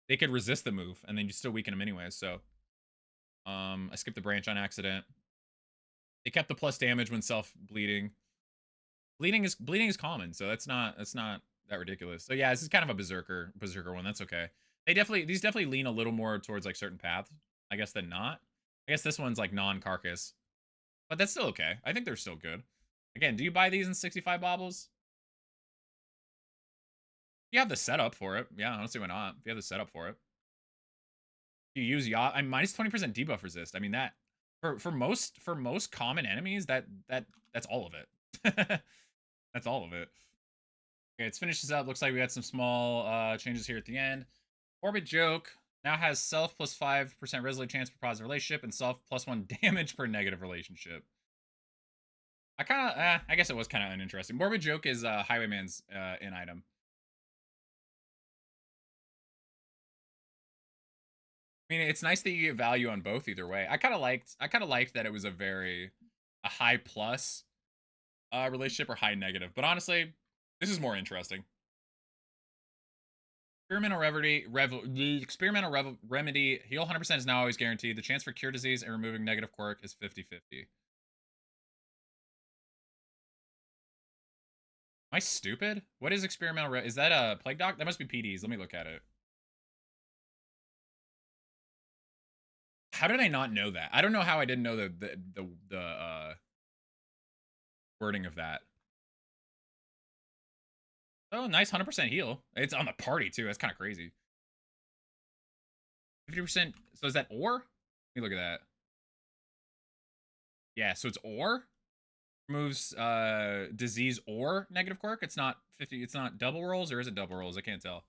S1: they could resist the move and then you still weaken them anyways. So, I skipped the branch on accident. They kept the plus damage when self bleeding. Bleeding is common, so that's not that ridiculous. So yeah, this is kind of a berserker one. That's okay. These definitely lean a little more towards like certain paths, I guess, than not. I guess this one's like non-Carcass, but that's still okay. I think they're still good. Again, do you buy these in 65 baubles? You have the setup for it. Yeah, I don't see why not. If you have the setup for it, you use yacht. I'm minus 20% debuff resist. I mean that for most common enemies, that's all of it. That's all of it. Okay, let's finish this up. Looks like we got some small changes here at the end. Orbit Joke now has self plus 5% resolute chance per positive relationship and self plus 1 damage per negative relationship. I guess it was kind of uninteresting. Morbid Joke is Highwayman's in item. I mean, it's nice that you get value on both either way. I kind of liked that it was a high plus relationship or high negative. But honestly, this is more interesting. The experimental remedy heal 100% is now always guaranteed. The chance for cure disease and removing negative quirk is 50-50. Am I stupid? What is experimental? Is that a plague doc? That must be PDs. Let me look at it. How did I not know that? I don't know how I didn't know the wording of that. Oh, nice 100% heal. It's on the party too. That's kind of crazy. 50%. So is that ore? Let me look at that. Yeah, so it's ore. Removes disease or negative quirk. It's not 50. It's not double rolls, or is it double rolls? I can't tell.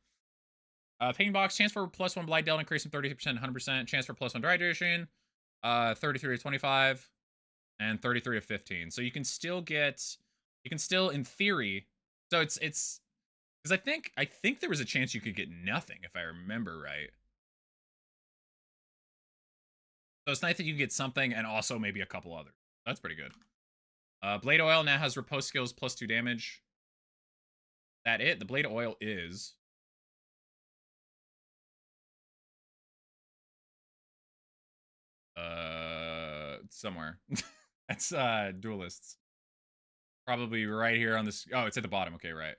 S1: Pain box, chance for +1 blight dealt increase from 30% to 100%. Chance for +1 dehydration. 33 to 25. And 33 to 15. So you can still get, in theory. So it's because I think there was a chance you could get nothing if I remember right. So it's nice that you can get something and also maybe a couple others. That's pretty good. Blade oil now has riposte skills +2 damage. That it? The blade oil is somewhere. That's duelists. Probably right here on this. Oh, it's at the bottom. Okay, right.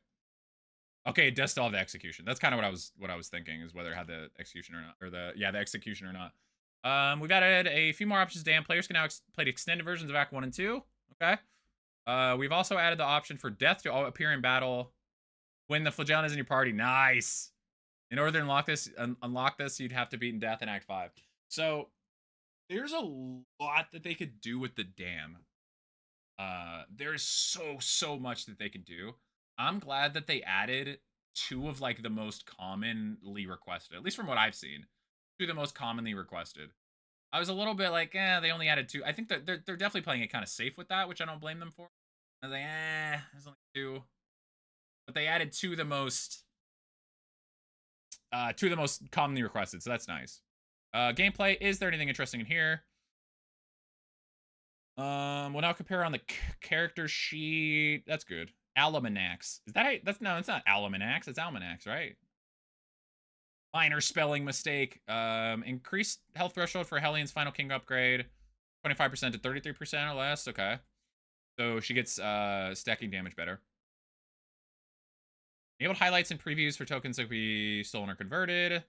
S1: Okay, it does still have the execution. That's kind of what I was thinking, is whether it had the execution or not, or the execution or not. We've added a few more options. Damn, players can now play extended versions of Act 1 and 2. Okay. We've also added the option for death to appear in battle when the flagellum is in your party. Nice. In order to unlock this, you'd have to beat death in Act 5. So there's a lot that they could do with the dam. There's so much that they can do. I'm glad that they added 2 of like the most commonly requested, at least from what I've seen. 2 of the most commonly requested. I was a little bit like, they only added 2. I think that they're definitely playing it kind of safe with that, which I don't blame them for. I was like, there's only 2. But they added 2 of the most commonly requested, so that's nice. Gameplay, is there anything interesting in here? We'll now compare on the character sheet. That's good. Almanacs. Is that no, it's not Almanacs, it's Almanacs, right? Minor spelling mistake. Increased health threshold for Hellion's Final King upgrade. 25% to 33% or less. Okay. So she gets stacking damage better. Enabled highlights and previews for tokens that be stolen or converted.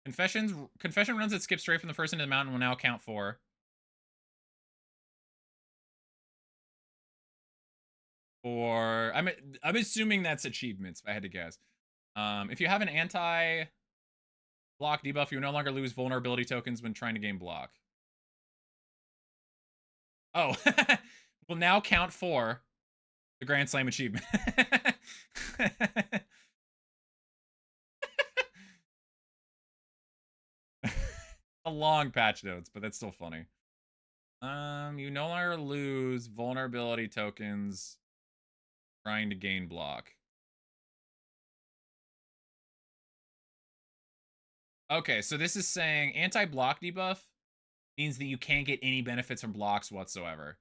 S1: Confession runs that skip straight from the first into the mountain will now count for. Or I'm assuming that's achievements, if I had to guess. If you have an anti-block debuff, you no longer lose vulnerability tokens when trying to gain block. Oh, will now count for the Grand Slam achievement. A long patch notes, but that's still funny. You no longer lose vulnerability tokens trying to gain block. Okay, so this is saying anti-block debuff means that you can't get any benefits from blocks whatsoever.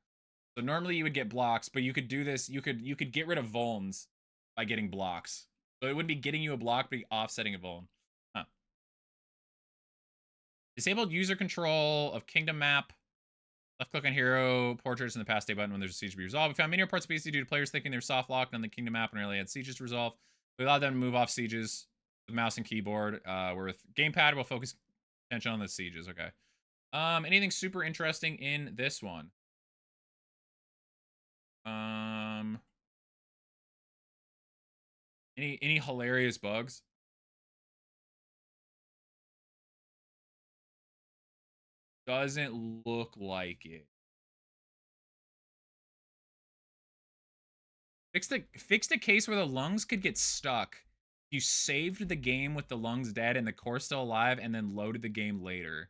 S1: So normally you would get blocks, but you could do this. You could get rid of vulns by getting blocks. So it wouldn't be getting you a block, but offsetting a vuln. Huh. Disabled user control of Kingdom Map. Left click on hero portraits in the past day button when there's a siege to be resolved. We found many reports of BC due to players thinking they're soft locked on the Kingdom Map and really had sieges to resolve. We allowed them to move off sieges with mouse and keyboard. Where with gamepad, we'll focus attention on the sieges. Okay. Anything super interesting in this one? Any hilarious bugs? Doesn't look like it. Fixed a case where the lungs could get stuck. You saved the game with the lungs dead and the core still alive, and then loaded the game later.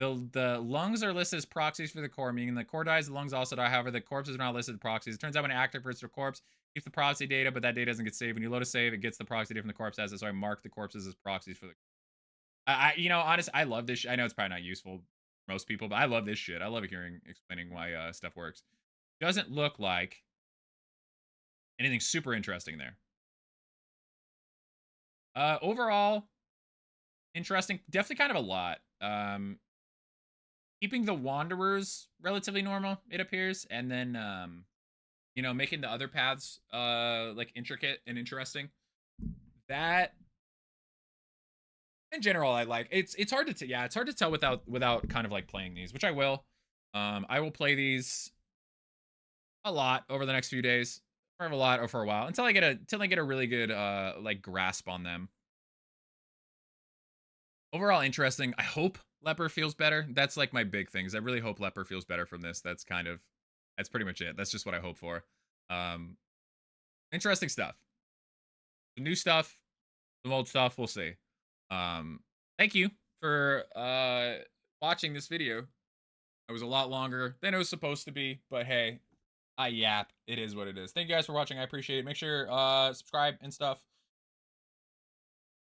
S1: The lungs are listed as proxies for the core, meaning the core dies, the lungs also die. However, the corpses are not listed as proxies. It turns out when it activates a corpse, keeps the proxy data, but that data doesn't get saved. When you load a save, it gets the proxy data from the corpse as it. So I mark the corpses as proxies for the. Honestly, I love this. I know it's probably not useful for most people, but I love this shit. I love explaining why stuff works. Doesn't look like anything super interesting there. Overall, interesting. Definitely kind of a lot. Keeping the Wanderers relatively normal, it appears, and then making the other paths like intricate and interesting. That in general, I like it's hard to yeah, it's hard to tell without kind of like playing these, which I will. I will play these a lot over the next few days, or a lot or for a while until I get a really good like grasp on them. Overall interesting. I hope Leper feels better. That's like my big things. I really hope Leper feels better from this. That's pretty much it. That's just what I hope for. Um Interesting stuff. The new stuff, the old stuff, we'll see. Thank you for watching this video. It was a lot longer than it was supposed to be, but hey, I yap. It is what it is. Thank you guys for watching. I appreciate it. Make sure subscribe and stuff.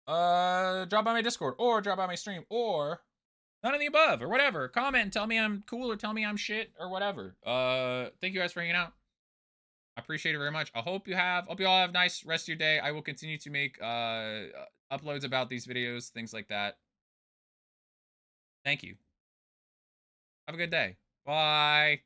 S1: Drop by my Discord or drop by my stream or none of the above or whatever. Comment and tell me I'm cool or tell me I'm shit or whatever. Thank you guys for hanging out. I appreciate it very much. I hope you all have a nice rest of your day. I will continue to make uploads about these videos, things like that. Thank you. Have a good day. Bye.